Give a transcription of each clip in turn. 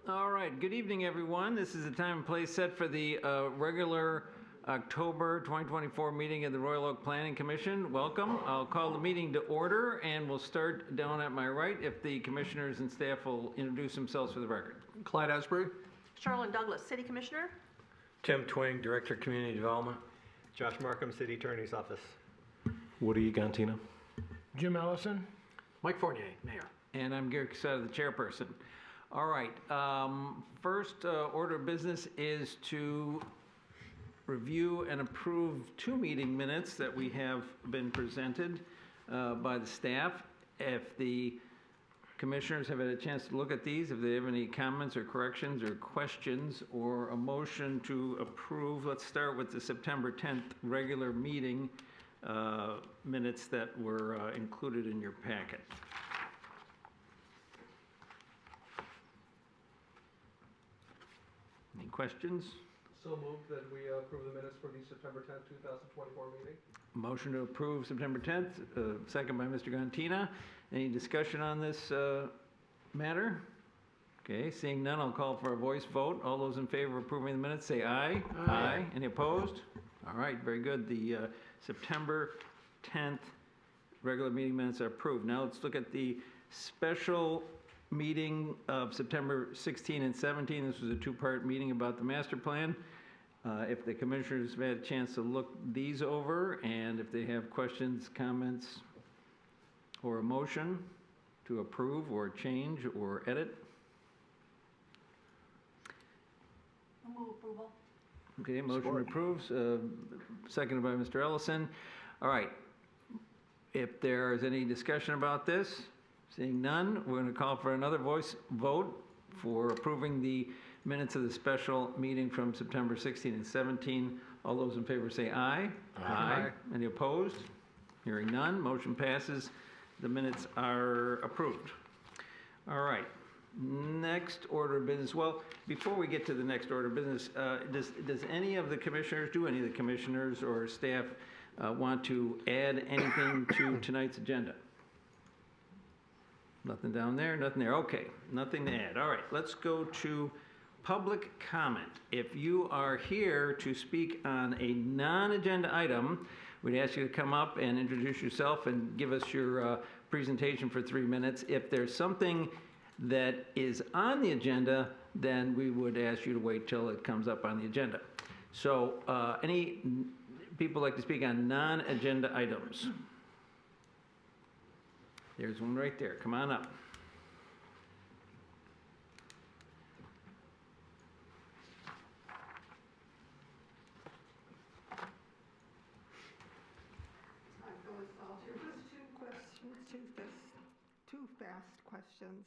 All right, good evening, everyone. This is the time and place set for the regular October 2024 meeting of the Royal Oak Planning Commission. Welcome. I'll call the meeting to order, and we'll start down at my right if the commissioners and staff will introduce themselves for the record. Clyde Asbury. Charlene Douglas, City Commissioner. Tim Twing, Director of Community Development. Josh Markham, City Attorney's Office. Woody Gantina. Jim Allison. Mike Fournier, Mayor. And I'm Gary Casada, the chairperson. All right, first order of business is to review and approve 2 meeting minutes that we have been presented by the staff. If the commissioners have had a chance to look at these, if they have any comments or corrections or questions or a motion to approve, let's start with the September 10th regular meeting minutes that were included in your packet. Any questions? So moved that we approve the minutes for the September 10th, 2024 meeting. Motion to approve September 10th, second by Mr. Gantina. Any discussion on this matter? Okay, seeing none, I'll call for a voice vote. All those in favor of approving the minutes say aye. Aye. Any opposed? All right, very good. The September 10th regular meeting minutes are approved. Now let's look at the special meeting of September 16 and 17. This was a 2-part meeting about the master plan. If the commissioners have had a chance to look these over, and if they have questions, comments, or a motion to approve or change or edit. I'll move approval. Okay, motion approves, seconded by Mr. Ellison. All right, if there is any discussion about this, seeing none, we're going to call for another voice vote for approving the minutes of the special meeting from September 16 and 17. All those in favor say aye. Aye. Any opposed? Hearing none, motion passes. The minutes are approved. All right, next order of business. Well, before we get to the next order of business, does any of the commissioners, or staff want to add anything to tonight's agenda? Nothing down there, nothing there. Okay, nothing to add. All right, let's go to public comment. If you are here to speak on a non-agenda item, we'd ask you to come up and introduce yourself and give us your presentation for 3 minutes. If there's something that is on the agenda, then we would ask you to wait till it comes up on the agenda. So any people like to speak on non-agenda items? There's one right there. Come on up. Two fast questions.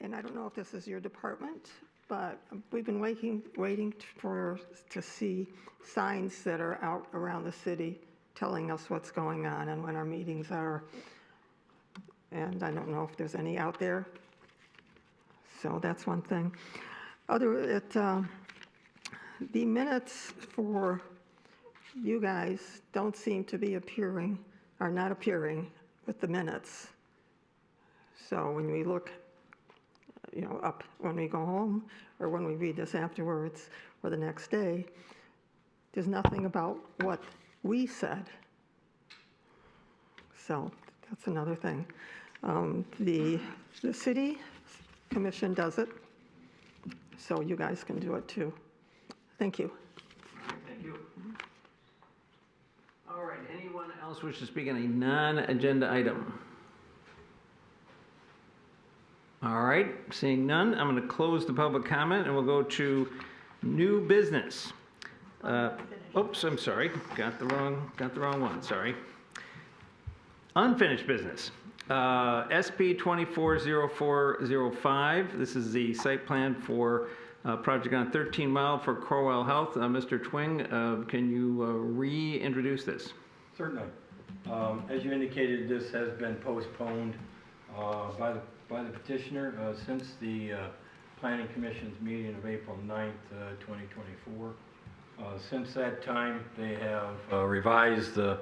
And I don't know if this is your department, but we've been waiting to see signs that are out around the city telling us what's going on and when our meetings are. And I don't know if there's any out there. So that's one thing. The minutes for you guys don't seem to be are not appearing with the minutes. So when we look, up when we go home or when we read this afterwards or the next day, there's nothing about what we said. So that's another thing. The city commission does it, so you guys can do it too. Thank you. Thank you. All right, anyone else wish to speak on a non-agenda item? All right, seeing none, I'm going to close the public comment and we'll go to new business. Oops, I'm sorry, got the wrong one, sorry. Unfinished business. SP 240405, this is the site plan for project on 13 Mile for Corwell Health. Mr. Twing, can you reintroduce this? Certainly. As you indicated, this has been postponed by the petitioner since the Planning Commission's meeting of April 9th, 2024. Since that time, they have revised the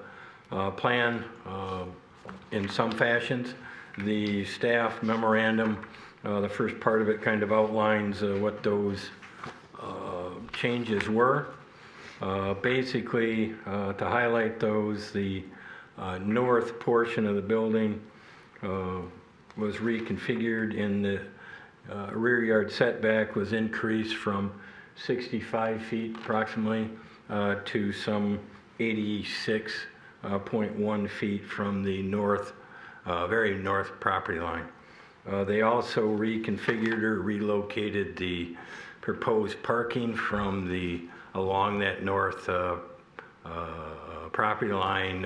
plan in some fashions. The staff memorandum The first part of it kind of outlines what those changes were. Basically, to highlight those, the north portion of the building was reconfigured, and the rear yard setback was increased from 65 feet approximately to some 86.1 feet from the north, very north property line. They also reconfigured or relocated the proposed parking from along that north property line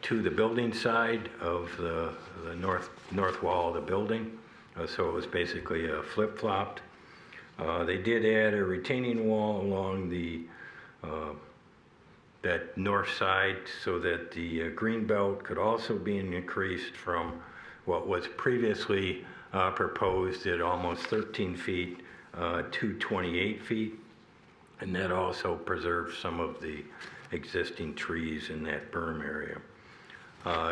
to the building side of the north wall of the building. So it was basically flip-flopped. They did add a retaining wall along that north side so that the green belt could also be increased from what was previously proposed at almost 13 feet to 28 feet. And that also preserves some of the existing trees in that berm area.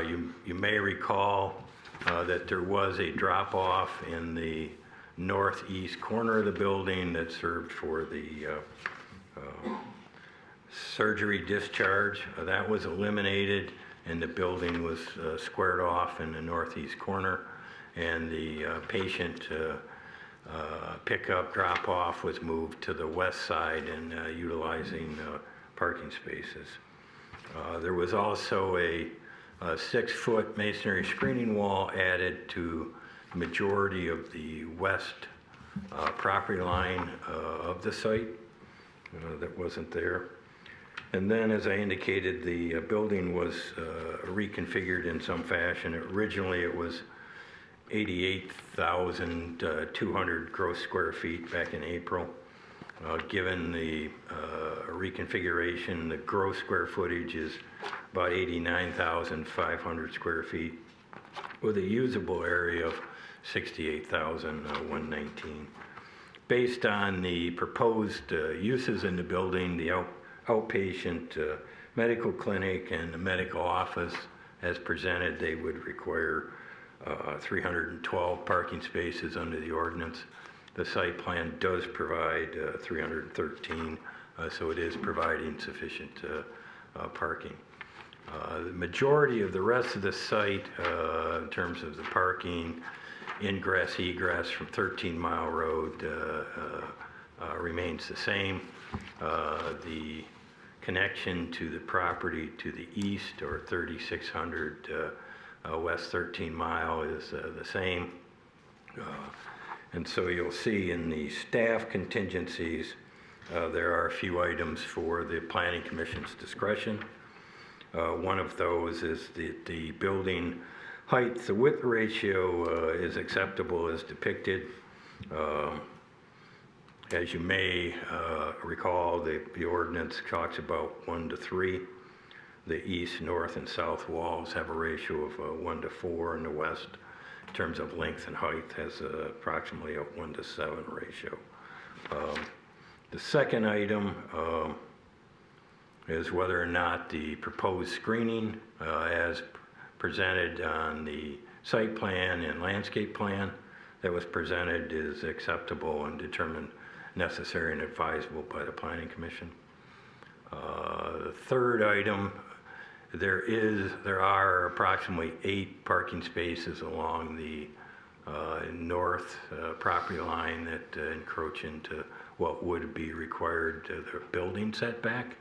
You may recall that there was a drop-off in the northeast corner of the building that served for the surgery discharge. That was eliminated, and the building was squared off in the northeast corner, and the patient pickup drop-off was moved to the west side and utilizing parking spaces. There was also a 6-foot masonry screening wall added to the majority of the west property line of the site that wasn't there. And then, as I indicated, the building was reconfigured in some fashion. Originally, it was 88,200 gross square feet back in April. Given the reconfiguration, the gross square footage is about 89,500 square feet with a usable area of 68,119. Based on the proposed uses in the building, the outpatient medical clinic and the medical office as presented, they would require 312 parking spaces under the ordinance. The site plan does provide 313, so it is providing sufficient parking. The majority of the rest of the site, in terms of the parking, ingress, egress from 13 Mile Road remains the same. The connection to the property to the east, or 3600 West 13 Mile, is the same. And so you'll see in the staff contingencies, there are a few items for the Planning Commission's discretion. One of those is the building height, the width ratio is acceptable as depicted. As you may recall, the ordinance talks about 1 to 3. The east, north, and south walls have a ratio of 1 to 4, and the west, in terms of length and height, has approximately a 1 to 7 ratio. The second item is whether or not the proposed screening as presented on the site plan and landscape plan that was presented is acceptable and determined necessary and advisable by the Planning Commission. The third item, there are approximately 8 parking spaces along the north property line that encroach into what would be required to the building setback,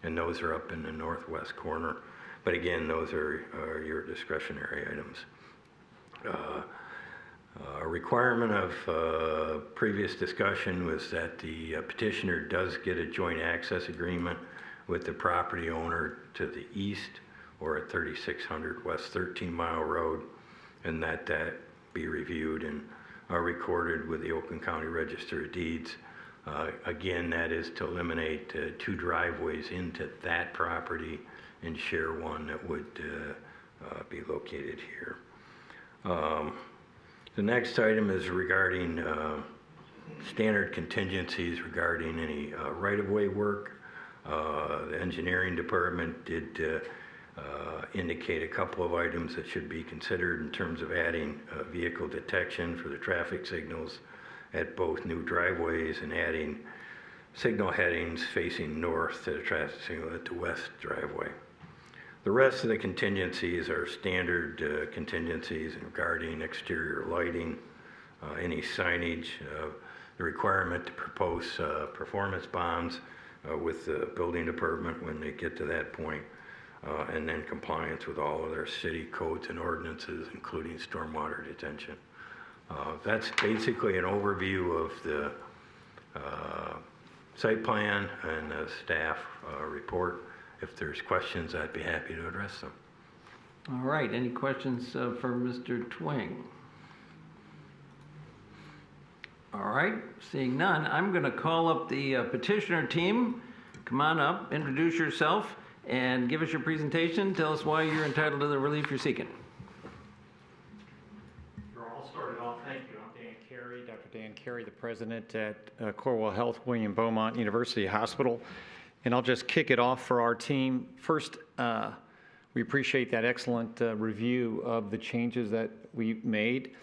and those are up in the northwest corner. But again, those are your discretionary items. A requirement of previous discussion was that the petitioner does get a joint access agreement with the property owner to the east, or at 3600 West 13 Mile Road, and that be reviewed and recorded with the Oakland County Register of Deeds. Again, that is to eliminate 2 driveways into that property and share one that would be located here. The next item is regarding standard contingencies regarding any right-of-way work. The engineering department did indicate a couple of items that should be considered in terms of adding vehicle detection for the traffic signals at both new driveways and adding signal headings facing north to the traffic signal at the west driveway. The rest of the contingencies are standard contingencies regarding exterior lighting, any signage, the requirement to propose performance bonds with the building department when they get to that point, and then compliance with all of their city codes and ordinances, including stormwater detention. That's basically an overview of the site plan and the staff report. If there's questions, I'd be happy to address them. All right, any questions for Mr. Twing? All right, seeing none, I'm going to call up the petitioner team. Come on up, introduce yourself, and give us your presentation. Tell us why you're entitled to the relief you're seeking. Sure, I'll start it off. Thank you. I'm Dan Carey, Dr. Dan Carey, the president at Corewell Health, William Beaumont University Hospital. And I'll just kick it off for our team. First, we appreciate that excellent review of the changes that we made.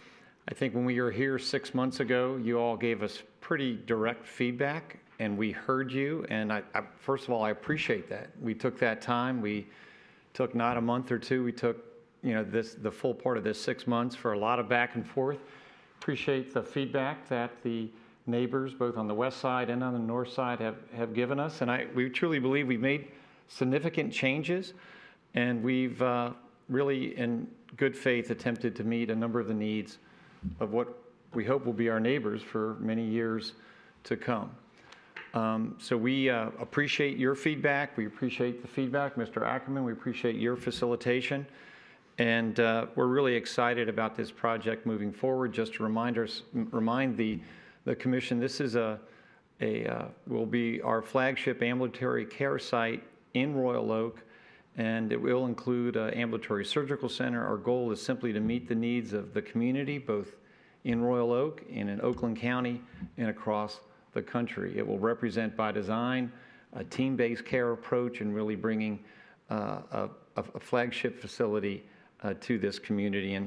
I think when we were here 6 months ago, you all gave us pretty direct feedback, and we heard you. And first of all, I appreciate that. We took that time. We took not a month or two. We took, the full part of this 6 months for a lot of back and forth. Appreciate the feedback that the neighbors, both on the west side and on the north side, have given us. And we truly believe we've made significant changes, and we've really, in good faith, attempted to meet a number of the needs of what we hope will be our neighbors for many years to come. So we appreciate your feedback. We appreciate the feedback, Mr. Ackerman. We appreciate your facilitation. And we're really excited about this project moving forward. Just to remind the Commission, this is will be our flagship ambulatory care site in Royal Oak, and it will include an ambulatory surgical center. Our goal is simply to meet the needs of the community, both in Royal Oak and in Oakland County and across the country. It will represent by design a team-based care approach and really bringing a flagship facility to this community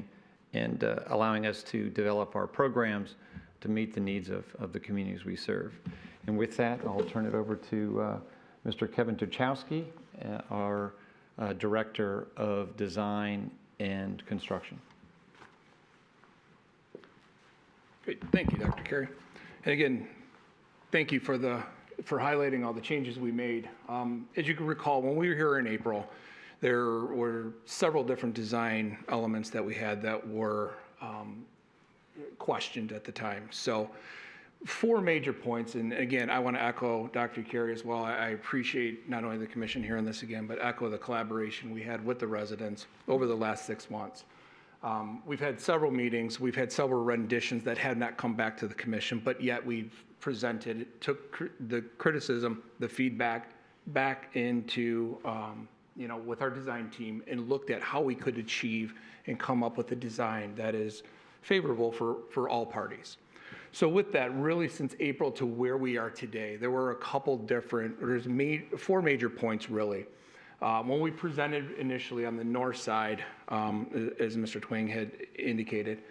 and allowing us to develop our programs to meet the needs of the communities we serve. And with that, I'll turn it over to Mr. Kevin Tuchowski, our Director of Design and Construction. Great, thank you, Dr. Carey. And again, thank you for highlighting all the changes we made. As you can recall, when we were here in April, there were several different design elements that we had that were questioned at the time. So 4 major points, and again, I want to echo Dr. Carey as well. I appreciate not only the commission hearing this again, but echo the collaboration we had with the residents over the last 6 months. We've had several meetings, we've had several renditions that had not come back to the commission, but yet we've took the criticism, the feedback back into, with our design team and looked at how we could achieve and come up with a design that is favorable for all parties. So with that, really since April to where we are today, there were a couple different, there's 4 major points really. When we presented initially on the north side, as Mr. Twing had indicated,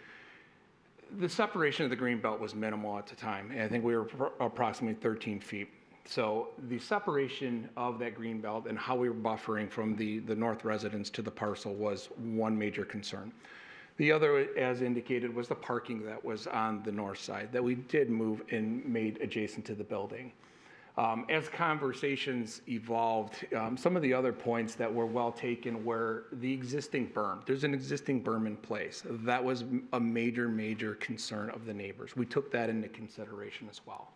the separation of the green belt was minimal at the time. And I think we were approximately 13 feet. So the separation of that green belt and how we were buffering from the north residents to the parcel was one major concern. The other, as indicated, was the parking that was on the north side that we did move and made adjacent to the building. As conversations evolved, some of the other points that were well taken were the existing berm. There's an existing berm in place. That was a major concern of the neighbors. We took that into consideration as well.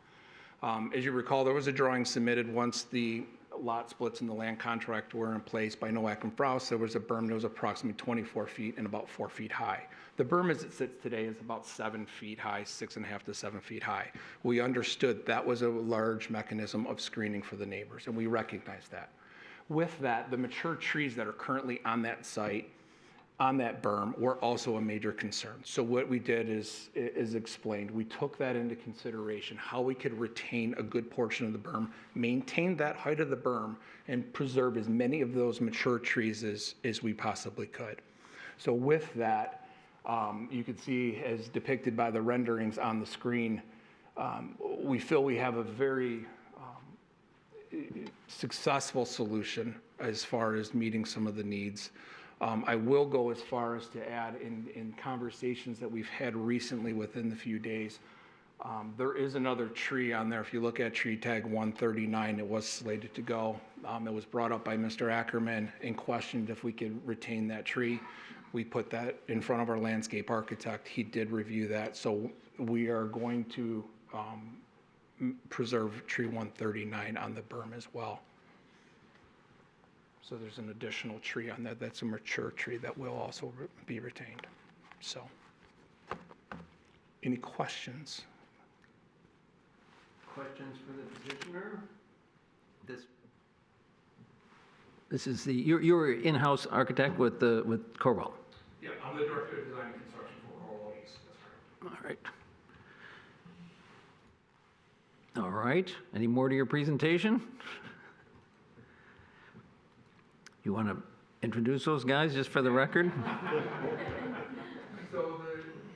As you recall, there was a drawing submitted once the lot splits in the land contract were in place by Nowak and Frost. There was a berm that was approximately 24 feet and about 4 feet high. The berm as it sits today is about 7 feet high, 6.5 to 7 feet high. We understood that was a large mechanism of screening for the neighbors, and we recognized that. With that, the mature trees that are currently on that site on that berm were also a major concern. So what we did is explained. We took that into consideration, how we could retain a good portion of the berm, maintain that height of the berm, and preserve as many of those mature trees as we possibly could. So with that, you can see, as depicted by the renderings on the screen, we feel we have a very successful solution as far as meeting some of the needs. I will go as far as to add in conversations that we've had recently within the few days, there is another tree on there. If you look at tree tag 139, it was slated to go. It was brought up by Mr. Ackerman and questioned if we could retain that tree. We put that in front of our landscape architect. He did review that. So we are going to preserve tree 139 on the berm as well. So there's an additional tree on that. That's a mature tree that will also be retained. So, any questions? Questions for the petitioner? This is you're in-house architect with Corwell. Yeah, I'm the director of design and construction for Corwell East. That's right. All right. Any more to your presentation? You want to introduce those guys just for the record? So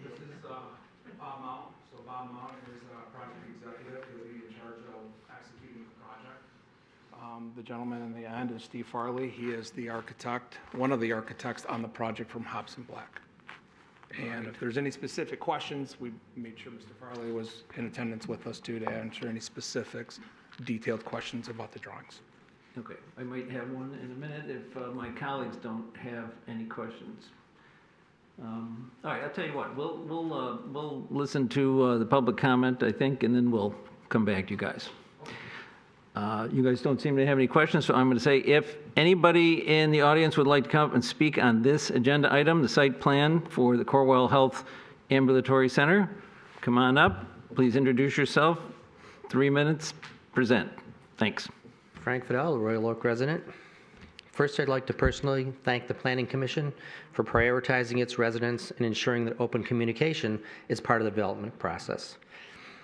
this is Bob Mount. So Bob Mount is a project executive. He'll be in charge of executing the project. The gentleman in the end is Steve Farley. He is the architect, one of the architects on the project from Hobson Black. And if there's any specific questions, we made sure Mr. Farley was in attendance with us too to answer any specifics, detailed questions about the drawings. Okay, I might have one in a minute if my colleagues don't have any questions. All right, I'll tell you what, we'll listen to the public comment, I think, and then we'll come back to you guys. You guys don't seem to have any questions, so I'm going to say if anybody in the audience would like to come up and speak on this agenda item, the site plan for the Corwell Health Ambulatory Center, come on up. Please introduce yourself. 3 minutes, present. Thanks. Frank Fidel, Royal Oak resident. First, I'd like to personally thank the Planning Commission for prioritizing its residents and ensuring that open communication is part of the development process.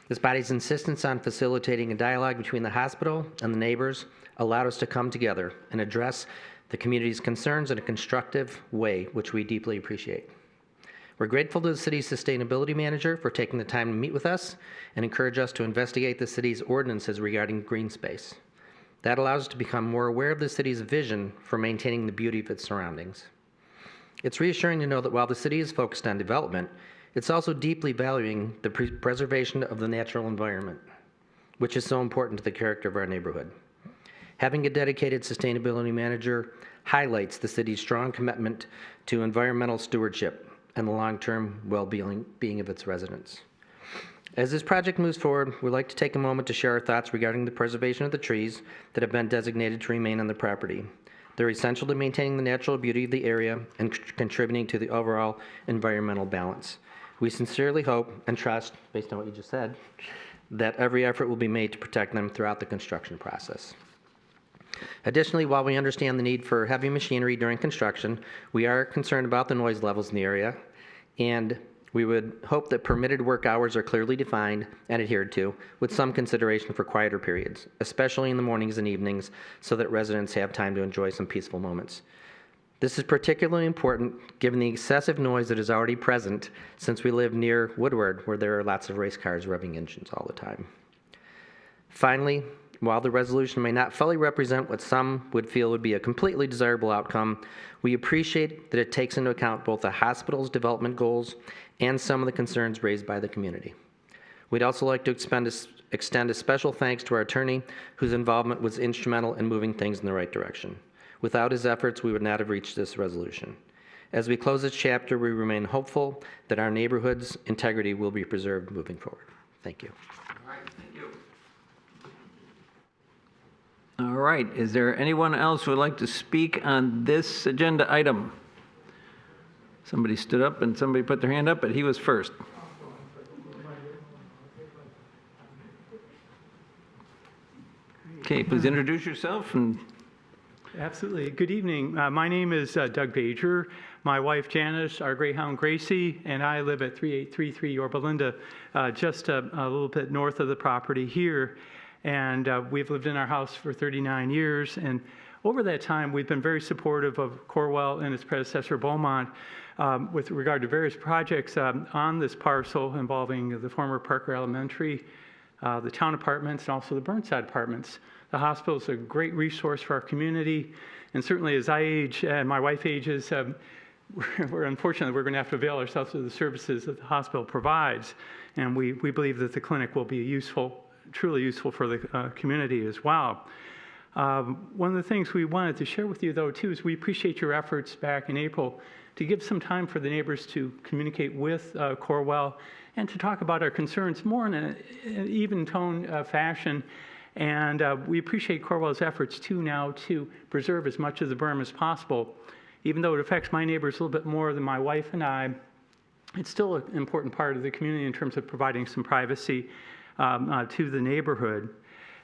This body's insistence on facilitating a dialogue between the hospital and the neighbors allowed us to come together and address the community's concerns in a constructive way, which we deeply appreciate. We're grateful to the city's sustainability manager for taking the time to meet with us and encourage us to investigate the city's ordinances regarding green space. That allows us to become more aware of the city's vision for maintaining the beauty of its surroundings. It's reassuring to know that while the city is focused on development, it's also deeply valuing the preservation of the natural environment, which is so important to the character of our neighborhood. Having a dedicated sustainability manager highlights the city's strong commitment to environmental stewardship and the long-term well-being of its residents. As this project moves forward, we'd like to take a moment to share our thoughts regarding the preservation of the trees that have been designated to remain on the property. They're essential to maintaining the natural beauty of the area and contributing to the overall environmental balance. We sincerely hope and trust, based on what you just said, that every effort will be made to protect them throughout the construction process. Additionally, while we understand the need for heavy machinery during construction, we are concerned about the noise levels in the area, and we would hope that permitted work hours are clearly defined and adhered to, with some consideration for quieter periods, especially in the mornings and evenings, so that residents have time to enjoy some peaceful moments. This is particularly important given the excessive noise that is already present since we live near Woodward, where there are lots of race cars revving engines all the time. Finally, while the resolution may not fully represent what some would feel would be a completely desirable outcome, we appreciate that it takes into account both the hospital's development goals and some of the concerns raised by the community. We'd also like to extend a special thanks to our attorney, whose involvement was instrumental in moving things in the right direction. Without his efforts, we would not have reached this resolution. As we close this chapter, we remain hopeful that our neighborhood's integrity will be preserved moving forward. Thank you. All right, thank you. All right, is there anyone else who would like to speak on this agenda item? Somebody stood up and somebody put their hand up, but he was first. Okay, please introduce yourself and Absolutely. Good evening. My name is Doug Bajer. My wife Janice, our Greyhound Gracie, and I live at 3833 Yorba Linda, just a little bit north of the property here. And we've lived in our house for 39 years. And over that time, we've been very supportive of Corwell and its predecessor, Beaumont, with regard to various projects on this parcel involving the former Parker Elementary, the town apartments, and also the Burnside apartments. The hospital is a great resource for our community, and certainly as I age and my wife ages, unfortunately we're going to have to avail ourselves of the services that the hospital provides, and we believe that the clinic will be truly useful for the community as well. One of the things we wanted to share with you, though, too, is we appreciate your efforts back in April to give some time for the neighbors to communicate with Corwell and to talk about our concerns more in an even tone fashion. And we appreciate Corwell's efforts, too, now to preserve as much of the berm as possible. Even though it affects my neighbors a little bit more than my wife and I, it's still an important part of the community in terms of providing some privacy to the neighborhood.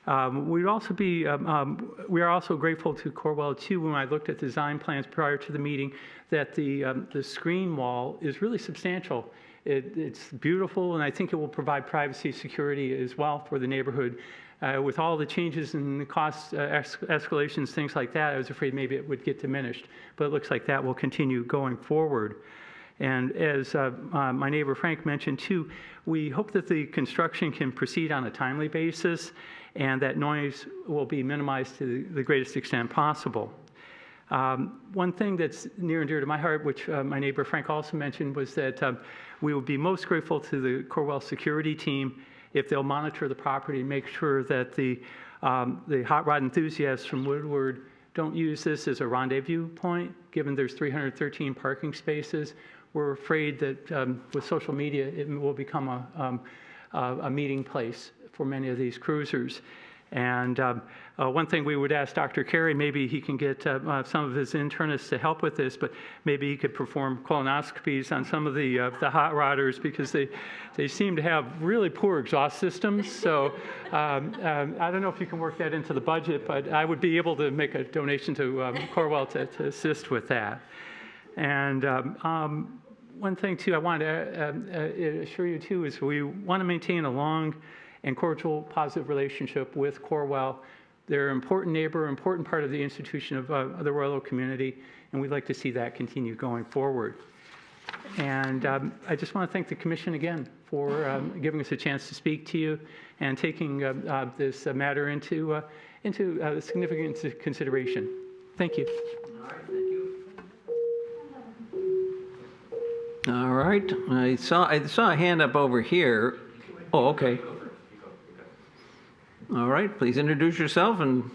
We are also grateful to Corwell, too, when I looked at design plans prior to the meeting, that the screen wall is really substantial. It's beautiful, and I think it will provide privacy security as well for the neighborhood. With all the changes in the cost escalations, things like that, I was afraid maybe it would get diminished, but it looks like that will continue going forward. And as my neighbor Frank mentioned too, we hope that the construction can proceed on a timely basis and that noise will be minimized to the greatest extent possible. One thing that's near and dear to my heart, which my neighbor Frank also mentioned, was that we would be most grateful to the Corwell security team if they'll monitor the property and make sure that the hot rod enthusiasts from Woodward don't use this as a rendezvous point, given there's 313 parking spaces. We're afraid that with social media, it will become a meeting place for many of these cruisers. And one thing we would ask Dr. Carey, maybe he can get some of his internists to help with this, but maybe he could perform colonoscopies on some of the hot rodders because they seem to have really poor exhaust systems. So I don't know if you can work that into the budget, but I would be able to make a donation to Corwell to assist with that. And one thing, too, I wanted to assure you, too, is we want to maintain a long and cordial, positive relationship with Corwell. They're an important neighbor, important part of the institution of the Royal Oak community, and we'd like to see that continue going forward. And I just want to thank the Commission again for giving us a chance to speak to you and taking this matter into significant consideration. Thank you. All right, thank you. All right, I saw a hand up over here. Oh, okay. All right, please introduce yourself in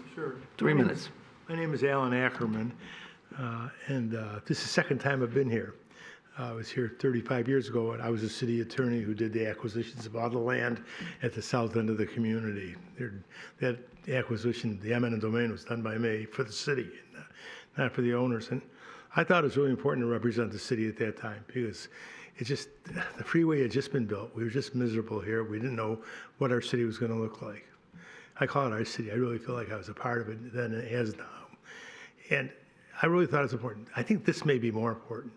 3 minutes. My name is Alan Ackerman, and this is the second time I've been here. I was here 35 years ago, and I was a city attorney who did the acquisitions of all the land at the south end of the community. That acquisition, the eminent domain, was done by me for the city, not for the owners. And I thought it was really important to represent the city at that time because the freeway had just been built. We were just miserable here. We didn't know what our city was going to look like. I call it our city. I really feel like I was a part of it then and as now. And I really thought it was important. I think this may be more important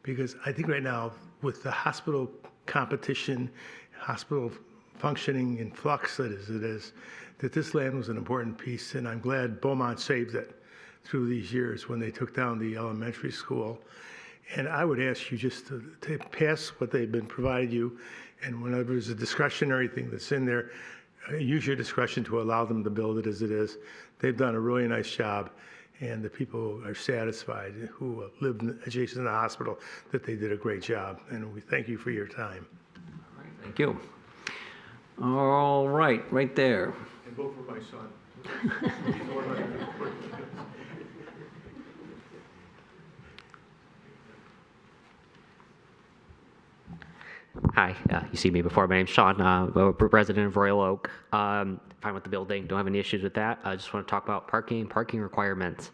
because I think right now with the hospital competition, hospital functioning in flux as it is, that this land was an important piece. And I'm glad Beaumont saved it through these years when they took down the elementary school. And I would ask you just to pass what they've been provided you. And whenever there's a discretionary thing that's in there, use your discretion to allow them to build it as it is. They've done a really nice job, and the people are satisfied who live adjacent to the hospital that they did a great job. And we thank you for your time. All right, thank you. All right, right there. And vote for my son. Hi, you see me before. My name's Sean, a resident of Royal Oak. Fine with the building, don't have any issues with that. I just want to talk about parking requirements.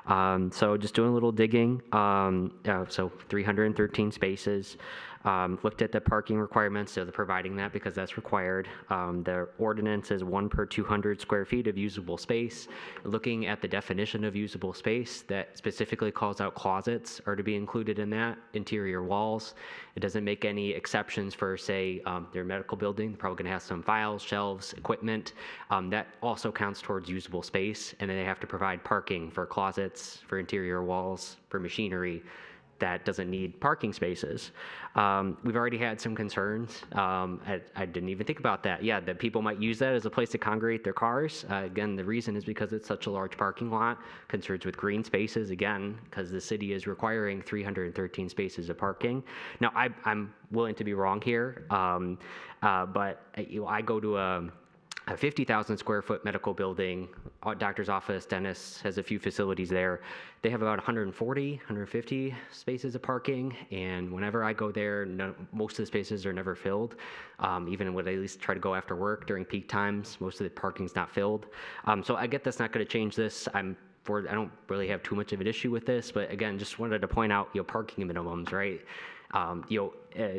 So just doing a little digging. So 313 spaces. Looked at the parking requirements, so they're providing that because that's required. The ordinance is 1 per 200 square feet of usable space. Looking at the definition of usable space, that specifically calls out closets are to be included in that, interior walls. It doesn't make any exceptions for, say, their medical building. They're probably going to have some files, shelves, equipment. That also counts towards usable space, and then they have to provide parking for closets, for interior walls, for machinery that doesn't need parking spaces. We've already had some concerns. I didn't even think about that. Yeah, that people might use that as a place to congregate their cars. Again, the reason is because it's such a large parking lot. Concerns with green spaces, again, because the city is requiring 313 spaces of parking. Now, I'm willing to be wrong here, but I go to a 50,000 square foot medical building, doctor's office, dentist has a few facilities there. They have about 140, 150 spaces of parking, and whenever I go there, most of the spaces are never filled. Even when I at least try to go after work during peak times, most of the parking's not filled. So I get that's not going to change this. I don't really have too much of an issue with this, but again, just wanted to point out, parking minimums, right?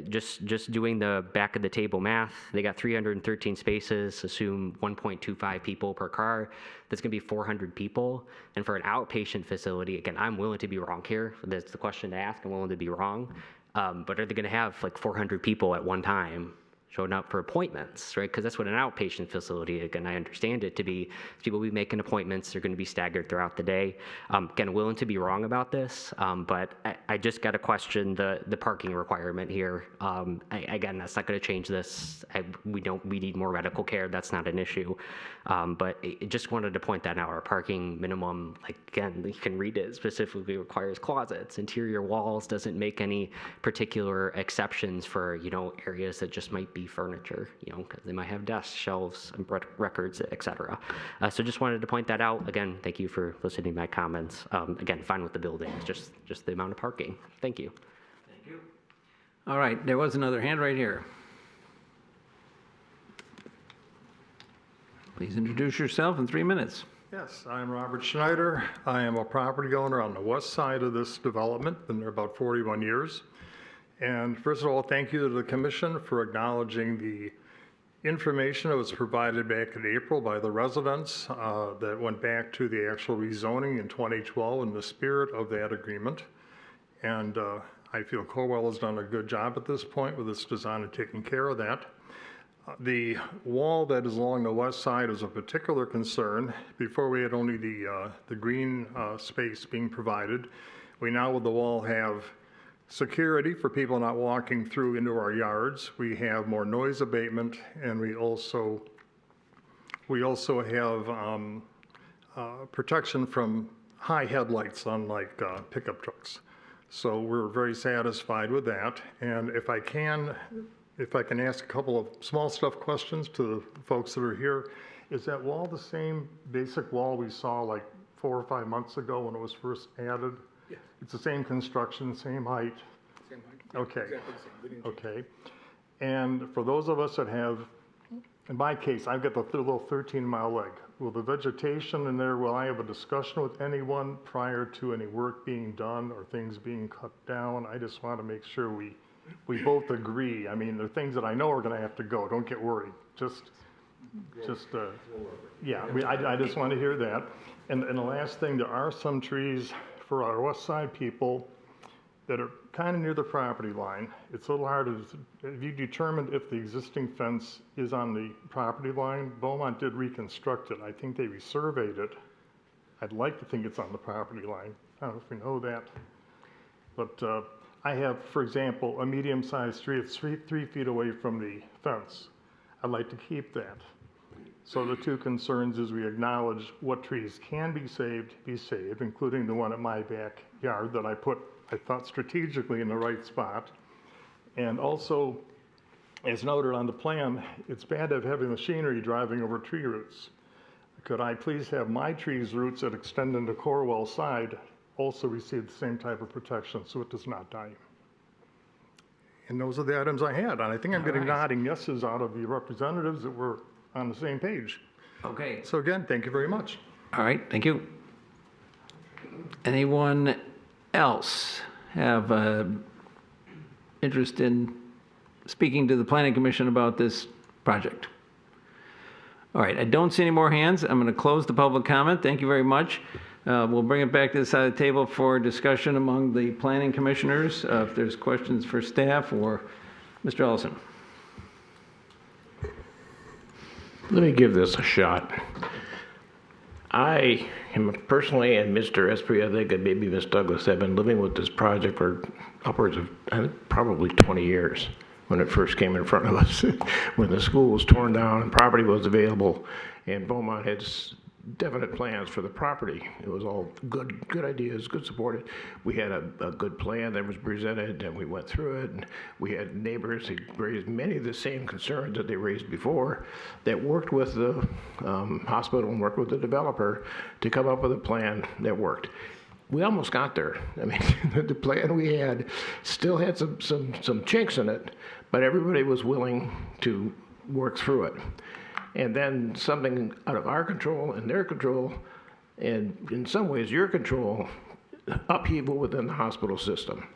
Just doing the back of the table math, they got 313 spaces, assume 1.25 people per car. That's going to be 400 people. And for an outpatient facility, again, I'm willing to be wrong here. That's the question to ask. I'm willing to be wrong. But are they going to have like 400 people at one time showing up for appointments, right? Because that's what an outpatient facility, again, I understand it to be. People will be making appointments. They're going to be staggered throughout the day. Again, willing to be wrong about this, but I just got to question the parking requirement here. Again, that's not going to change this. We need more medical care. That's not an issue. But I just wanted to point that out. Our parking minimum, like, again, you can read it, specifically requires closets. Interior walls doesn't make any particular exceptions for, areas that just might be furniture, because they might have desks, shelves, records, etc. So just wanted to point that out. Again, thank you for listening to my comments. Again, fine with the building, just the amount of parking. Thank you. Thank you. All right, there was another hand right here. Please introduce yourself in 3 minutes. Yes, I'm Robert Schneider. I am a property owner on the west side of this development, been there about 41 years. And first of all, thank you to the commission for acknowledging the information that was provided back in April by the residents that went back to the actual rezoning in 2012 in the spirit of that agreement. And I feel Corewell has done a good job at this point with its design and taking care of that. The wall that is along the west side is a particular concern. Before we had only the green space being provided. We now with the wall have security for people not walking through into our yards. We have more noise abatement, and we also have protection from high headlights, unlike pickup trucks. So we're very satisfied with that. And if I can ask a couple of small stuff questions to the folks that are here, is that wall the same basic wall we saw like 4 or 5 months ago when it was first added? Yeah. It's the same construction, same height? Same height. Okay. Exactly the same. Okay. And for those of us that have, in my case, I've got the little 13-mile leg. Will the vegetation in there, will I have a discussion with anyone prior to any work being done or things being cut down? I just want to make sure we both agree. I mean, there are things that I know are going to have to go. Don't get worried. Yeah, I just want to hear that. And the last thing, there are some trees for our west side people that are kind of near the property line. It's a little hard to, have you determined if the existing fence is on the property line? Beaumont did reconstruct it. I think they resurveyed it. I'd like to think it's on the property line. I don't know if we know that. But I have, for example, a medium-sized tree. It's 3 feet away from the fence. I'd like to keep that. So the two concerns is we acknowledge what trees can be saved, including the one at my backyard that I thought strategically in the right spot. And also, as noted on the plan, it's bad to have heavy machinery driving over tree roots. Could I please have my trees' roots that extend into Corewell side also receive the same type of protection so it does not die? And those are the items I had. And I think I'm getting nodding yeses out of the representatives that were on the same page. Okay. So again, thank you very much. All right, thank you. Anyone else have interest in speaking to the Planning Commission about this project? All right, I don't see any more hands. I'm going to close the public comment. Thank you very much. We'll bring it back to the side of the table for discussion among the planning commissioners. If there's questions for staff or Mr. Ellison. Let me give this a shot. I am personally, and Mr. Esprit, I think, and maybe Ms. Douglas, have been living with this project for upwards of, I think, probably 20 years when it first came in front of us, when the school was torn down and property was available, and Beaumont had definite plans for the property. It was all good ideas, good supported. We had a good plan that was presented, and we went through it, and we had neighbors who raised many of the same concerns that they raised before, that worked with the hospital and worked with the developer to come up with a plan that worked. We almost got there. I mean, the plan we had still had some chinks in it, but everybody was willing to work through it. And then something out of our control and their control, and in some ways your control, upheaval within the hospital system,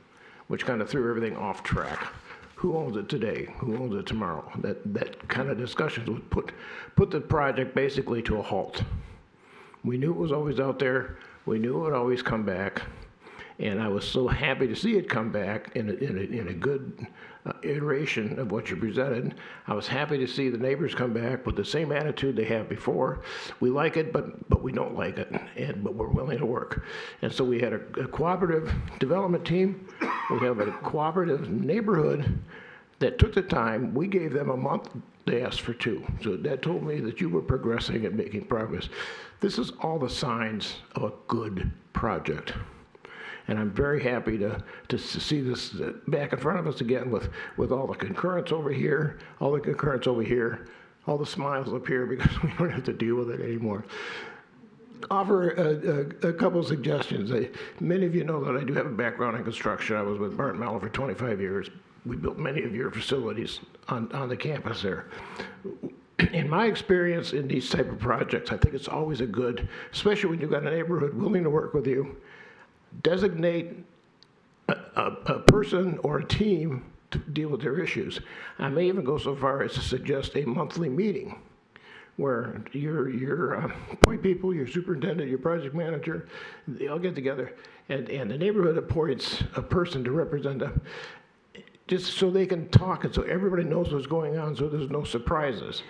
which kind of threw everything off track. Who owns it today? Who owns it tomorrow? That kind of discussions would put the project basically to a halt. We knew it was always out there. We knew it would always come back. And I was so happy to see it come back in a good iteration of what you presented. I was happy to see the neighbors come back with the same attitude they have before. We like it, but we don't like it, but we're willing to work. And so we had a cooperative development team. We have a cooperative neighborhood that took the time. We gave them a month. They asked for 2. So that told me that you were progressing and making progress. This is all the signs of a good project. And I'm very happy to see this back in front of us again with all the concurrence over here, all the concurrence over here, all the smiles up here, because we don't have to deal with it anymore. Offer a couple of suggestions. Many of you know that I do have a background in construction. I was with Barton Mallon for 25 years. We built many of your facilities on the campus there. In my experience in these type of projects, I think it's always a good, especially when you've got a neighborhood willing to work with you, designate a person or a team to deal with their issues. I may even go so far as to suggest a monthly meeting where your point people, your superintendent, your project manager, they all get together, and the neighborhood appoints a person to represent them, just so they can talk and so everybody knows what's going on, so there's no surprises.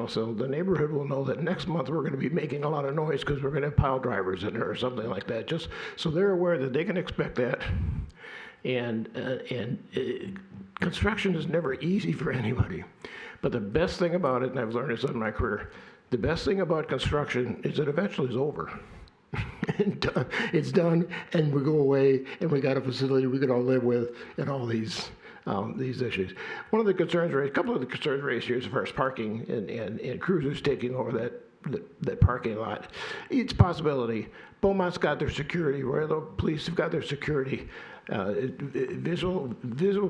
So the neighborhood will know that next month we're going to be making a lot of noise because we're going to have pile drivers in there or something like that, just so they're aware that they can expect that. And construction is never easy for anybody. But the best thing about it, and I've learned this in my career, the best thing about construction is it eventually is over. It's done, and we go away, and we got a facility we can all live with, and all these issues. One of the concerns raised, a couple of the concerns raised here as far as parking and cruisers taking over that parking lot. It's a possibility. Beaumont's got their security. Royal Oak Police have got their security. Visual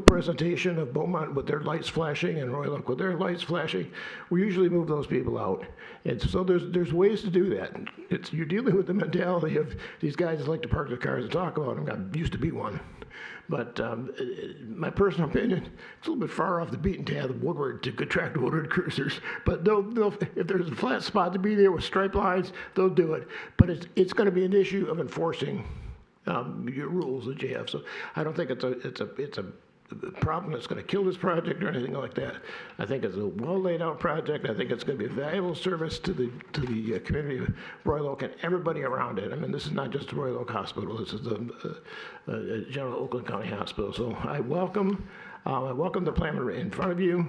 presentation of Beaumont with their lights flashing and Royal Oak with their lights flashing. We usually move those people out. And so there's ways to do that. You're dealing with the mentality of these guys that like to park their cars and talk about them. I used to be one. But my personal opinion, it's a little bit far off the beaten path of Woodward to attract Woodward cruisers. But they'll if there's a flat spot to be there with stripe lines, they'll do it. But it's going to be an issue of enforcing your rules that you have. So I don't think it's a problem that's going to kill this project or anything like that. I think it's a well laid out project. I think it's going to be a valuable service to the community of Royal Oak and everybody around it. I mean, this is not just the Royal Oak Hospital. This is the General Oakland County Hospital. So I welcome the plan in front of you,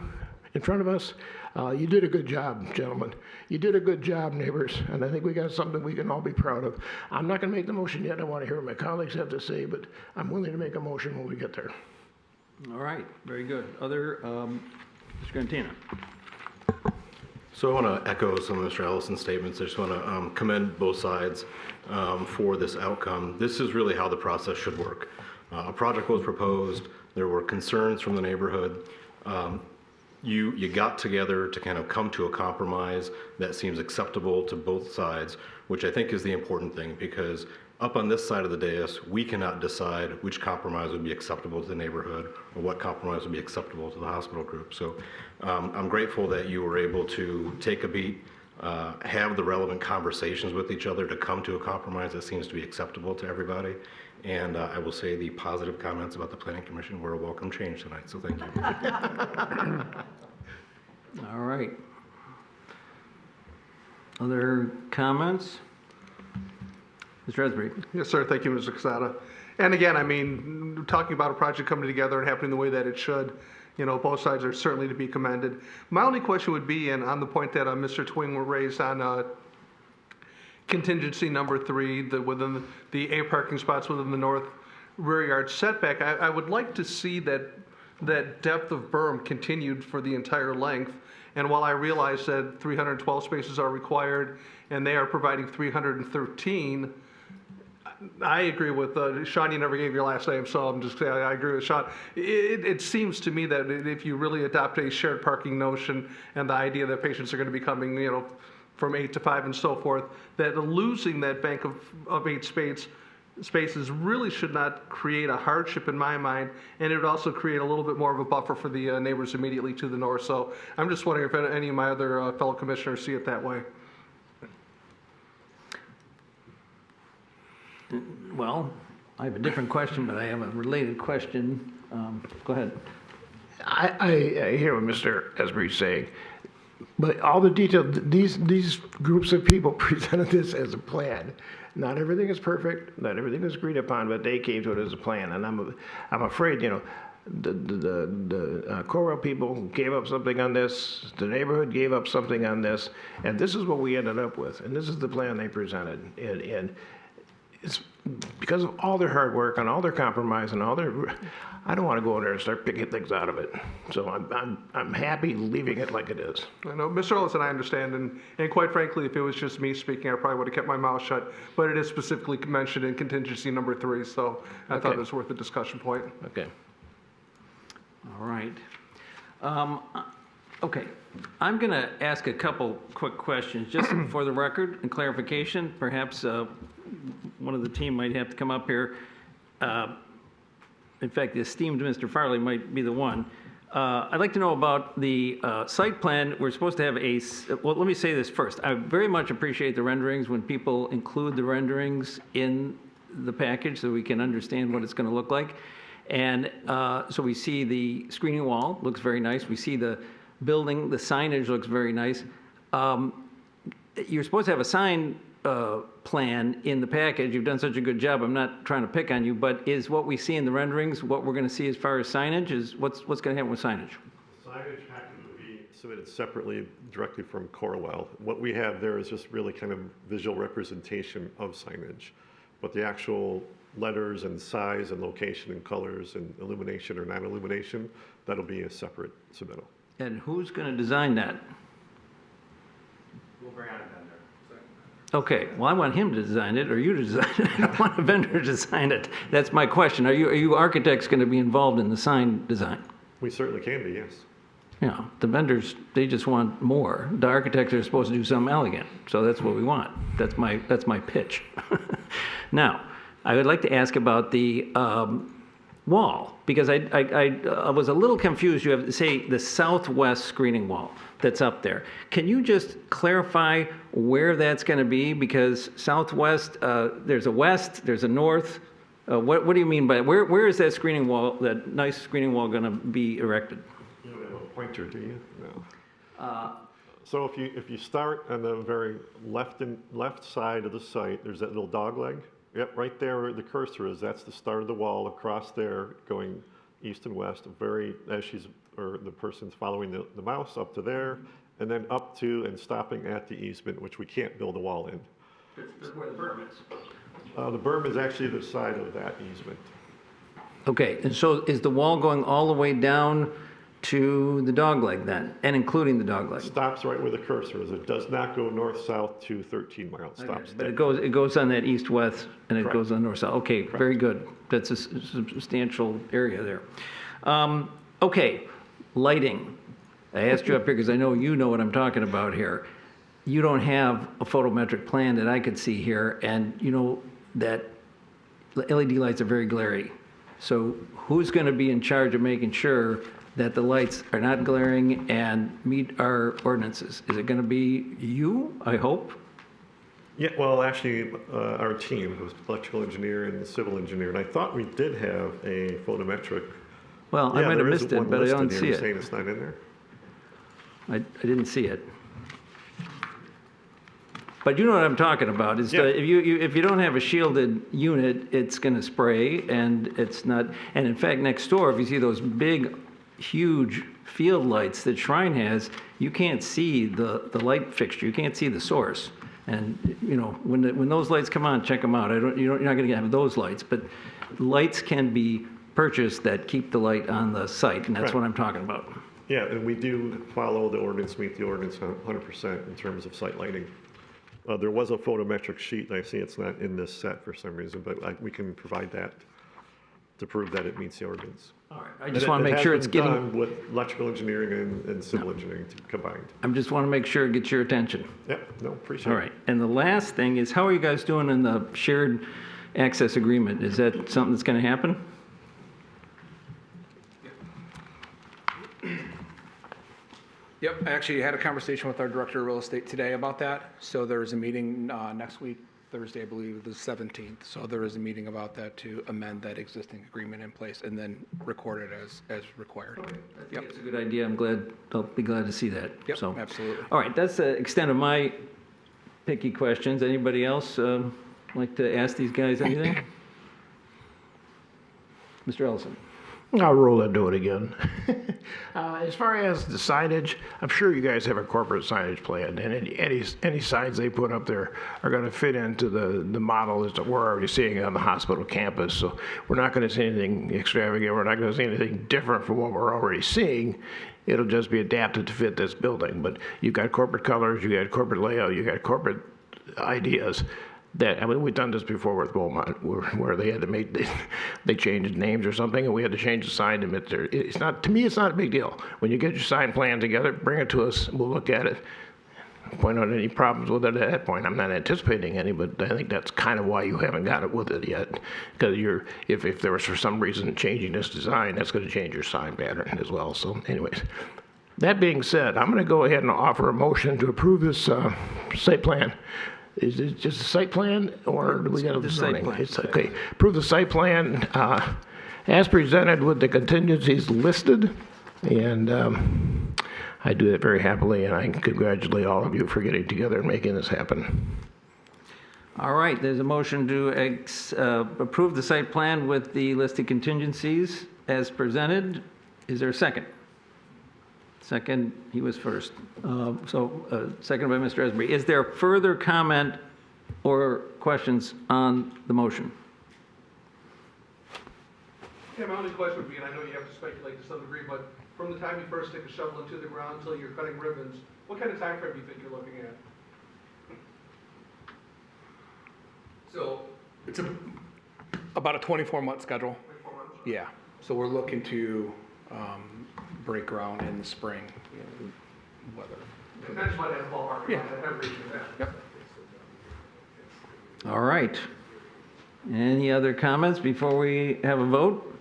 in front of us. You did a good job, gentlemen. You did a good job, neighbors, and I think we got something we can all be proud of. I'm not going to make the motion yet. I want to hear what my colleagues have to say, but I'm willing to make a motion when we get there. All right, very good. Other, Mr. Gantina. So I want to echo some of Mr. Ellison's statements. I just want to commend both sides for this outcome. This is really how the process should work. A project was proposed. There were concerns from the neighborhood. You got together to kind of come to a compromise that seems acceptable to both sides, which I think is the important thing, because Up on this side of the dais, we cannot decide which compromise would be acceptable to the neighborhood or what compromise would be acceptable to the hospital group. So I'm grateful that you were able to take a beat, have the relevant conversations with each other to come to a compromise that seems to be acceptable to everybody. And I will say the positive comments about the Planning Commission were a welcome change tonight, so thank you. All right. Other comments? Mr. Esbree. Yes, sir. Thank you, Mr. Casada. And again, I mean, talking about a project coming together and happening the way that it should, both sides are certainly to be commended. My only question would be, and on the point that Mr. Twing raised on contingency number 3, within the 8 parking spots within the north rear yard setback, I would like to see that depth of berm continued for the entire length. And while I realize that 312 spaces are required and they are providing 313, I agree with Sean. You never gave your last name, so I'm just saying I agree with Sean. It seems to me that if you really adopt a shared parking notion and the idea that patients are going to be coming, from 8 to 5 and so forth, that losing that bank of 8 spaces really should not create a hardship in my mind, and it would also create a little bit more of a buffer for the neighbors immediately to the north. So I'm just wondering if any of my other fellow commissioners see it that way. Well, I have a different question, but I have a related question. Go ahead. I hear what Mr. Esbree's saying, but all the detail, these groups of people presented this as a plan. Not everything is perfect, not everything is agreed upon, but they came to it as a plan. And I'm afraid, the Cornwall people gave up something on this, the neighborhood gave up something on this, and this is what we ended up with. And this is the plan they presented. And it's because of all their hard work and all their compromise and all their, I don't want to go in there and start picking things out of it. So I'm happy leaving it like it is. I know, Mr. Ellison, I understand, and quite frankly, if it was just me speaking, I probably would have kept my mouth shut, but it is specifically mentioned in contingency number 3, so I thought it was worth a discussion point. Okay. All right. Okay. I'm going to ask a couple quick questions, just for the record and clarification. Perhaps one of the team might have to come up here. In fact, the esteemed Mr. Farley might be the one. I'd like to know about the site plan. We're supposed to have well, let me say this first. I very much appreciate the renderings when people include the renderings in the package so we can understand what it's going to look like. And so we see the screening wall, looks very nice. We see the building, the signage looks very nice. You're supposed to have a sign plan in the package. You've done such a good job. I'm not trying to pick on you, but is what we see in the renderings what we're going to see as far as signage? Is what's going to happen with signage? Signage has to be submitted separately directly from Corwell. What we have there is just really kind of visual representation of signage, but the actual letters and size and location and colors and illumination or non-illumination, that'll be a separate submittal. And who's going to design that? We'll bring out a vendor. Okay, well, I want him to design it, or you to design it. I don't want a vendor to design it. That's my question. Are you architects going to be involved in the sign design? We certainly can be, yes. Yeah, the vendors, they just want more. The architects are supposed to do something elegant, so that's what we want. That's my pitch. Now, I would like to ask about the wall, because I was a little confused. You have, say, the southwest screening wall that's up there. Can you just clarify where that's going to be? Because southwest, there's a west, there's a north. What do you mean by, where is that screening wall, that nice screening wall going to be erected? You don't have a pointer, do you? No. So if you start on the very left side of the site, there's that little dog leg. Yep, right there where the cursor is, that's the start of the wall across there going east and west, the person's following the mouse up to there, and then up to and stopping at the easement, which we can't build a wall in. That's where the berm is. The berm is actually the side of that easement. Okay, and so is the wall going all the way down to the dogleg then, and including the dogleg? Stops right where the cursor is. It does not go north-south to 13 Mile. Stops Okay, but there. it goes on that east-west, and it Correct. goes on north-south. Okay, Correct. very good. That's a substantial area there. Okay, lighting. I asked you up here because I know you know what I'm talking about here. You don't have a photometric plan that I could see here, and that the LED lights are very glary. So who's going to be in charge of making sure that the lights are not glaring and meet our ordinances? Is it going to be you, I hope? Yeah, well, actually, our team, it was electrical engineer and civil engineer, and I thought we did have a photometric. Well, I Yeah, might have there is missed it, one but I listed don't here. see You're it. saying it's not in there? I didn't see it. But you know what I'm talking about, is Yeah. that if you don't have a shielded unit, it's gonna spray, and it's not, and in fact, next door, if you see those big, huge field lights that Shrine has, you can't see the light fixture, you can't see the source. And, you know, when those lights come on, check them out. You're not gonna have those lights, but lights can be purchased that keep the light on the site, and that's Right. what I'm talking about. Yeah, and we do follow the ordinance, meet the ordinance 100% in terms of site lighting. There was a photometric sheet, and I see it's not in this set for some reason, but we can provide that to prove that it meets the ordinance. All right, I just wanna make sure it's getting. It has been done with electrical engineering and civil engineering combined. I just wanna make sure it gets your attention. Yep, no, appreciate it. All right, and the last thing is, how are you guys doing in the shared access agreement? Is that something that's gonna happen? Yep, I actually had a conversation with our director of real estate today about that. So there is a meeting next week, Thursday, I believe, the 17th. So there is a meeting about that to amend that existing agreement in place and then record it as required. I think it's a good idea. I'll be glad to see that. Yep, So, absolutely. all right, that's the extent of my picky questions. Anybody else like to ask these guys anything? Sign. Mr. Ellison. I'll roll into it again. As far as the signage, I'm sure you guys have a corporate signage plan, and any signs they put up there are going to fit into the model that we're already seeing on the hospital campus. So we're not going to see anything extravagant. We're not going to see anything different from what we're already seeing. It'll just be adapted to fit this building. But you've got corporate colors, you got corporate layout, you got corporate ideas. That, I mean, we've done this before with Beaumont, where they had to they changed names or something, and we had to change the sign to admit there. It's not, to me, it's not a big deal. When you get your sign plan together, bring it to us, we'll look at it, point out any problems with it at that point. I'm not anticipating any, but I think that's kind of why you haven't got it with it yet. Because if there was for some reason changing this design, that's going to change your sign pattern as well. So anyways, that being said, I'm going to go ahead and offer a motion to approve this site plan. Is it just a site plan, or do we got a zoning? It's okay. Approve the site plan as presented with the contingencies listed, and I do that very happily, and I congratulate all of you for getting together and making this happen. All right, there's a motion to approve the site plan with the listed contingencies as presented. Is there a second? Second, he was first. Second by Mr. Esbury. Is there further comment or questions on the motion? Yeah, my only question would be, and I know you have to speculate to some degree, but from the time you first stick a shovel into the ground until you're cutting ribbons, what kind of time frame do you think you're looking at? So it's about a 24-month schedule. 24 months? Yeah, so we're looking to break ground in the spring, weather. That's what I have a ballpark. Yeah. I have reached that. Yep. All right. Any other comments before we have a vote?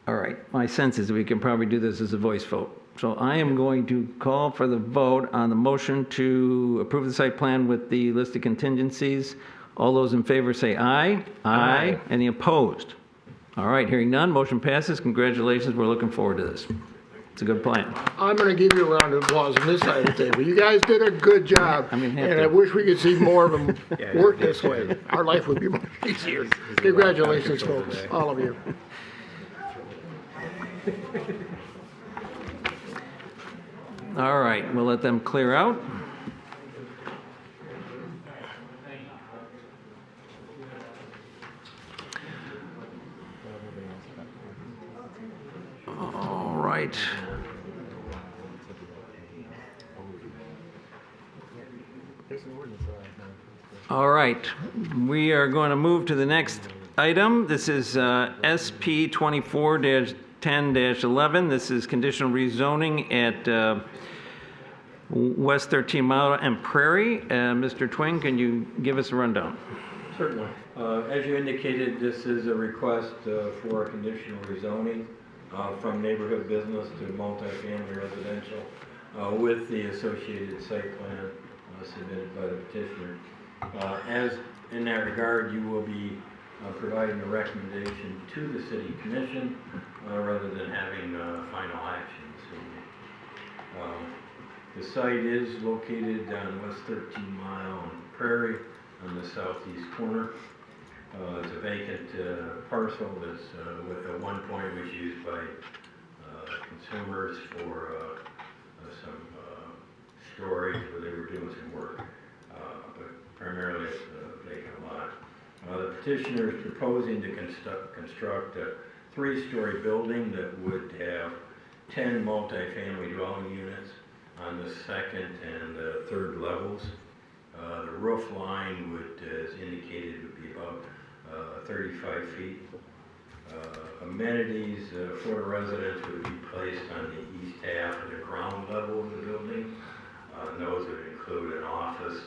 All right, my sense is we can probably do this as a voice vote. So I am going to call for the vote on the motion to approve the site plan with the listed contingencies. All those in favor say aye. Aye. Any opposed? All right, hearing none, motion passes. Congratulations, we're looking forward to this. It's a good plan. I'm going to give you a round of applause on this side of the table. You guys did a good job, and I wish we could see more of them work this way. Our life would be more easier. Congratulations, folks, all of you. All right, we'll let them clear out. All right. All right, we are going to move to the next item. This is SP 24-10-11. This is conditional rezoning at West 13 Mile and Prairie. Mr. Twing, can you give us a rundown? Certainly. As you indicated, this is a request for a conditional rezoning from neighborhood business to multifamily residential with the associated site plan submitted by the petitioner. As in that regard, you will be providing a recommendation to the city commission rather than having final action. So, the site is located on West 13 Mile and Prairie on the southeast corner. It's a vacant parcel that's at one point was used by consumers for some storage where they were doing some work, but primarily it's a vacant lot. The petitioner is proposing to construct a 3-story building that would have 10 multifamily dwelling units on the second and third levels. The roof line would, as indicated, would be about 35 feet. Amenities for the residents would be placed on the east half of the ground level of the building. Those would include an office,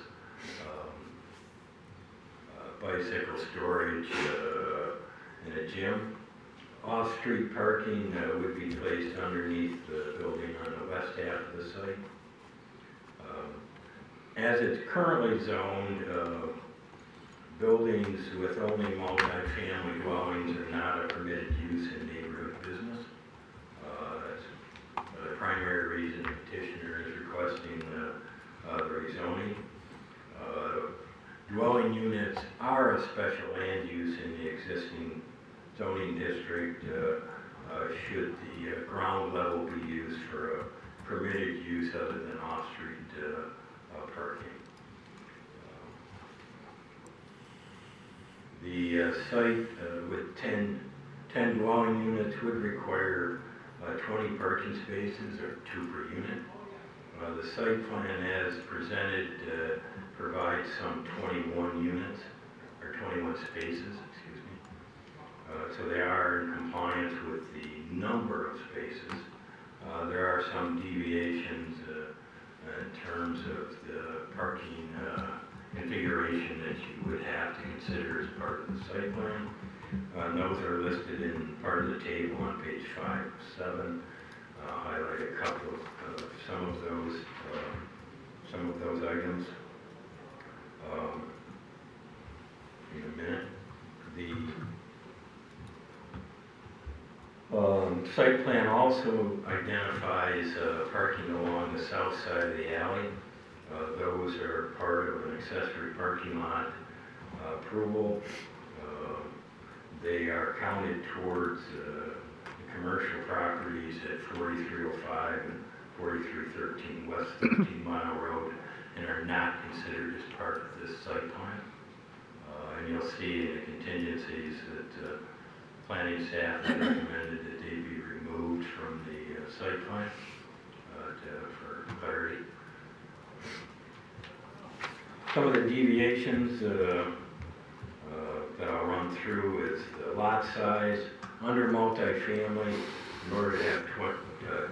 bicycle storage, and a gym. Off-street parking would be placed underneath the building on the west half of the site. As it's currently zoned, buildings with only multifamily dwellings are not a permitted use in neighborhood business. That's the primary reason the petitioner is requesting the rezoning. Dwelling units are a special land use in the existing zoning district should the ground level be used for a permitted use other than off-street parking. The site with 10 dwelling units would require 20 parking spaces or 2 per unit. The site plan as presented provides some 21 units or 21 spaces, excuse me. So they are in compliance with the number of spaces. There are some deviations in terms of the parking configuration that you would have to consider as part of the site plan. Those are listed in part of the table on page 5 of 7. Highlight a couple of some of those items in a minute. The site plan also identifies parking along the south side of the alley. Those are part of an accessory parking lot approval. They are counted towards the commercial properties at 4305 and 4313 West 13 Mile Road and are not considered as part of this site plan. And you'll see in the contingencies that planning staff has recommended that they be removed from the site plan for clarity. Some of the deviations that I'll run through is the lot size. Under multifamily, in order to have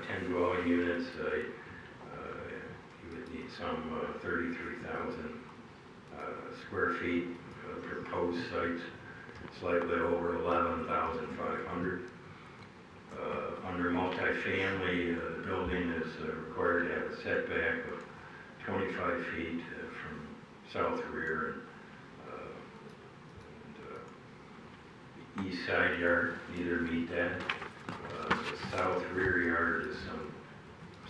10 dwelling units, you would need some 33,000 square feet. Proposed sites slightly over 11,500. Under multifamily, the building is required to have a setback of 25 feet from south rear and east side yard neither meet that. The south rear yard is some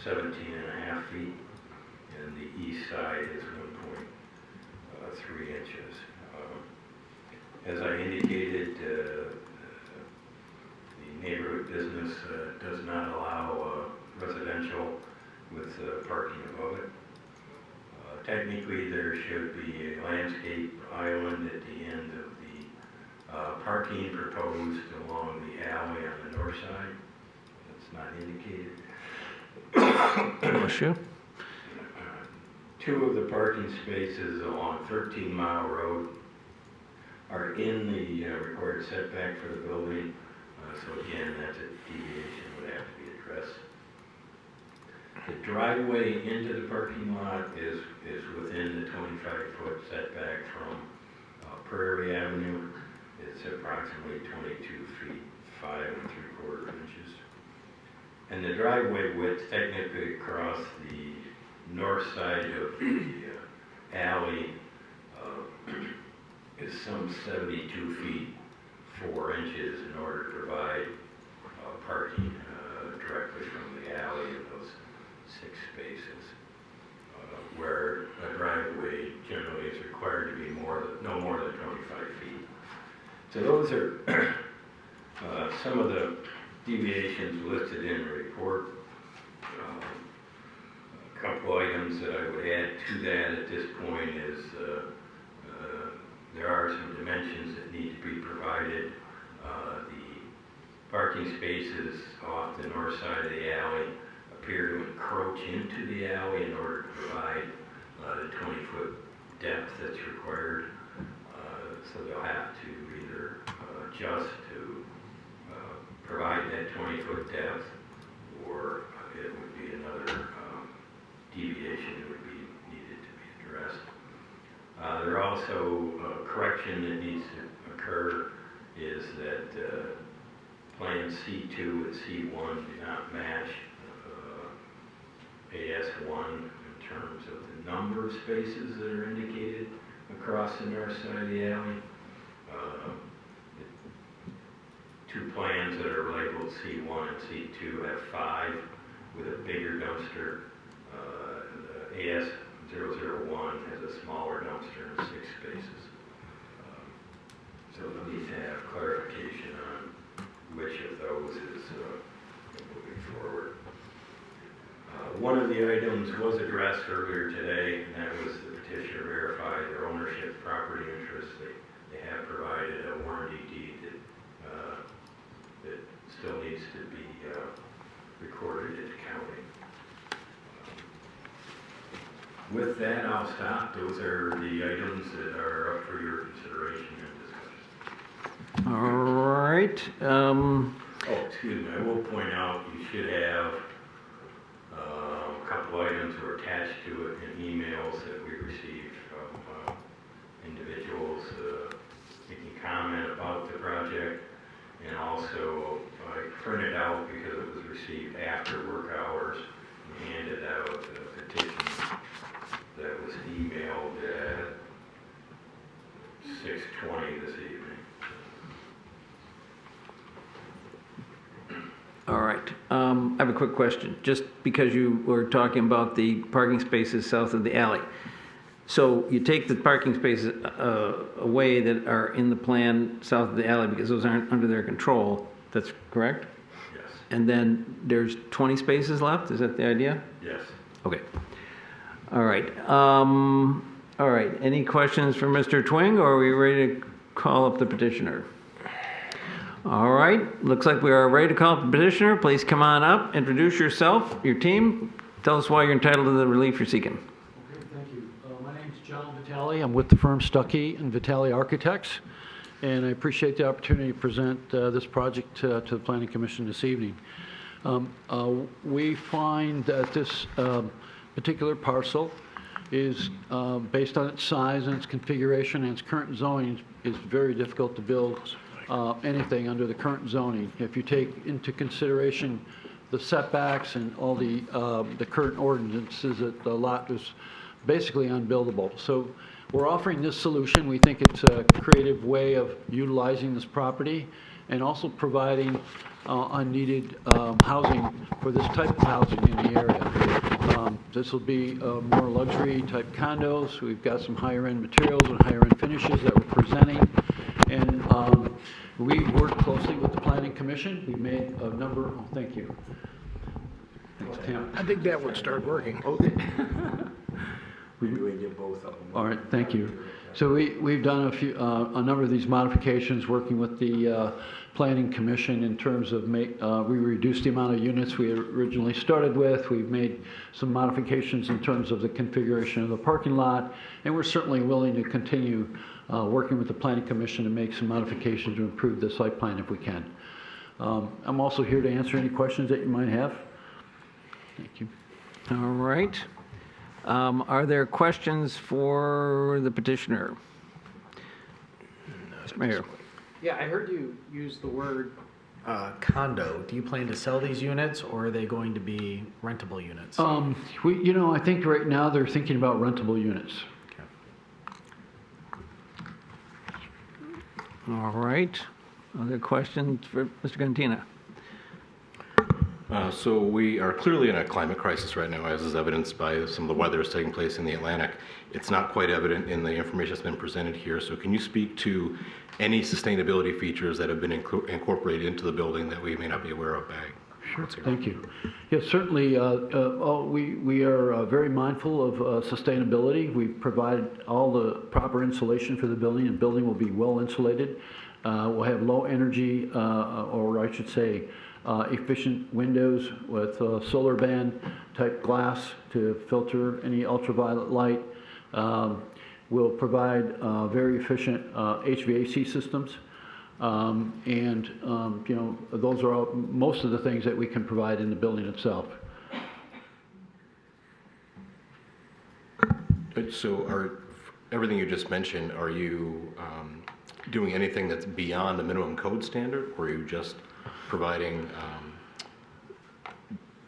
17.5 feet, and the east side is 1.3 inches. As I indicated, the neighborhood business does not allow residential with parking above it. Technically, there should be a landscape island at the end of the parking proposed along the alley on the north side. That's not indicated. Issue. 2 of the parking spaces along 13 Mile Road are in the required setback for the building. So again, that's a deviation that would have to be addressed. The driveway into the parking lot is within the 25-foot setback from Prairie Avenue. It's approximately 22 feet, 5 3/4 inches. And the driveway width technically across the north side of the alley is some 72 feet, 4 inches in order to provide parking directly from the alley in those 6 spaces, where a driveway generally is required to be no more than 25 feet. So those are some of the deviations listed in the report. A couple items that I would add to that at this point is there are some dimensions that need to be provided. The parking spaces off the north side of the alley appear to encroach into the alley in order to provide the 20-foot depth that's required. So they'll have to either adjust to provide that 20-foot depth, or it would be another deviation that would be needed to be addressed. There are also correction that needs to occur is that plans C2 and C1 do not match AS1 in terms of the number of spaces that are indicated across the north side of the alley. Two plans that are labeled C1 and C2 have 5 with a bigger dumpster. The AS001 has a smaller dumpster and 6 spaces. So we need to have clarification on which of those is moving forward. One of the items was addressed earlier today, and that was the petitioner verified their ownership property interests. They have provided a warranty deed that still needs to be recorded at the county. With that, I'll stop. Those are the items that are up for your consideration and discussion. All right. Oh, excuse me. I will point out you should have a couple items were attached to it in emails that we received from individuals making comment about the project, and also I printed out because it was received after work hours and handed out a petition that was emailed at 6:20 this evening. All right. I have a quick question. Just because you were talking about the parking spaces south of the alley. So you take the parking spaces away that are in the plan south of the alley because those aren't under their control. That's correct? Yes. And then there's 20 spaces left? Is that the idea? Yes. Okay. All right. All right. Any questions for Mr. Twing, or are we ready to call up the petitioner? All right. Looks like we are ready to call up the petitioner. Please come on up, introduce yourself, your team. Tell us why you're entitled to the relief you're seeking. Okay, thank you. My name's John Vitale. I'm with the firm Stuckey and Vitale Architects, and I appreciate the opportunity to present this project to the Planning Commission this evening. We find that this particular parcel is, based on its size and its configuration and its current zoning, is very difficult to build anything under the current zoning. If you take into consideration the setbacks and all the current ordinances, that the lot is basically unbuildable. So we're offering this solution. We think it's a creative way of utilizing this property and also providing unneeded housing for this type of housing in the area. This will be more luxury type condos. We've got some higher end materials and higher end finishes that we're presenting. And we work closely with the Planning Commission. We made a number, oh, thank you. Thanks, Tim. I think that would start working. Okay. Maybe we get both of them. All right, thank you. So we've done a number of these modifications working with the Planning Commission in terms of we reduced the amount of units we originally started with. We've made some modifications in terms of the configuration of the parking lot, and we're certainly willing to continue working with the Planning Commission to make some modifications to improve the site plan if we can. I'm also here to answer any questions that you might have. Thank you. All right. Are there questions for the petitioner? Mayor. Yeah, I heard you use the word condo. Do you plan to sell these units, or are they going to be rentable units? I think right now they're thinking about rentable units. All right. Other questions for Mr. Gantina? So we are clearly in a climate crisis right now, as is evidenced by some of the weather that's taking place in the Atlantic. It's not quite evident in the information that's been presented here. So can you speak to any sustainability features that have been incorporated into the building that we may not be aware of? Sure, thank you. Yes, certainly, we are very mindful of sustainability. We provide all the proper insulation for the building. The building will be well insulated. We'll have low energy, or I should say, efficient windows with solar band type glass to filter any ultraviolet light. We'll provide very efficient HVAC systems. Those are most of the things that we can provide in the building itself. So everything you just mentioned, are you doing anything that's beyond the minimum code standard, or are you just providing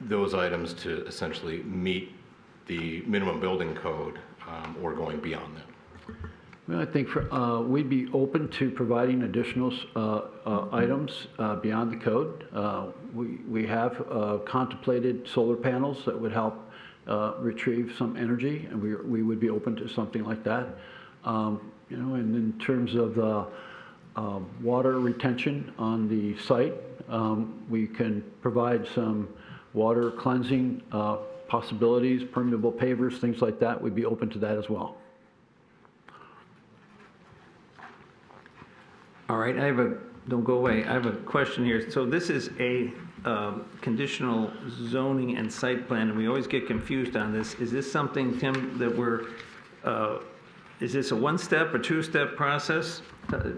those items to essentially meet the minimum building code, or going beyond that? Well, I think we'd be open to providing additional items beyond the code. We have contemplated solar panels that would help retrieve some energy, and we would be open to something like that. And in terms of the water retention on the site, we can provide some water cleansing possibilities, permeable pavers, things like that. We'd be open to that as well. All right, don't go away. I have a question here. So this is a conditional zoning and site plan, and we always get confused on this. Is this something, Tim, that is this a one-step or two-step process?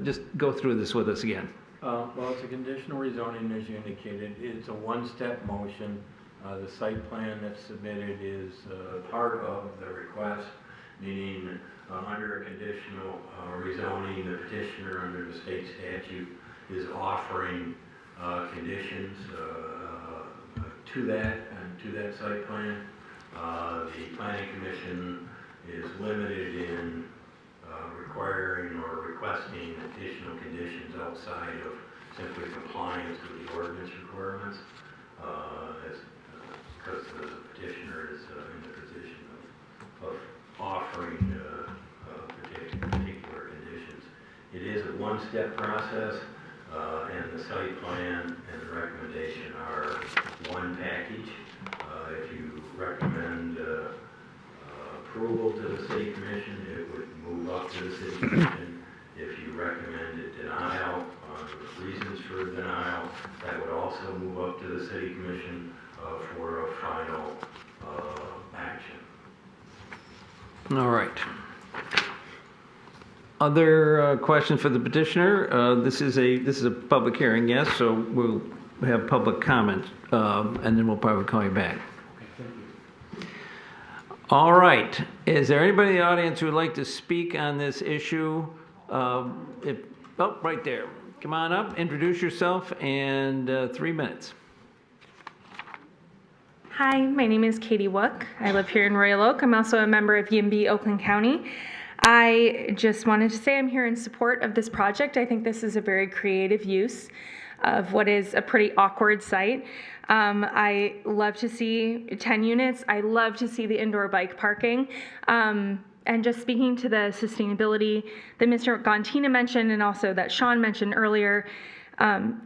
Just go through this with us again. Well, it's a conditional rezoning, as you indicated. It's a one-step motion. The site plan that's submitted is part of the request, meaning under a conditional rezoning, the petitioner under the state statute is offering conditions to that site plan. The planning commission is limited in requiring or requesting additional conditions outside of simply compliance with the ordinance requirements, because the petitioner is in the position of offering particular conditions. It is a one-step process, and the site plan and the recommendation are one package. If you recommend approval to the city commission, it would move up to the city commission. If you recommended denial, reasons for denial, that would also move up to the city commission for a final action. All right. Other questions for the petitioner? This is a public hearing, yes, so we'll have public comment, and then we'll probably call you back. All right. Is there anybody in the audience who would like to speak on this issue? Right there. Come on up, introduce yourself, and 3 minutes. Hi, my name is Katie WROK. I live here in Royal Oak. I'm also a member of YIMBY, Oakland County. I just wanted to say I'm here in support of this project. I think this is a very creative use of what is a pretty awkward site. I love to see 10 units. I love to see the indoor bike parking. And just speaking to the sustainability that Mr. Gantina mentioned and also that Sean mentioned earlier,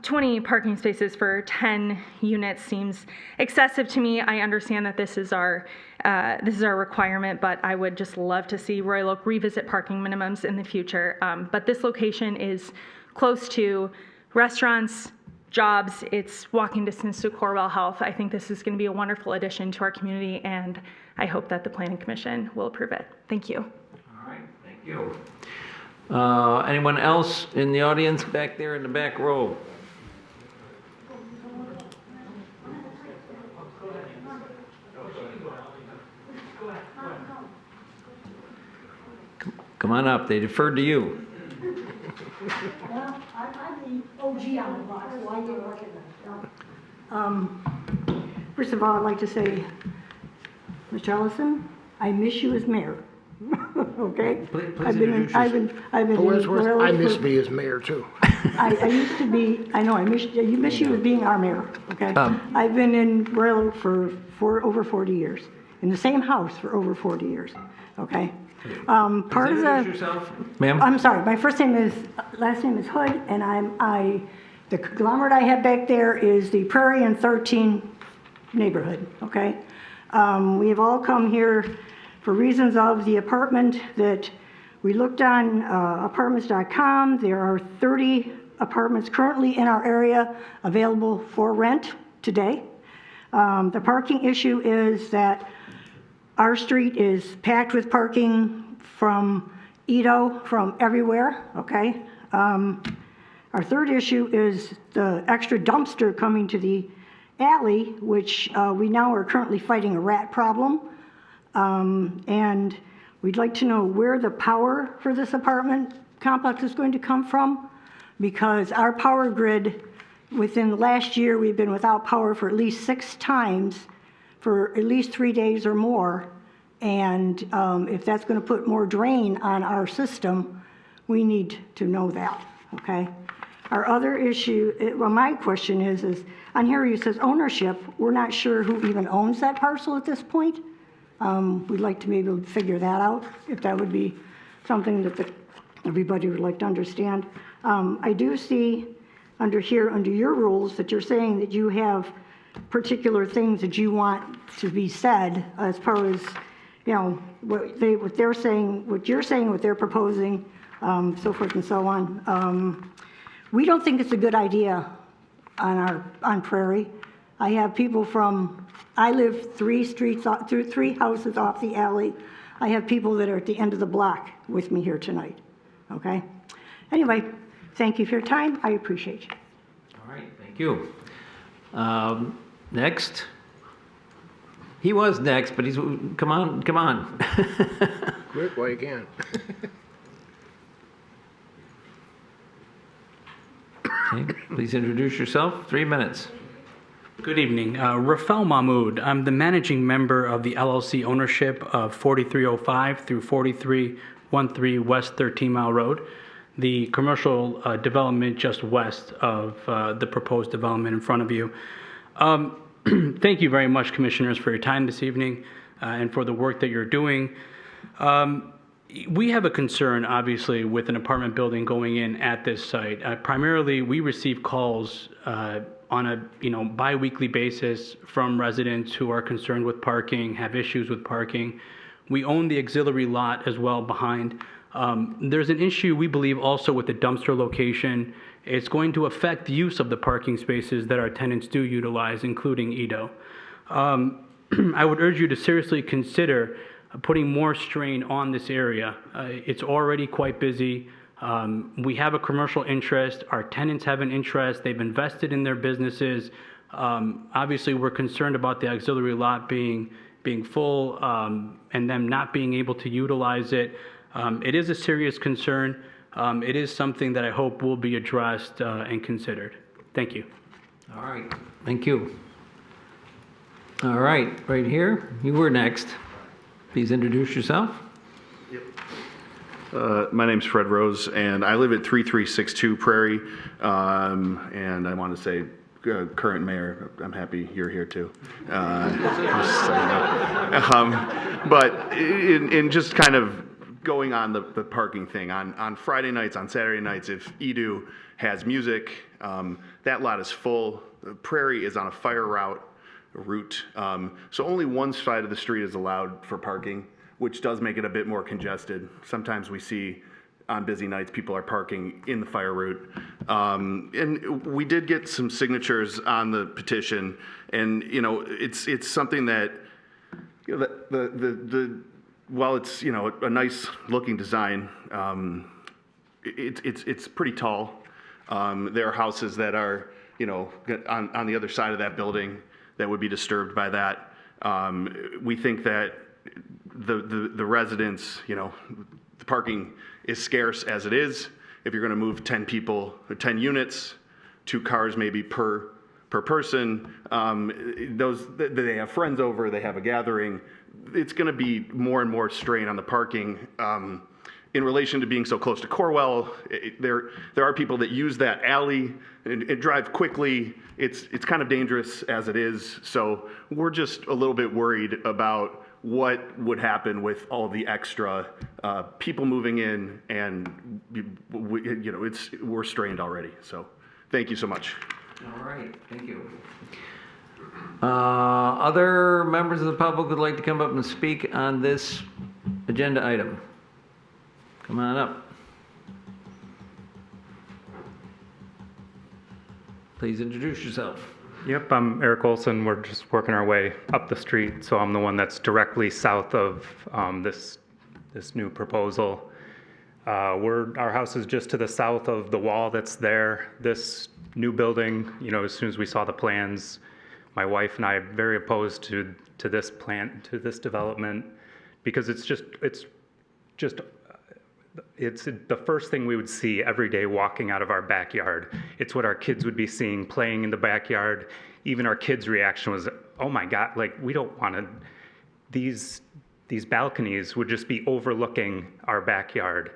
20 parking spaces for 10 units seems excessive to me. I understand that this is our requirement, but I would just love to see Royal Oak revisit parking minimums in the future. But this location is close to restaurants, jobs. It's walking distance to Corewell Health. I think this is going to be a wonderful addition to our community, and I hope that the Planning Commission will approve it. Thank you. All right, thank you. Anyone else in the audience back there in the back row? Come on up, they deferred to you. Well, I'm the OG on the block, so I get recognized. First of all, I'd like to say, Mr. Ellison, I miss you as mayor. Okay? Please introduce yourself. I've been in Royal I Oak miss for- me as mayor too. I used to be, I know, I miss you as being our mayor, okay? I've been in Royal Oak for over 40 years, in the same house for over 40 years, okay? Part of Introduce the, yourself, ma'am. I'm sorry, my last name is Hood, and the conglomerate I have back there is the Prairie and 13 neighborhood, okay? We have all come here for reasons of the apartment that we looked on apartments.com. There are 30 apartments currently in our area available for rent today. The parking issue is that our street is packed with parking from Edo, from everywhere, okay? Our third issue is the extra dumpster coming to the alley, which we now are currently fighting a rat problem. And we'd like to know where the power for this apartment complex is going to come from, because our power grid, within the last year, we've been without power for at least 6 times for at least 3 days or more. And if that's going to put more drain on our system, we need to know that, okay? Our other issue, well, my question is on here it says ownership. We're not sure who even owns that parcel at this point. We'd like to maybe figure that out, if that would be something that everybody would like to understand. I do see under your rules, that you're saying that you have particular things that you want to be said as far as, you know, what they're saying, what you're saying, what they're proposing, so forth and so on. We don't think it's a good idea on Prairie. I have people I live 3 houses off the alley. I have people that are at the end of the block with me here tonight, okay? Anyway, thank you for your time. I appreciate you. All right, thank you. Next. He was next, but he's, come on. Quick while you can. Okay, please introduce yourself, 3 minutes. Good evening. Rafael Mahmoud. I'm the managing member of the LLC ownership of 4305 through 4313 West 13 Mile Road, the commercial development just west of the proposed development in front of you. Thank you very much, Commissioners, for your time this evening and for the work that you're doing. We have a concern, obviously, with an apartment building going in at this site. Primarily, we receive calls on a bi-weekly basis from residents who are concerned with parking, have issues with parking. We own the auxiliary lot as well behind. There's an issue, we believe, also with the dumpster location. It's going to affect the use of the parking spaces that our tenants do utilize, including Edo. I would urge you to seriously consider putting more strain on this area. It's already quite busy. We have a commercial interest. Our tenants have an interest. They've invested in their businesses. Obviously, we're concerned about the auxiliary lot being full and them not being able to utilize it. It is a serious concern. It is something that I hope will be addressed and considered. Thank you. All right, thank you. All right, right here, you were next. Please introduce yourself. My name's Fred Rose, and I live at 3362 Prairie. And I want to say, current mayor, I'm happy you're here too. Just so you know. But in just kind of going on the parking thing, on Friday nights, on Saturday nights, if Edu has music, that lot is full. Prairie is on a fire route. So only one side of the street is allowed for parking, which does make it a bit more congested. Sometimes we see on busy nights people are parking in the fire route. And we did get some signatures on the petition, and it's something that while it's a nice looking design, it's pretty tall. There are houses that are on the other side of that building that would be disturbed by that. We think that the residents, the parking is scarce as it is, if you're going to move 10 people, or 10 units, 2 cars maybe per person, they have friends over, they have a gathering, it's going to be more and more strain on the parking. In relation to being so close to Corwell, there are people that use that alley and drive quickly. It's kind of dangerous as it is, so we're just a little bit worried about what would happen with all the extra people moving in, and we're strained already. So, thank you so much. All right, thank you. Other members of the public would like to come up and speak on this agenda item? Come on up. Please introduce yourself. Yep, I'm Eric Olson. We're just working our way up the street, so I'm the one that's directly south of this new proposal. Our house is just to the south of the wall that's there. This new building, as soon as we saw the plans, my wife and I are very opposed to this plan, to this development, because it's the first thing we would see every day walking out of our backyard. It's what our kids would be seeing playing in the backyard. Even our kids' reaction was, oh my God, we don't want to, these balconies would just be overlooking our backyard.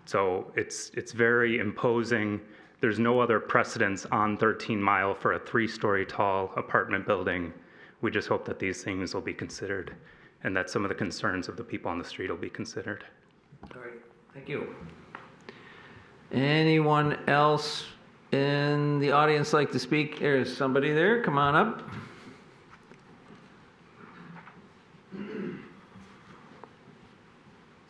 So it's very imposing. There's no other precedence on 13 Mile for a 3-story tall apartment building. We just hope that these things will be considered and that some of the concerns of the people on the street will be considered. All right. Thank you. Anyone else in the audience like to speak? There's somebody there. Come on up.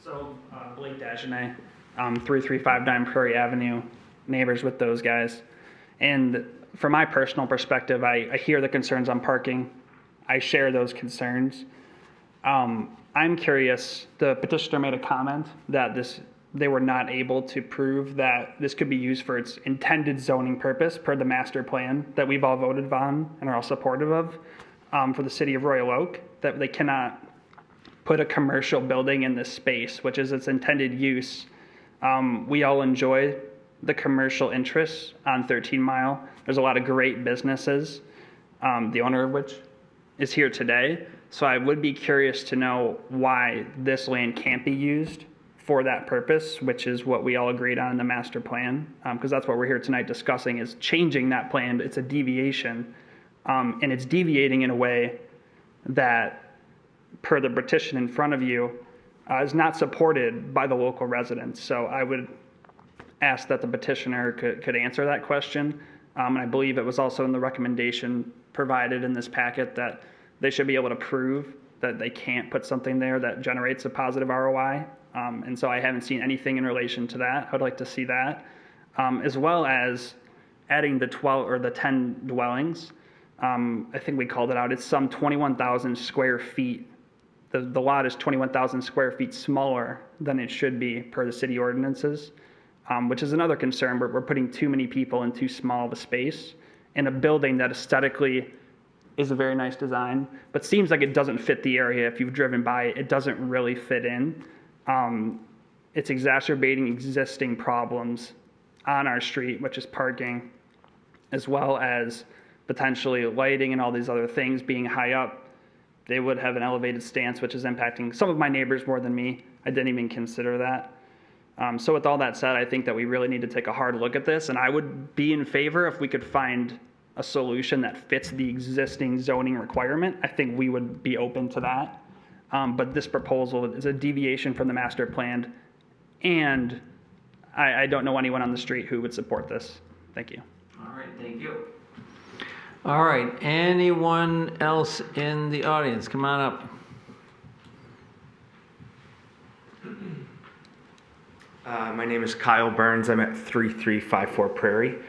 So, Blake Dagenet, 3359 Prairie Avenue, neighbors with those guys. And from my personal perspective, I hear the concerns on parking. I share those concerns. I'm curious, the petitioner made a comment that they were not able to prove that this could be used for its intended zoning purpose per the master plan that we've all voted on and are all supportive of for the city of Royal Oak, that they cannot put a commercial building in this space, which is its intended use. We all enjoy the commercial interests on 13 Mile. There's a lot of great businesses, the owner of which is here today. So I would be curious to know why this land can't be used for that purpose, which is what we all agreed on in the master plan, because that's what we're here tonight discussing, is changing that plan. It's a deviation, and it's deviating in a way that, per the petition in front of you, is not supported by the local residents. So I would ask that the petitioner could answer that question. And I believe it was also in the recommendation provided in this packet that they should be able to prove that they can't put something there that generates a positive ROI. And so I haven't seen anything in relation to that. I would like to see that, as well as adding the 10 dwellings. I think we called it out. It's some 21,000 square feet. The lot is 21,000 square feet smaller than it should be per the city ordinances, which is another concern. We're putting too many people in too small of a space in a building that aesthetically is a very nice design, but seems like it doesn't fit the area. If you've driven by it, it doesn't really fit in. It's exacerbating existing problems on our street, which is parking, as well as potentially lighting and all these other things being high up. They would have an elevated stance, which is impacting some of my neighbors more than me. I didn't even consider that. So with all that said, I think that we really need to take a hard look at this, and I would be in favor if we could find a solution that fits the existing zoning requirement. I think we would be open to that. But this proposal is a deviation from the master plan, and I don't know anyone on the street who would support this. Thank you. All right, thank you. All right, anyone else in the audience? Come on up. My name is Kyle Burns. I'm at 3354 Prairie.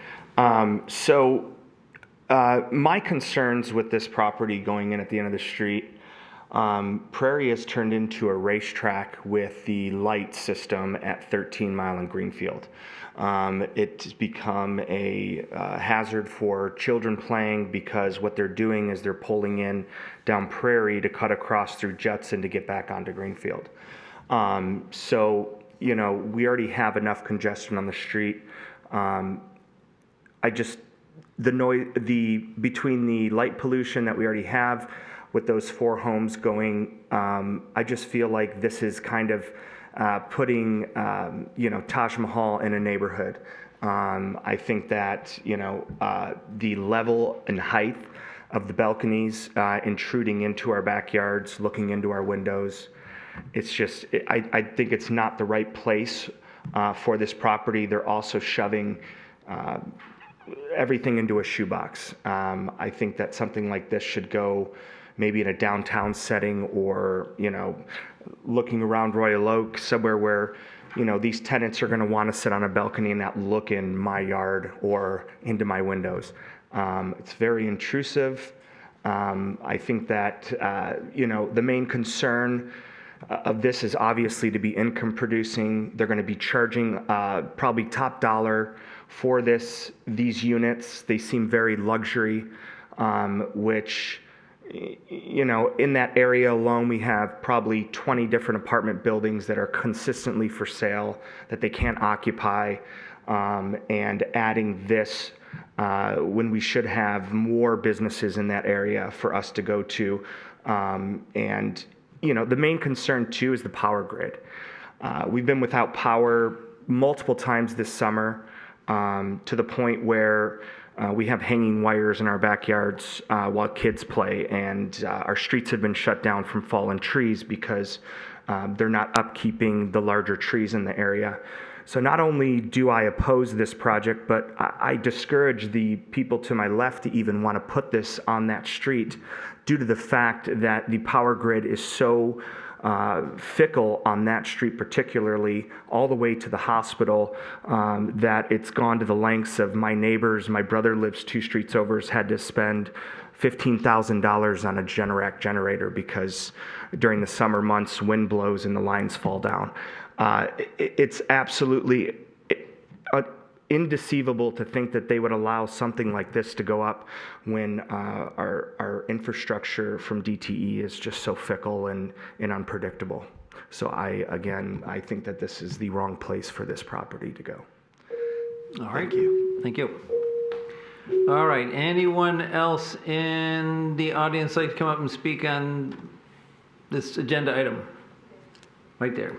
My concerns with this property going in at the end of the street, Prairie has turned into a racetrack with the light system at 13 Mile and Greenfield. It's become a hazard for children playing because what they're doing is they're pulling in down Prairie to cut across through Judson to get back onto Greenfield. you know, we already have enough congestion on the street. The noise, between the light pollution that we already have with those 4 homes going, I just feel like this is kind of putting, you know, Taj Mahal in a neighborhood. I think that, you know, the level and height of the balconies intruding into our backyards, looking into our windows, it's just, I think it's not the right place for this property. They're also shoving everything into a shoebox. I think that something like this should go maybe in a downtown setting, or, you know, looking around Royal Oak, somewhere where, you know, these tenants are going to want to sit on a balcony and not look in my yard or into my windows. It's very intrusive. I think that, you know, the main concern of this is obviously to be income producing. They're going to be charging probably top dollar for these units. They seem very luxury, which, you know, in that area alone, we have probably 20 different apartment buildings that are consistently for sale that they can't occupy, and adding this when we should have more businesses in that area for us to go to. And, you know, the main concern too is the power grid. We've been without power multiple times this summer, to the point where we have hanging wires in our backyards while kids play, and our streets have been shut down from fallen trees because they're not upkeeping the larger trees in the area. So not only do I oppose this project, but I discourage the people to my left to even want to put this on that street, due to the fact that the power grid is so fickle on that street, particularly all the way to the hospital, that it's gone to the lengths of my neighbors. My brother lives 2 streets over, has had to spend $15,000 on a Generac generator because during the summer months, wind blows and the lines fall down. It's absolutely indeceivable to think that they would allow something like this to go up when our infrastructure from DTE is just so fickle and unpredictable. So I think that this is the wrong place for this property to go. All right. Thank you. All right. Anyone else in the audience like to come up and speak on this agenda item? Right there.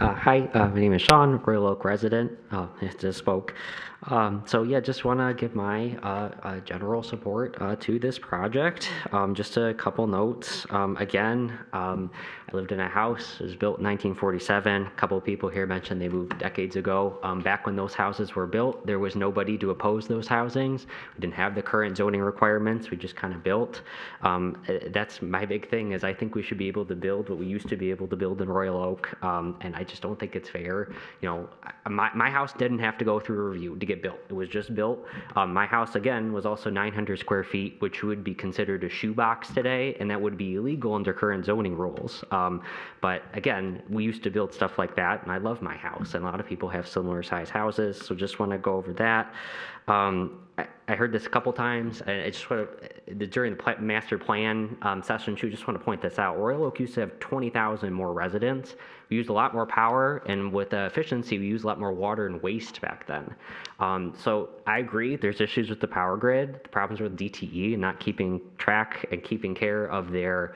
Hi, my name is Sean, Royal Oak resident. I just spoke. So yeah, just want to give my general support to this project. Just a couple notes. Again, I lived in a house. It was built in 1947. A couple of people here mentioned they moved decades ago. Back when those houses were built, there was nobody to oppose those housings. We didn't have the current zoning requirements. We just kind of built. That's my big thing, is I think we should be able to build what we used to be able to build in Royal Oak. And I just don't think it's fair. You know, my house didn't have to go through a review to get built. It was just built. My house, again, was also 900 square feet, which would be considered a shoebox today, and that would be illegal under current zoning rules. But again, we used to build stuff like that, and I love my house, and a lot of people have similar size houses, so just want to go over that. I heard this a couple times, and I just want to, during the master plan session too, just want to point this out. Royal Oak used to have 20,000 more residents. We used a lot more power, and with efficiency, we used a lot more water and waste back then. So I agree, there's issues with the power grid, the problems with DTE and not keeping track and keeping care of their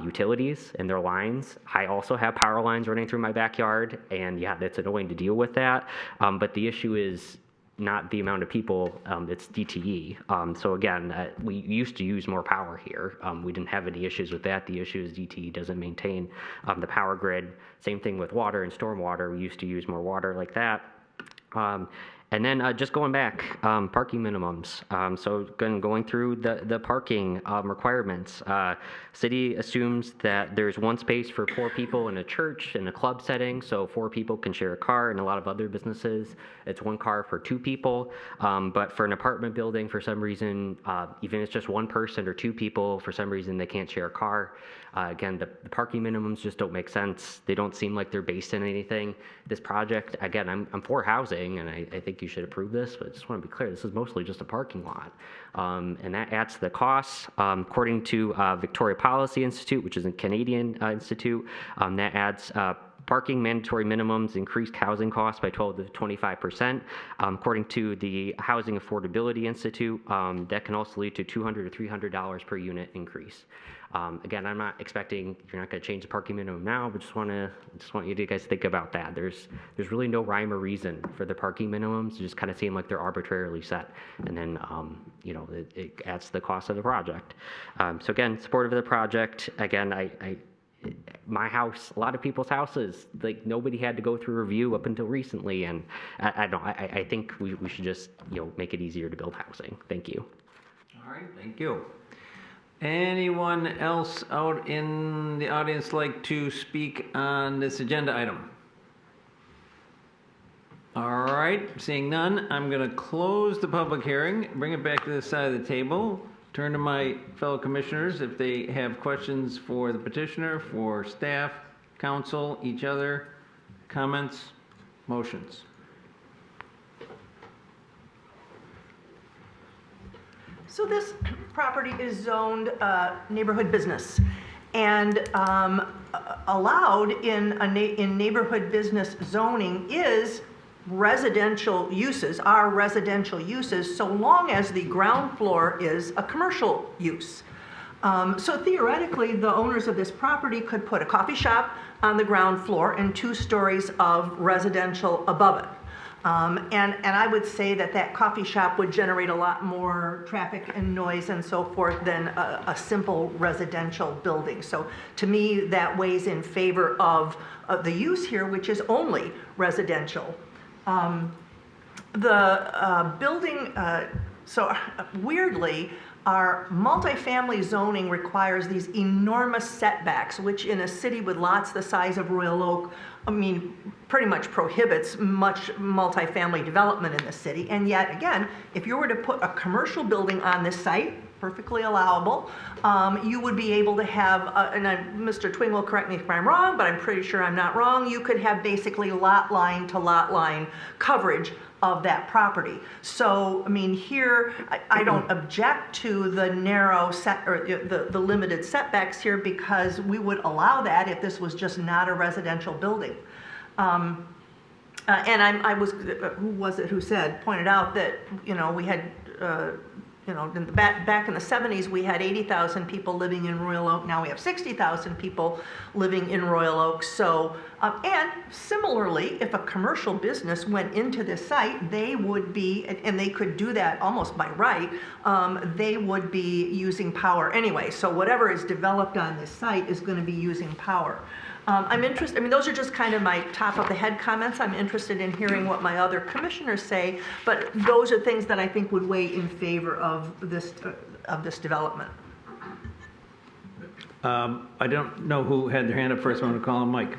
utilities and their lines. I also have power lines running through my backyard, and yeah, that's annoying to deal with that. But the issue is not the amount of people, it's DTE. So again, we used to use more power here. We didn't have any issues with that. The issue is DTE doesn't maintain the power grid. Same thing with water and stormwater. We used to use more water like that. And then just going back, parking minimums. So going through the parking requirements. City assumes that there's one space for 4 people in a church, in a club setting, so 4 people can share a car. In a lot of other businesses, it's 1 car for 2 people. But for an apartment building, for some reason, even if it's just 1 person or 2 people, for some reason they can't share a car. Again, the parking minimums just don't make sense. They don't seem like they're based on anything. This project, again, I'm for housing, and I think think you should approve this, but I just want to be clear, this is mostly just a parking lot. And that adds to the costs. According to Victoria Policy Institute, which is a Canadian institute, that adds parking mandatory minimums increased housing costs by 12 to 25%. According to the Housing Affordability Institute, that can also lead to $200 to $300 per unit increase. Again, I'm not expecting you're not going to change the parking minimum now, but just want you to guys think about that. There's really no rhyme or reason for the parking minimums. It just kind of seem like they're arbitrarily set, and then it adds to the cost of the project. So again, supportive of the project. Again, my house, a lot of people's houses, like nobody had to go through review up until recently, and I think we should just make it easier to build housing. Thank you. All right, thank you. Anyone else out in the audience like to speak on this agenda item? All right, seeing none, I'm going to close the public hearing, bring it back to this side of the table, turn to my fellow commissioners if they have questions for the petitioner, for staff, council, each other, comments, motions. So this property is zoned neighborhood business, and allowed in neighborhood business zoning is residential uses, are residential uses, so long as the ground floor is a commercial use. So theoretically, the owners of this property could put a coffee shop on the ground floor and 2 stories of residential above it. And I would say that coffee shop would generate a lot more traffic and noise and so forth than a simple residential building. So to me, that weighs in favor of the use here, which is only residential. The building, so weirdly, our multifamily zoning requires these enormous setbacks, which in a city with lots the size of Royal Oak, pretty much prohibits much multifamily development in the city. And yet, again, if you were to put a commercial building on this site, perfectly allowable, you would be able to have, Mr. Twing will correct me if I'm wrong, but I'm pretty sure I'm not wrong, you could have basically lot line to lot line coverage of that property. So, here, I don't object to the narrow set, or the limited setbacks here, because we would allow that if this was just not a residential building. And I was, who was it who pointed out that, we had, back in the 70s, we had 80,000 people living in Royal Oak. Now we have 60,000 people living in Royal Oak. So, and similarly, if a commercial business went into this site, they would be, and they could do that almost by right, they would be using power anyway. So whatever is developed on this site is going to be using power. I'm interested, those are just kind of my top of the head comments. I'm interested in hearing what my other commissioners say, but those are things that I think would weigh in favor of this development. I don't know who had their hand up first. I'm going to call on Mike.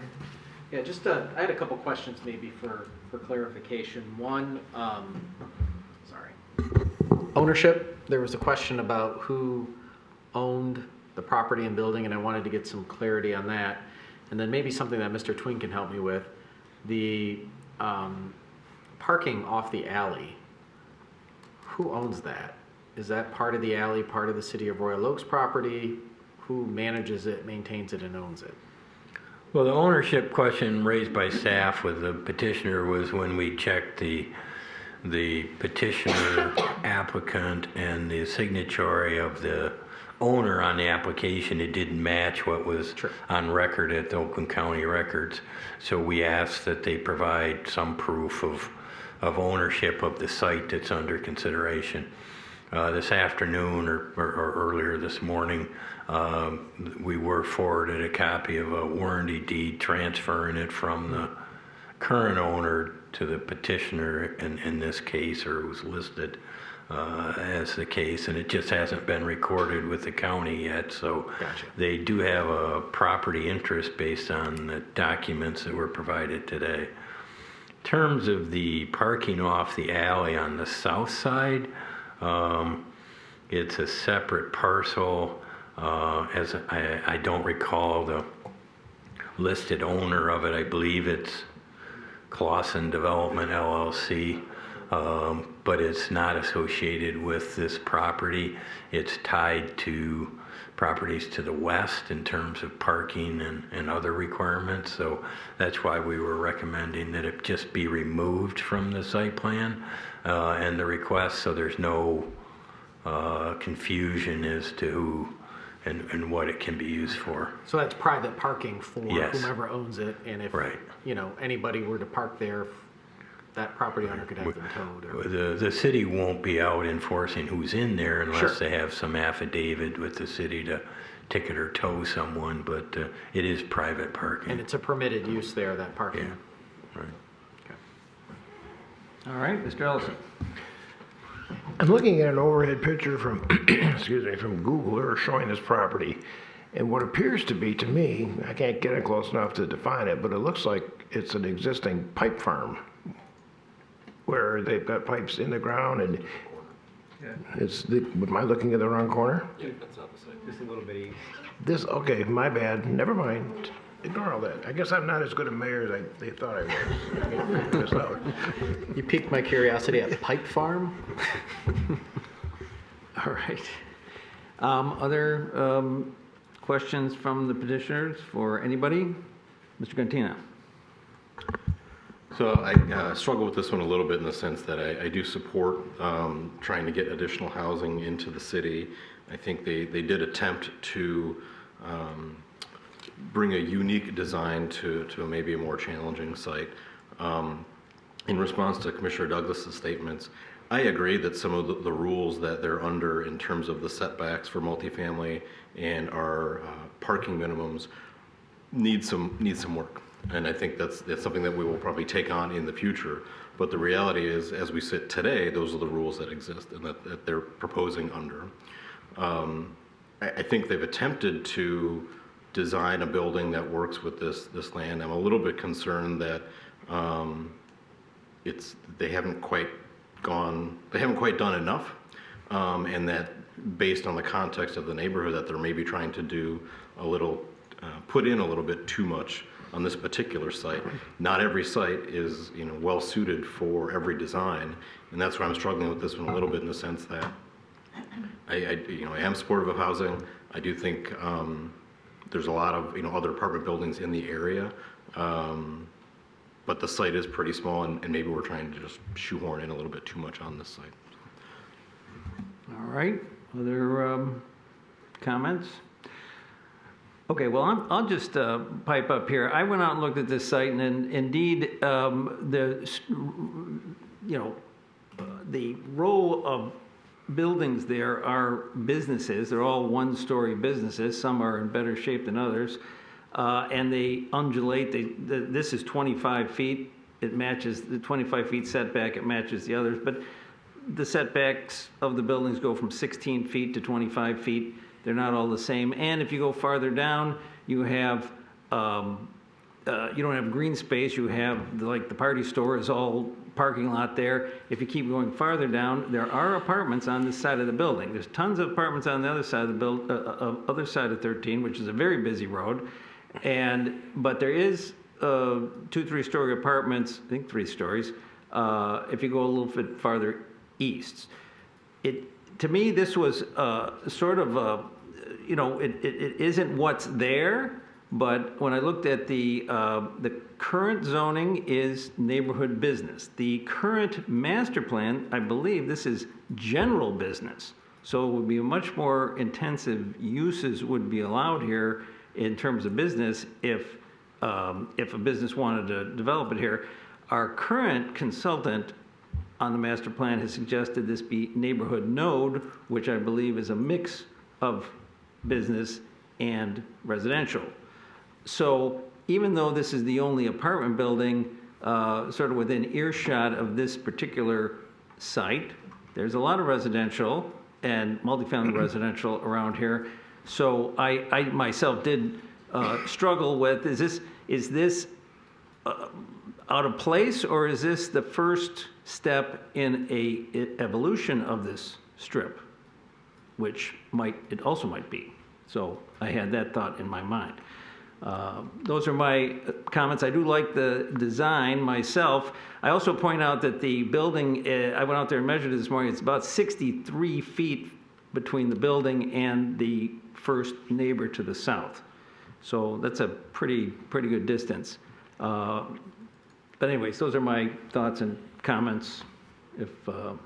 Yeah, just I had a couple questions maybe for clarification. One, ownership. There was a question about who owned the property and building, and I wanted to get some clarity on that. And then maybe something that Mr. Twing can help me with, the parking off the alley. Who owns that? Is that part of the alley, part of the City of Royal Oaks property? Who manages it, maintains it, and owns it? Well, the ownership question raised by staff with the petitioner was when we checked the petitioner, applicant, and the signatory of the owner on the application, it didn't match what was on record at the Oakland County records. So we asked that they provide some proof of ownership of the site that's under consideration. This afternoon or earlier this morning, we were forwarded a copy of a warranty deed transferring it from the current owner to the petitioner in this case, or it was listed as the case, and it just hasn't been recorded with the county yet. So they do have a property interest based on the documents that were provided today. In terms of the parking off the alley on the south side, it's a separate parcel. As I don't recall the listed owner of it. I believe it's Clausen Development LLC. but it's not associated with this property. It's tied to properties to the west in terms of parking and other requirements. So that's why we were recommending that it just be removed from the site plan and the request, so there's no confusion as to who and what it can be used for. So that's private parking for Yes. whomever owns it, and if, Right. you know, anybody were to park there, that property owner could have them towed. Or... The city won't be out enforcing who's in there unless Sure. they have some affidavit with the city to ticket or tow someone, but it is private parking. And it's a permitted use there, that parking. Yeah. Right. All right, Mr. Ellison. I'm looking at an overhead picture from, excuse me, from Google Earth showing this property. And what appears to be, to me, I can't get it close enough to define it, but it looks like it's an existing pipe farm where they've got pipes in the ground and am I looking at the wrong corner? Yeah, that's opposite. Just a little bit east. This, okay, my bad, never mind. Ignore all that. I guess I'm not as good a mayor as they thought I was. You piqued my curiosity at Pipe Farm. All right. Other questions from the petitioners for anybody? Mr. Gantina. So I struggle with this one a little bit in the sense that I do support trying to get additional housing into the city. I think they did attempt to bring a unique design to maybe a more challenging site. In response to Commissioner Douglas's statements, I agree that some of the rules that they're under in terms of the setbacks for multifamily and our parking minimums need some work. And I think that's something that we will probably take on in the future. But the reality is, as we sit today, those are the rules that exist and that they're proposing under. I think they've attempted to design a building that works with this land. I'm a little bit concerned that they haven't quite done enough, and that based on the context of the neighborhood, that they're maybe trying to do a little, put in a little bit too much on this particular site. Not every site is well suited for every design, and that's why I'm struggling with this one a little bit in the sense that I am supportive of housing. I do think there's a lot of other apartment buildings in the area, but the site is pretty small, and maybe we're trying to just shoehorn in a little bit too much on this site. All right. Other comments? Okay, well, I'll just pipe up here. I went out and looked at this site, and indeed, the row of buildings there are businesses. They're all one-story businesses. Some are in better shape than others, and they undulate. This is 25 feet. It matches the 25 feet setback. It matches the others, but the setbacks of the buildings go from 16 feet to 25 feet. They're not all the same. And if you go farther down, you have you don't have green space. You have like the party store is all parking lot there. If you keep going farther down, there are apartments on this side of the building. There's tons of apartments on the other side of the other side of 13, which is a very busy road. But there is 2-3-story apartments. I think 3 stories. If you go a little bit farther east, to me, this was sort of it isn't what's there, but when I looked at the current zoning is neighborhood business. The current master plan, I believe this is general business. So it would be much more intensive uses would be allowed here in terms of business if a business wanted to develop it here. Our current consultant on the master plan has suggested this be neighborhood node, which I believe is a mix of business and residential. So even though this is the only apartment building sort of within earshot of this particular site, there's a lot of residential and multifamily residential around here. So I myself did struggle with, is this out of place, or is this the first step in a evolution of this strip, which it also might be. So I had that thought in my mind. Those are my comments. I do like the design myself. I also point out that the building, I went out there and measured it this morning, it's about 63 feet between the building and the first neighbor to the south. So that's a pretty good distance. But anyways, those are my thoughts and comments. If Mr.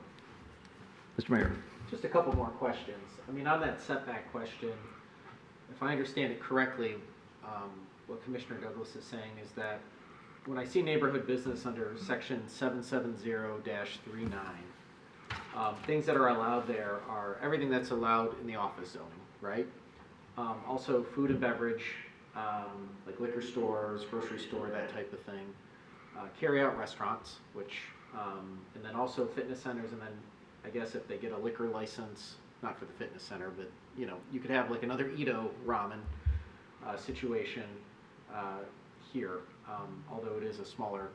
Mayor. Just a couple more questions. I mean, on that setback question, if I understand it correctly, what Commissioner Douglas is saying is that when I see neighborhood business under section 770-39, things that are allowed there are everything that's allowed in the office zoning, right? Also food and beverage, like liquor stores, grocery store, that type of thing. Carry-out restaurants, which, and then also fitness centers, and then I guess if they get a liquor license, not for the fitness center, but you know, you could have like another Ito ramen situation here. Although it is a smaller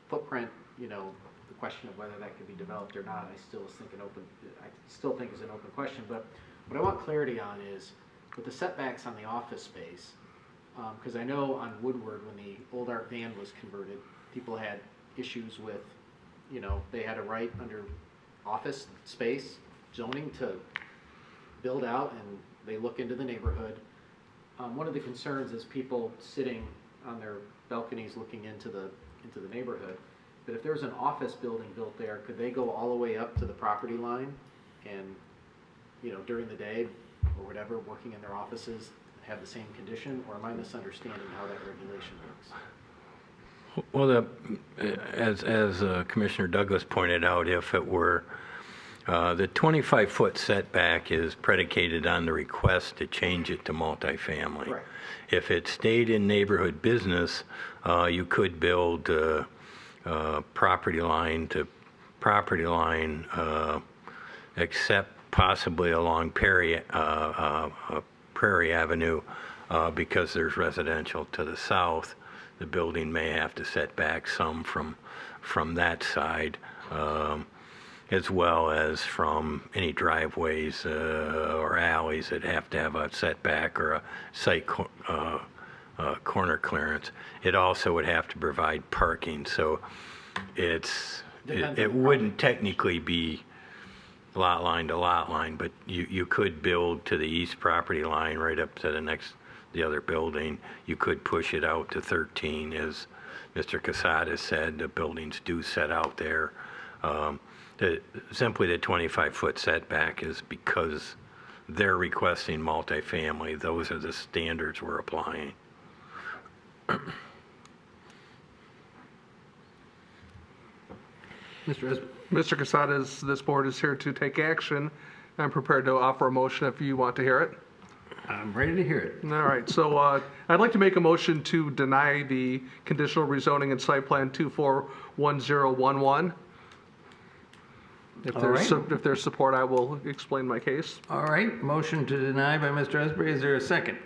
footprint, you know, the question of whether that could be developed or not, I still think is an open question. But what I want clarity on is with the setbacks on the office space, because I know on Woodward when the old art van was converted, people had issues with, you know, they had a right under office space zoning to build out, and they look into the neighborhood. One of the concerns is people sitting on their balconies looking into the neighborhood. But if there's an office building built there, could they go all the way up to the property line and, you know, during the day or whatever, working in their offices, have the same condition? Or am I misunderstanding how that regulation works? Well, as Commissioner Douglas pointed out, if it were the 25-foot setback is predicated on the request to change it to multifamily. Right. If it stayed in neighborhood business, you could build property line to property line, except possibly along Prairie Avenue, because there's residential to the south. The building may have to set back some from that side, as well as from any driveways or alleys that have to have a setback or a site corner clearance. It also would have to provide parking, so it wouldn't technically be lot line to lot line, but you could build to the east property line right up to the other building. You could push it out to 13, as Mr. Casada said. The buildings do set out there. Simply the 25-foot setback is because they're requesting multifamily. Those are the standards we're applying. Mr. Casada, this board is here to take action. I'm prepared to offer a motion if you want to hear it. I'm ready to hear it. All right, so I'd like to make a motion to deny the conditional rezoning and site plan 241011. If there's support, I will explain my case. All right, motion to deny by Mr. Esprey. Is there a second?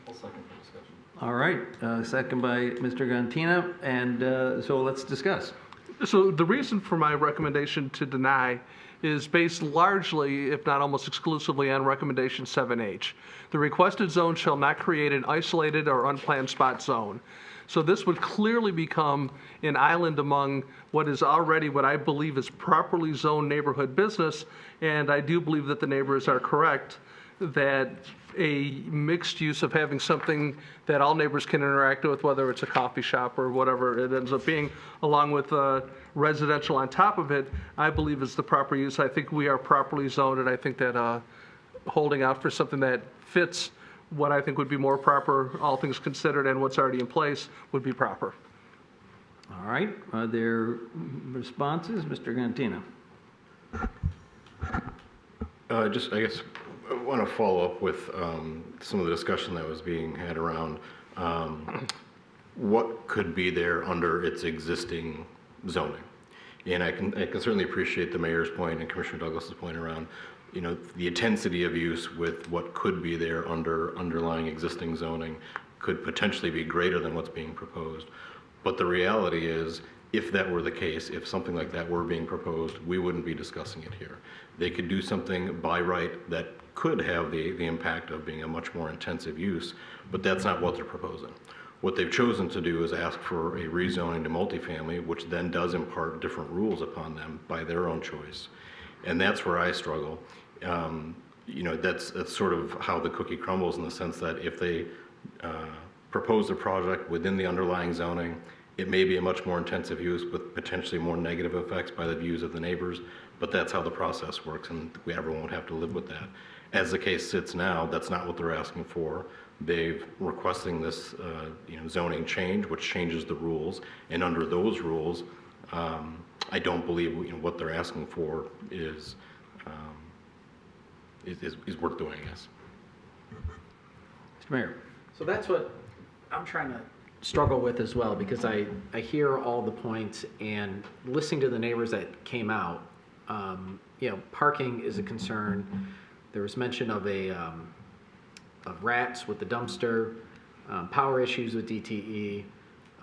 I'll second for discussion. All right, second by Mr. Gantina, and so let's discuss. So the reason for my recommendation to deny is based largely, if not almost exclusively, on recommendation 7H. The requested zone shall not create an isolated or unplanned spot zone. So this would clearly become an island among what is already what I believe is properly zoned neighborhood business, and I do believe that the neighbors are correct that a mixed use of having something that all neighbors can interact with, whether it's a coffee shop or whatever it ends up being, along with residential on top of it, I believe is the proper use. I think we are properly zoned, and I think that holding out for something that fits what I think would be more proper, all things considered, and what's already in place would be proper. All right, are there responses? Mr. Gantina. I guess I want to follow up with some of the discussion that was being had around what could be there under its existing zoning. And I can certainly appreciate the mayor's point and Commissioner Douglas's point around, you know, the intensity of use with what could be there under underlying existing zoning could potentially be greater than what's being proposed. But the reality is, if that were the case, if something like that were being proposed, we wouldn't be discussing it here. They could do something by right that could have the impact of being a much more intensive use, but that's not what they're proposing. What they've chosen to do is ask for a rezoning to multifamily, which then does impart different rules upon them by their own choice. And that's where I struggle. That's sort of how the cookie crumbles, in the sense that if they propose a project within the underlying zoning, it may be a much more intensive use with potentially more negative effects by the views of the neighbors, but that's how the process works, and everyone won't have to live with that. As the case sits now, that's not what they're asking for. They've requesting this zoning change, which changes the rules, and under those rules, I don't believe what they're asking for is worth doing, I guess. Mr. Mayor. So that's what I'm trying to struggle with as well, because I hear all the points, and listening to the neighbors that came out, parking is a concern. There was mention of of rats with the dumpster, power issues with DTE,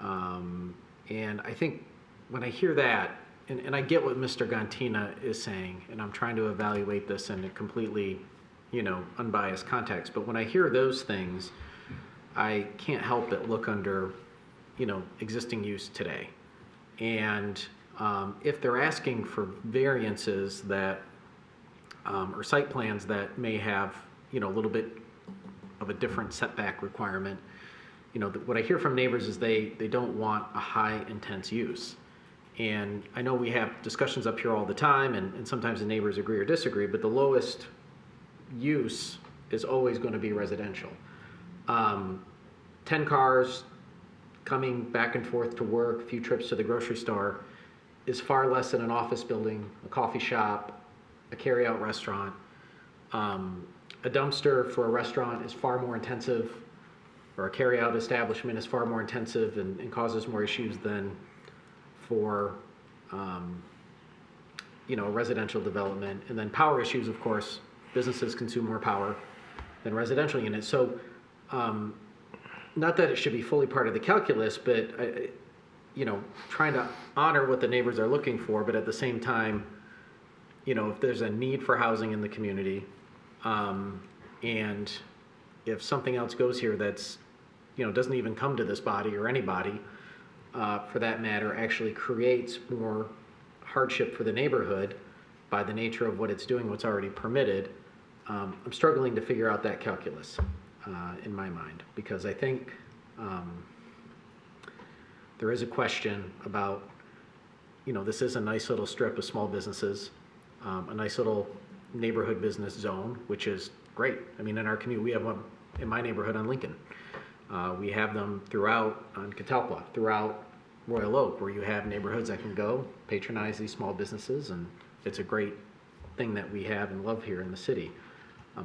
and I think when I hear that, and I get what Mr. Gantina is saying, and I'm trying to evaluate this in a completely, unbiased context, but when I hear those things, I can't help but look under, existing use today. And if they're asking for variances that, or site plans that may have, a little bit of a different setback requirement, what I hear from neighbors is they don't want a high intense use. And I know we have discussions up here all the time, and sometimes the neighbors agree or disagree, but the lowest use is always going to be residential. 10 cars coming back and forth to work, a few trips to the grocery store is far less than an office building, a coffee shop, a carry-out restaurant. A dumpster for a restaurant is far more intensive, or a carry-out establishment is far more intensive and causes more issues than for a residential development. And then power issues, of course, businesses consume more power than residential units. So not that it should be fully part of the calculus, but trying to honor what the neighbors are looking for, but at the same time, if there's a need for housing in the community, and if something else goes here that's, doesn't even come to this body or anybody, for that matter, actually creates more hardship for the neighborhood by the nature of what it's doing, what's already permitted, I'm struggling to figure out that calculus in my mind, because I think there is a question about, this is a nice little strip of small businesses, a nice little neighborhood business zone, which is great. I mean, in our community, we have one in my neighborhood on Lincoln. We have them throughout on Catalpa, throughout Royal Oak, where you have neighborhoods that can go patronize these small businesses, and it's a great thing that we have and love here in the city.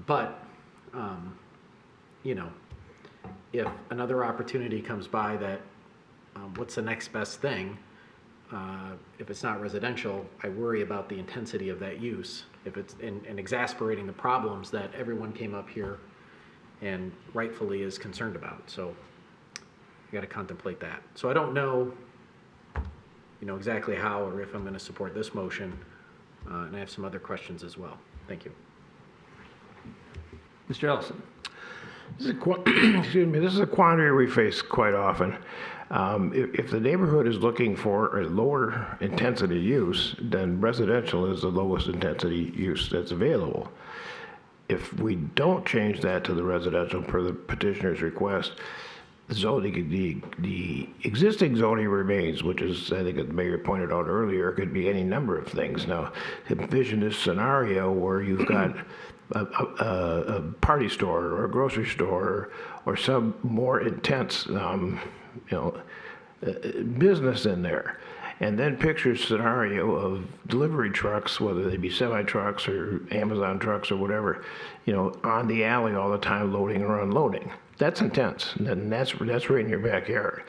But if another opportunity comes by that, what's the next best thing? If it's not residential, I worry about the intensity of that use, if it's and exasperating the problems that everyone came up here and rightfully is concerned about. So you got to contemplate that. So I don't know, exactly how or if I'm going to support this motion, and I have some other questions as well. Thank you. Mr. Ellison. Excuse me, this is a quandary we face quite often. If the neighborhood is looking for a lower intensity use, then residential is the lowest intensity use that's available. If we don't change that to the residential per the petitioner's request, the existing zoning remains, which is, I think the mayor pointed out earlier, could be any number of things. Now, envision this scenario where you've got a party store or a grocery store or some more intense, business in there. And then picture a scenario of delivery trucks, whether they be semi-trucks or Amazon trucks or whatever, on the alley all the time, loading or unloading. That's intense, and that's right in your backyard.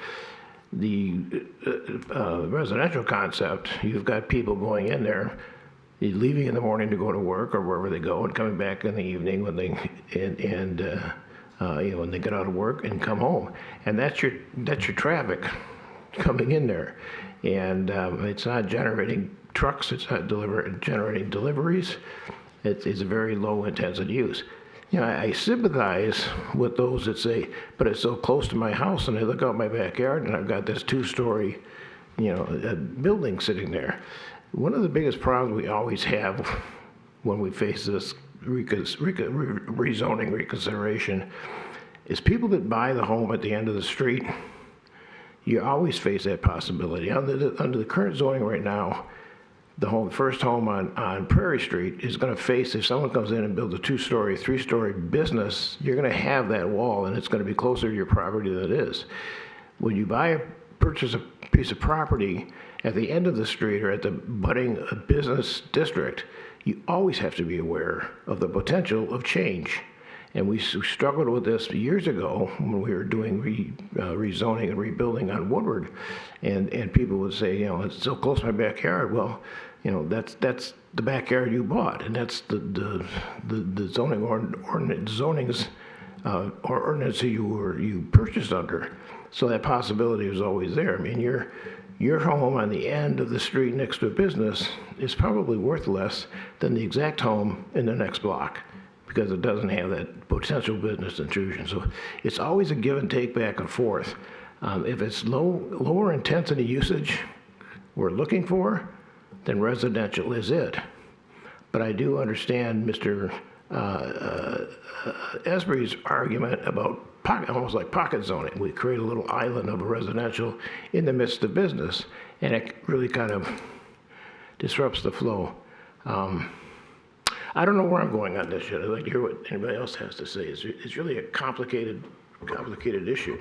The residential concept, you've got people going in there, leaving in the morning to go to work or wherever they go, and coming back in the evening when they when they get out of work and come home, and that's your traffic coming in there. And it's not generating trucks, it's not generating deliveries. It's a very low intensity use. You know, I sympathize with those that say, but it's so close to my house, and I look out my backyard and I've got this 2-story, you know, building sitting there. One of the biggest problems we always have when we face this rezoning reconsideration is people that buy the home at the end of the street. You always face that possibility. Under the current zoning right now, the first home on Prairie Street is going to face, if someone comes in and builds a 2-story, 3-story business, you're going to have that wall, and it's going to be closer to your property than it is. When you purchase a piece of property at the end of the street or at the budding business district, you always have to be aware of the potential of change. And we struggled with this years ago when we were doing rezoning and rebuilding on Woodward, and people would say, you know, it's so close to my backyard. Well, you know, that's the backyard you bought, and that's the zoning ordinance you purchased under. So that possibility was always there. I mean, your home on the end of the street next to a business is probably worth less than the exact home in the next block, because it doesn't have that potential business intrusion. So it's always a give and take back and forth. If it's lower intensity usage we're looking for, then residential is it. But I do understand Mr. Esbry's argument about almost like pocket zoning. We create a little island of a residential in the midst of business, and it really kind of disrupts the flow. I don't know where I'm going on this yet. I'd like to hear what anybody else has to say. It's really a complicated issue.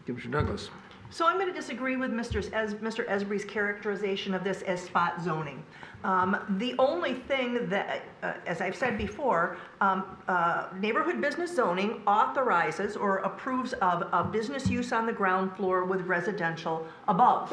Commissioner Douglas. So I'm going to disagree with Mr. Esbry's characterization of this as spot zoning. The only thing that, as I've said before, neighborhood business zoning authorizes or approves of a business use on the ground floor with residential above.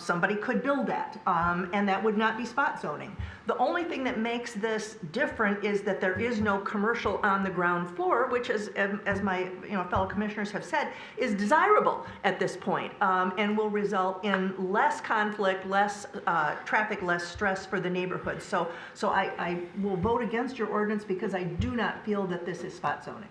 Somebody could build that, and that would not be spot zoning. The only thing that makes this different is that there is no commercial on the ground floor, which is, as my fellow commissioners have said, is desirable at this point, and will result in less conflict, less traffic, less stress for the neighborhood. So I will vote against your ordinance because I do not feel that this is spot zoning.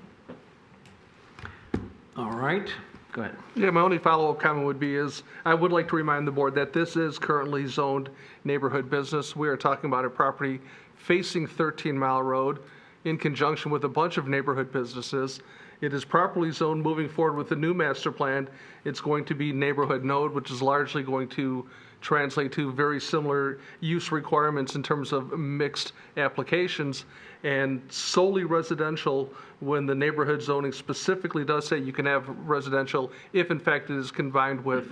All right, go ahead. Yeah, my only follow-up comment would be I would like to remind the board that this is currently zoned neighborhood business. We are talking about a property facing 13 Mile Road in conjunction with a bunch of neighborhood businesses. It is properly zoned moving forward with the new master plan. It's going to be neighborhood node, which is largely going to translate to very similar use requirements in terms of mixed applications, and solely residential when the neighborhood zoning specifically does say you can have residential if in fact it is combined with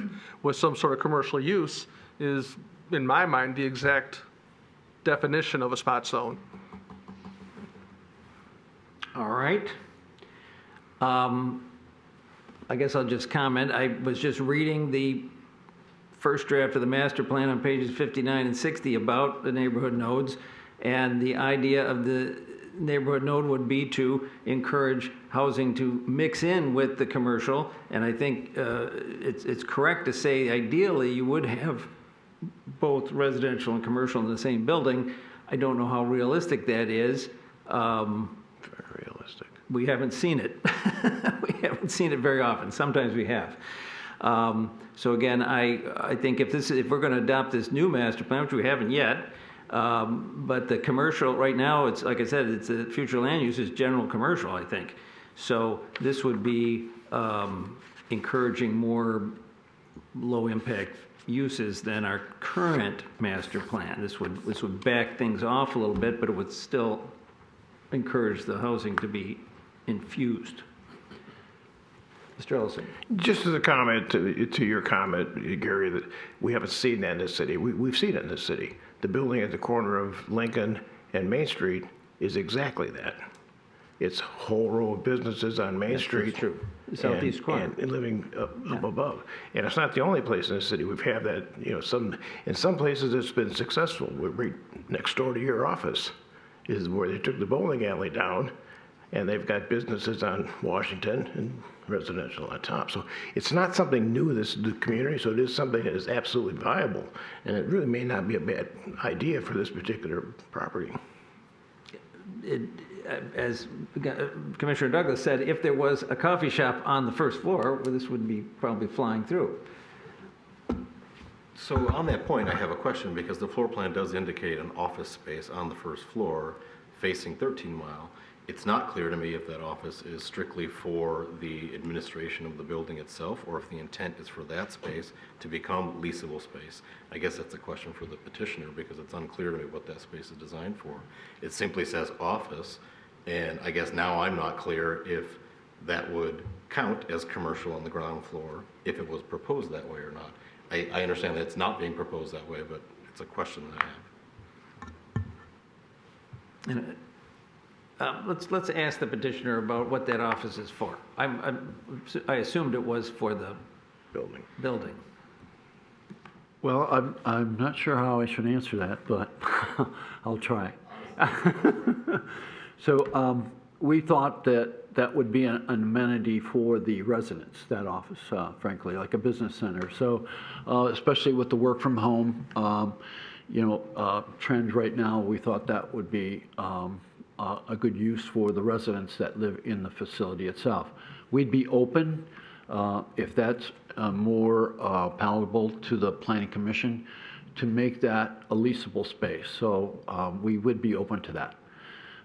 some sort of commercial use is, in my mind, the exact definition of a spot zone. All right. I guess I'll just comment. I was just reading the first draft of the master plan on pages 59 and 60 about the neighborhood nodes, and the idea of the neighborhood node would be to encourage housing to mix in with the commercial, and I think it's correct to say ideally you would have both residential and commercial in the same building. I don't know how realistic that is. Very realistic. We haven't seen it. We haven't seen it very often. Sometimes we have. So again, I think if we're going to adopt this new master plan, which we haven't yet, but the commercial right now, it's like I said, it's the future land use is general commercial, I think. So this would be encouraging more low impact uses than our current master plan. This would back things off a little bit, but it would still encourage the housing to be infused. Mr. Ellison. Just as a comment to your comment, Gary, that we haven't seen that in this city. We've seen it in this city. The building at the corner of Lincoln and Main Street is exactly that. It's a whole row of businesses on Main Street. That's true. The southeast corner. And living up above. And it's not the only place in the city. We've had that, in some places it's been successful. Right next door to your office is where they took the bowling alley down and they've got businesses on Washington and residential on top. So it's not something new to the community, so it is something that is absolutely viable, and it really may not be a bad idea for this particular property. As Commissioner Douglas said, if there was a coffee shop on the first floor, well, this would be probably flying through. So on that point, I have a question because the floor plan does indicate an office space on the first floor facing 13 Mile. It's not clear to me if that office is strictly for the administration of the building itself or if the intent is for that space to become leasable space. I guess that's a question for the petitioner because it's unclear to me what that space is designed for. It simply says office, and I guess now I'm not clear if that would count as commercial on the ground floor if it was proposed that way or not. I understand that it's not being proposed that way, but it's a question that I have. And, let's ask the petitioner about what that office is for. I assumed it was for the building. Well, I'm not sure how I should answer that, but I'll try. So we thought that would be an amenity for the residents, that office, frankly, like a business center. So especially with the work from home, trend right now, we thought that would be a good use for the residents that live in the facility itself. We'd be open, if that's more palatable to the Planning Commission, to make that a leasable space. So we would be open to that.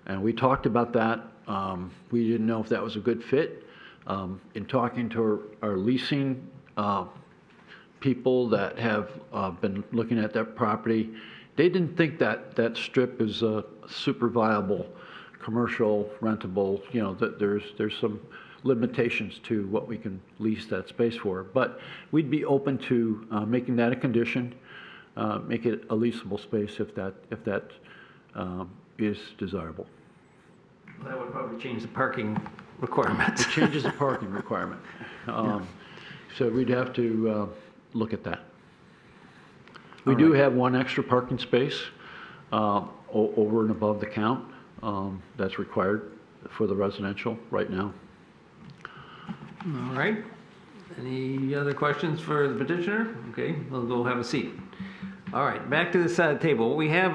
And we talked about that. We didn't know if that was a good fit. In talking to our leasing people that have been looking at that property, they didn't think that that strip is a super viable commercial rentable, that there's some limitations to what we can lease that space for. But we'd be open to making that a condition, make it a leasable space if that is desirable. That would probably change the parking requirements. It changes the parking requirement. So we'd have to look at that. We do have one extra parking space over and above the count that's required for the residential right now. All right. Any other questions for the petitioner? Okay, we'll go have a seat. All right, back to this side of the table. What we have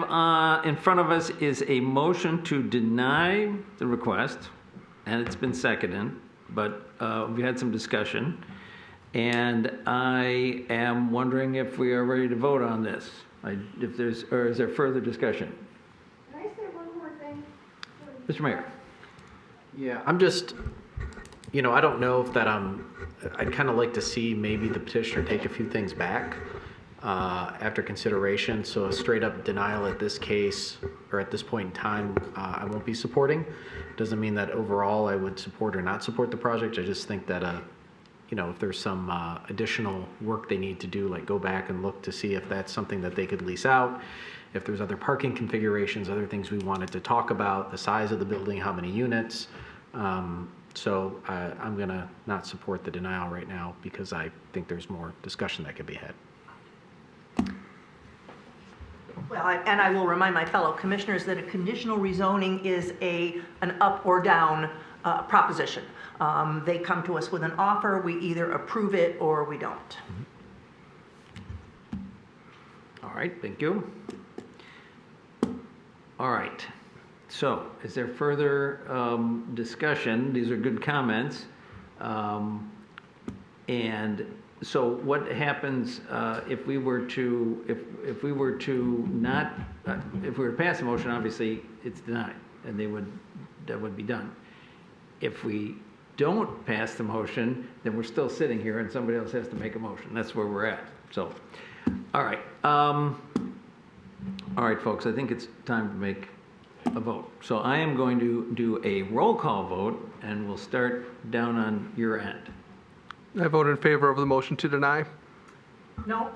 in front of us is a motion to deny the request, and it's been seconded, but we had some discussion. And I am wondering if we are ready to vote on this. Is there further discussion? Can I say one more thing? Mr. Mayor. Yeah, I'm just, I don't know if that I'd kind of like to see maybe the petitioner take a few things back after consideration. So a straight up denial at this case, or at this point in time, I won't be supporting. Doesn't mean that overall I would support or not support the project. I just think that, if there's some additional work they need to do, like go back and look to see if that's something that they could lease out, if there's other parking configurations, other things we wanted to talk about, the size of the building, how many units. So I'm going to not support the denial right now because I think there's more discussion that could be had. Well, and I will remind my fellow commissioners that a conditional rezoning is an up or down proposition. They come to us with an offer, we either approve it or we don't. All right, thank you. All right, so is there further discussion? These are good comments. And so what happens if we were to pass the motion? Obviously, it's denied, and that would be done. If we don't pass the motion, then we're still sitting here, and somebody else has to make a motion. That's where we're at. So, all right, folks. I think it's time to make a vote. So I am going to do a roll call vote, and we'll start down on your end. I vote in favor of the motion to deny. No.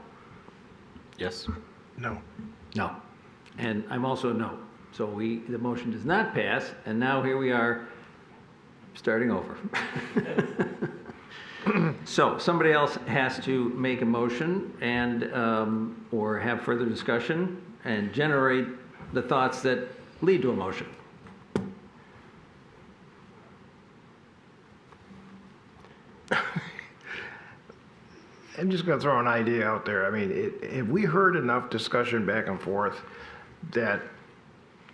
Yes. No. No. And I'm also a no. So the motion does not pass, and now here we are starting over. So somebody else has to make a motion and or have further discussion and generate the thoughts that lead to a motion. I'm just going to throw an idea out there. I mean, have we heard enough discussion back and forth that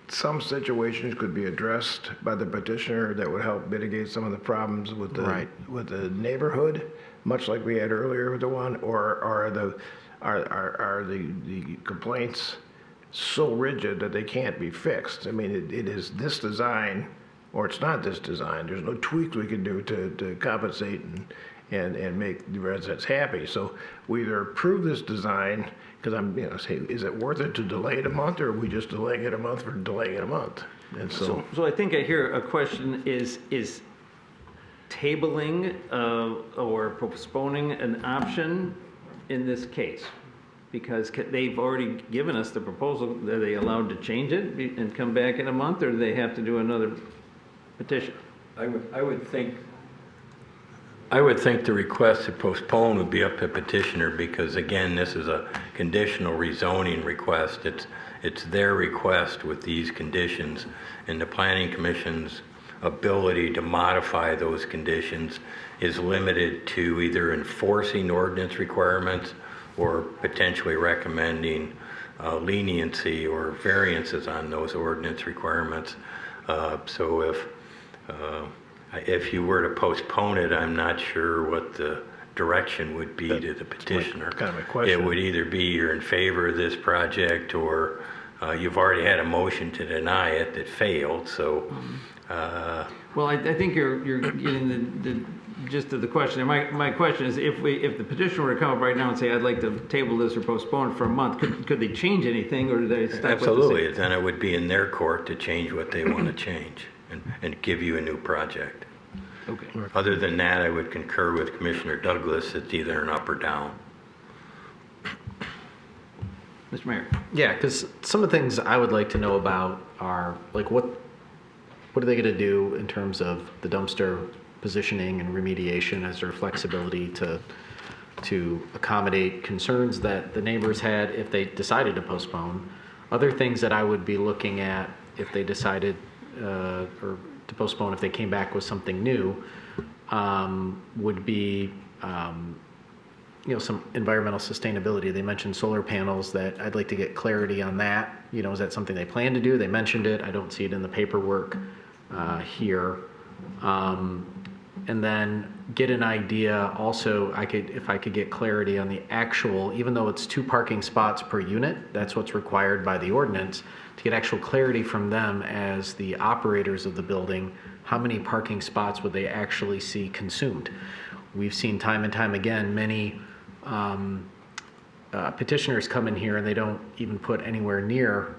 some situations could be addressed by the petitioner that would help mitigate some of the problems with the neighborhood, much like we had earlier with the one, or are the complaints so rigid that they can't be fixed? I mean, it is this design, or it's not this design. There's no tweaks we can do to compensate and make the residents happy. So we either approve this design, because I'm, say, is it worth it to delay it a month, or are we just delaying it a month for delaying it a month? And So I think I hear a question is tabling or postponing an option in this case? Because they've already given us the proposal. Are they allowed to change it and come back in a month, or do they have to do another petition? I would think the request to postpone would be up to petitioner, because again, this is a conditional rezoning request. It's their request with these conditions, and the Planning Commission's ability to modify those conditions is limited to either enforcing ordinance requirements or potentially recommending leniency or variances on those ordinance requirements. So if you were to postpone it, I'm not sure what the direction would be to the petitioner. Kind of a question. It would either be you're in favor of this project, or you've already had a motion to deny it that failed. So, well, I think you're getting the gist of the question. And my question is, if the petitioner were to come up right now and say, I'd like to table this or postpone it for a month, could they change anything, or do they stop? Absolutely. Then it would be in their court to change what they want to change and give you a new project. Okay. Other than that, I would concur with Commissioner Douglas. It's either an up or down. Mr. Mayor. Yeah, because some of the things I would like to know about are, like, what are they going to do in terms of the dumpster positioning and remediation? Is there flexibility to accommodate concerns that the neighbors had if they decided to postpone? Other things that I would be looking at if they decided or to postpone, if they came back with something new, would be some environmental sustainability. They mentioned solar panels. That I'd like to get clarity on that. Is that something they plan to do? They mentioned it. I don't see it in the paperwork here. And then get an idea also, if I could get clarity on the actual, even though it's 2 parking spots per unit, that's what's required by the ordinance, to get actual clarity from them as the operators of the building, how many parking spots would they actually see consumed? We've seen time and time again, many petitioners come in here and they don't even put anywhere near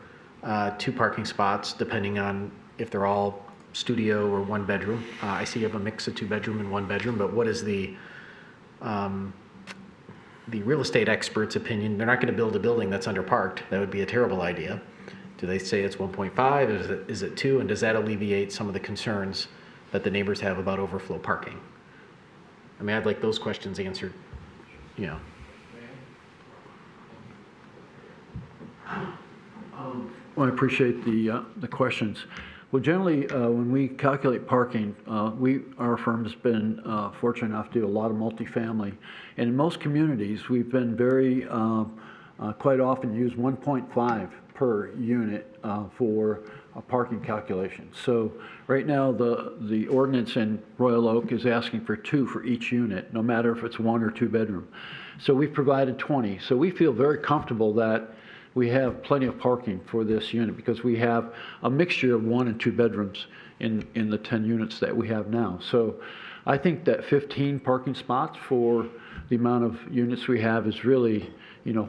2 parking spots, depending on if they're all studio or 1 bedroom. I see you have a mix of 2 bedroom and 1 bedroom, but what is the real estate expert's opinion? They're not going to build a building that's underparked. That would be a terrible idea. Do they say it's 1.5? Is it 2? And does that alleviate some of the concerns that the neighbors have about overflow parking? I mean, I'd like those questions answered, Well, I appreciate the questions. Well, generally, when we calculate parking, our firm's been fortunate enough to do a lot of multifamily. And in most communities, we've been very, quite often use 1.5 per unit for a parking calculation. So right now, the ordinance in Royal Oak is asking for 2 for each unit, no matter if it's 1 or 2 bedroom. So we've provided 20. So we feel very comfortable that we have plenty of parking for this unit, because we have a mixture of 1 and 2 bedrooms in the 10 units that we have now. So I think that 15 parking spots for the amount of units we have is really,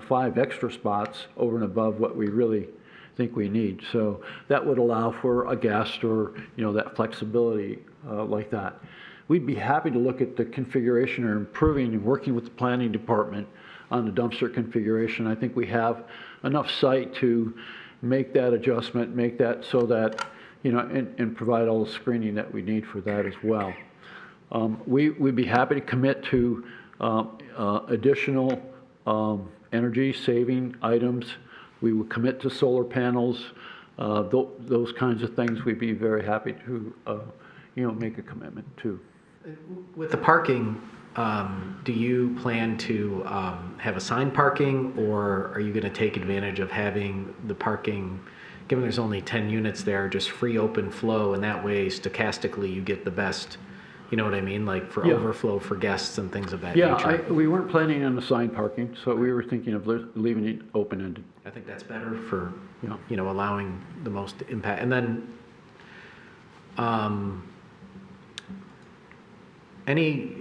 5 extra spots over and above what we really think we need. So that would allow for a guest or, that flexibility like that. We'd be happy to look at the configuration or improving and working with the planning department on the dumpster configuration. I think we have enough site to make that adjustment, make that so that, and provide all the screening that we need for that as well. We'd be happy to commit to additional energy saving items. We would commit to solar panels, those kinds of things. We'd be very happy to, make a commitment to. With the parking, do you plan to have assigned parking, or are you going to take advantage of having the parking, given there's only 10 units there, just free open flow, and that way stochastically you get the best, you know what I mean, like for overflow for guests and things of that nature? We weren't planning on assigned parking, so we were thinking of leaving it open-ended. I think that's better for, you know, allowing the most impact. And then,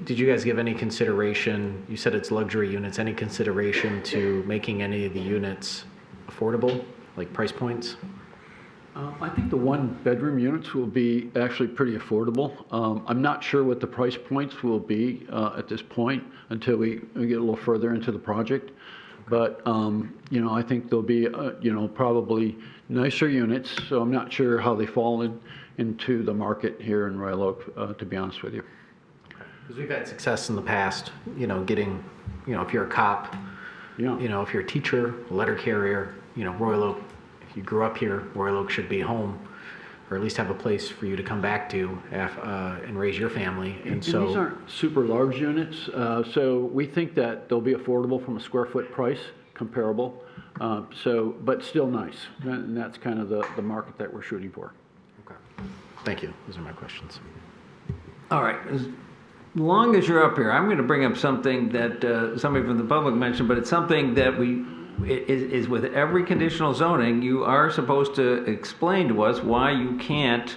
did you guys give any consideration, you said it's luxury units, any consideration to making any of the units affordable, like price points? I think the one-bedroom units will be actually pretty affordable. I'm not sure what the price points will be at this point until we get a little further into the project. But, you know, I think there'll be, you know, probably nicer units, so I'm not sure how they fall into the market here in Royal Oak, to be honest with you. Because we've had success in the past, you know, getting, you know, if you're a cop, you know, if you're a teacher, a letter carrier, you know, Royal Oak, if you grew up here, Royal Oak should be home, or at least have a place for you to come back to and raise your family. And so these aren't super large units, so we think that they'll be affordable from a square foot price, comparable, but still nice. And that's kind of the market that we're shooting for. Okay. Thank you. Those are my questions. All right. As long as you're up here, I'm going to bring up something that somebody from the public mentioned, but it's something that is with every conditional zoning. You are supposed to explain to us why you can't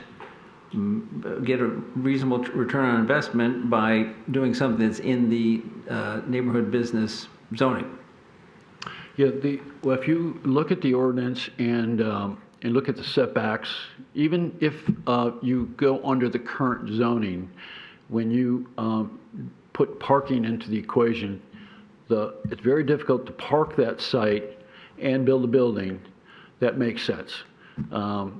get a reasonable return on investment by doing something that's in the neighborhood business zoning. Yeah, well, if you look at the ordinance and look at the setbacks, even if you go under the current zoning, when you put parking into the equation, it's very difficult to park that site and build a building that makes sense.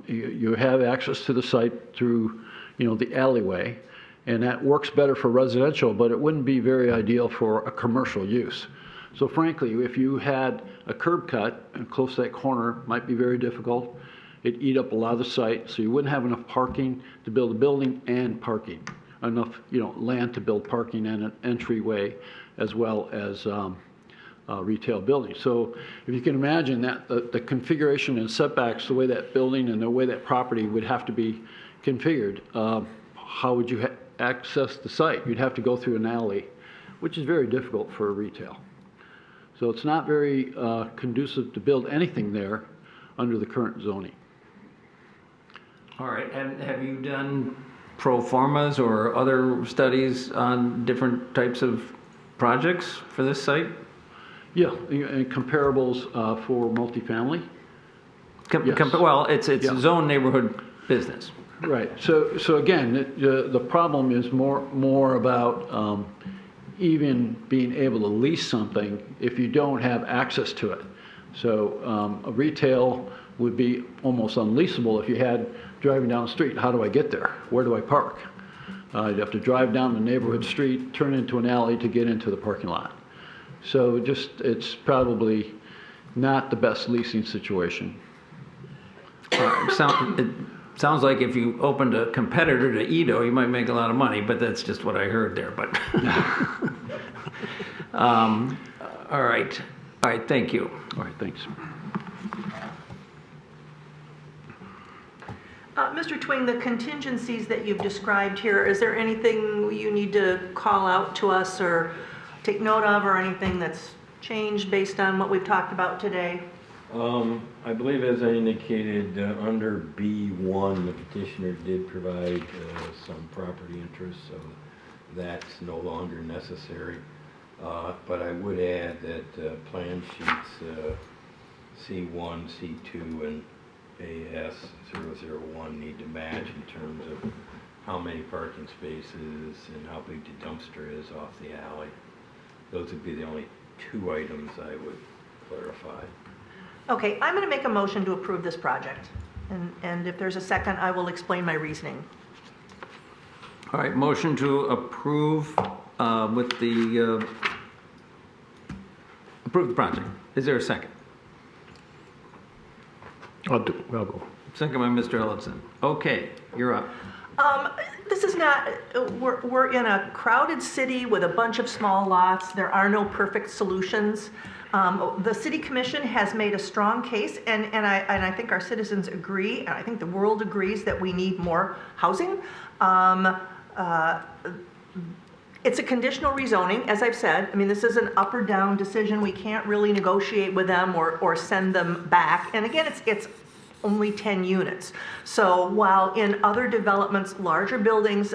You have access to the site through, you know, the alleyway, and that works better for residential, but it wouldn't be very ideal for a commercial use. So frankly, if you had a curb cut and close to that corner, it might be very difficult. It'd eat up a lot of the site, so you wouldn't have enough parking to build a building and parking, enough, you know, land to build parking and an entryway, as well as retail buildings. So if you can imagine that the configuration and setbacks, the way that building and the way that property would have to be configured, how would you access the site? You'd have to go through an alley, which is very difficult for retail. So it's not very conducive to build anything there under the current zoning. All right, and have you done pro formas or other studies on different types of projects for this site? Yeah, and comparables for multifamily. Yes. Well, it's a zone neighborhood business. Right. So again, the problem is more about even being able to lease something if you don't have access to it. So a retail would be almost unleasable if you had driving down the street. How do I get there? Where do I park? You'd have to drive down the neighborhood street, turn into an alley to get into the parking lot. So it's probably not the best leasing situation. It sounds like if you opened a competitor to Edo, you might make a lot of money, but that's just what I heard there. But all right, thank you. All right, thanks. Mr. Twing, the contingencies that you've described here, is there anything you need to call out to us or take note of, or anything that's changed based on what we've talked about today? I believe, as I indicated, under B1, the petitioner did provide some property interest, so that's no longer necessary. But I would add that plan sheets C1, C2, and AS001 need to match in terms of how many parking spaces and how big the dumpster is off the alley. Those would be the only two items I would clarify. Okay, I'm going to make a motion to approve this project. And if there's a second, I will explain my reasoning. All right, motion to approve with the approve the project. Is there a second? I'll go. Second by Mr. Ellison. Okay, you're up. This is not, we're in a crowded city with a bunch of small lots. There are no perfect solutions. The city commission has made a strong case, and I think our citizens agree, and I think the world agrees that we need more housing. It's a conditional rezoning, as I've said. I mean, this is an up or down decision. We can't really negotiate with them or send them back. And again, it's only 10 units. So while in other developments, larger buildings,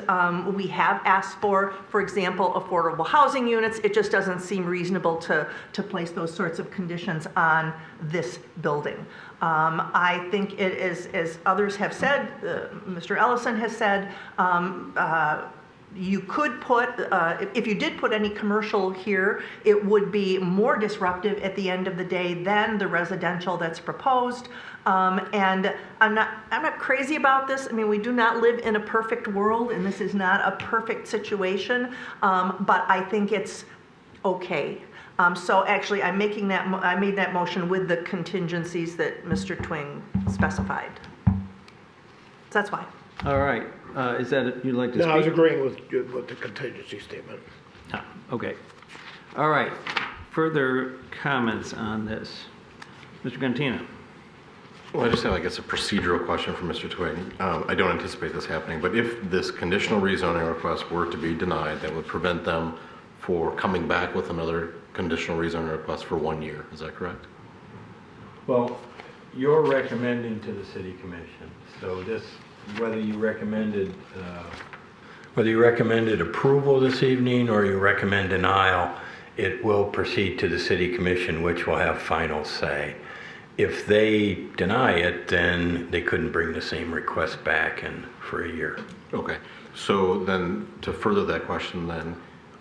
we have asked for example, affordable housing units, it just doesn't seem reasonable to place those sorts of conditions on this building. I think it is, as others have said, Mr. Ellison has said, you could put, if you did put any commercial here, it would be more disruptive at the end of the day than the residential that's proposed. And I'm not crazy about this. I mean, we do not live in a perfect world, and this is not a perfect situation, but I think it's okay. So actually, I made that motion with the contingencies that Mr. Twing specified. So that's why. All right. Is that it? You'd like to speak? No, I was agreeing with the contingency statement. Ah, okay. All right. Further comments on this? Mr. Gantina. Well, I just have, I guess, a procedural question for Mr. Twing. I don't anticipate this happening, but if this conditional rezoning request were to be denied, that would prevent them for coming back with another conditional rezoning request for 1 year. Is that correct? Well, you're recommending to the city commission, so this, whether you recommended approval this evening or you recommend denial, it will proceed to the city commission, which will have final say. If they deny it, then they couldn't bring the same request back for a year. Okay. So then, to further that question then,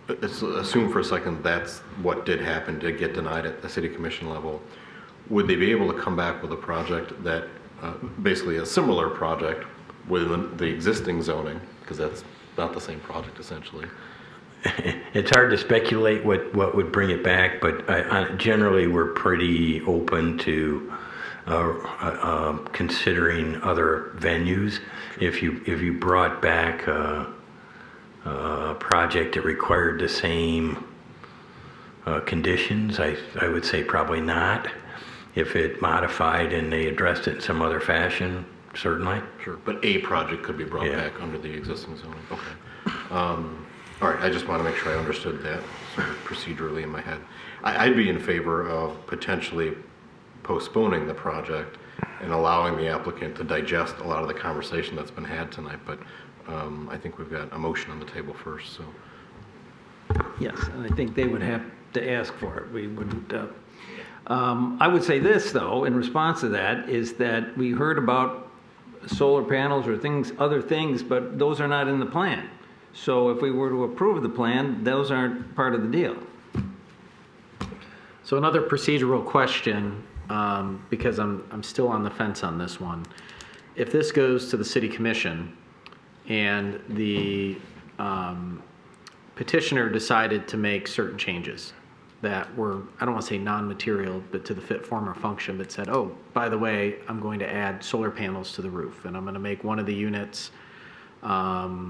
let's assume for a second that's what did happen to get denied at the city commission level. Would they be able to come back with a project that, basically a similar project within the existing zoning, because that's not the same project essentially? It's hard to speculate what would bring it back, but generally we're pretty open to considering other venues. If you brought back a project that required the same conditions, I would say probably not. If it modified and they addressed it in some other fashion, certainly. Sure, but a project could be brought back under the existing zoning. Okay. All right, I just want to make sure I understood that sort of procedurally in my head. I'd be in favor of potentially postponing the project and allowing the applicant to digest a lot of the conversation that's been had tonight, but I think we've got a motion on the table first, so. Yes, and I think they would have to ask for it. We wouldn't. I would say this, though, in response to that, is that we heard about solar panels or other things, but those are not in the plan. So if we were to approve the plan, those aren't part of the deal. So another procedural question, because I'm still on the fence on this one. If this goes to the city commission and the petitioner decided to make certain changes that were, I don't want to say non-material, but to the fit, form, or function, but said, oh, by the way, I'm going to add solar panels to the roof, and I'm going to make one of the units AMI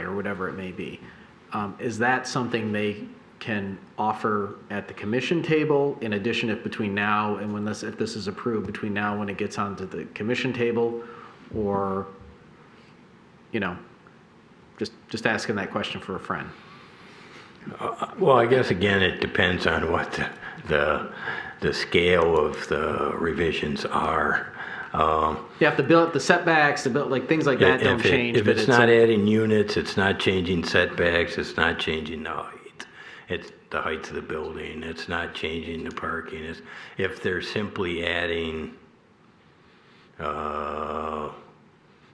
or whatever it may be. Is that something they can offer at the commission table in addition if between now and if this is approved, between now and when it gets onto the commission table, or, just asking that question for a friend? Well, I guess again, it depends on what the scale of the revisions are. If the setbacks, things like that don't change. If it's not adding units, it's not changing setbacks, it's not changing the height. It's the height of the building, it's not changing the parking. If they're simply adding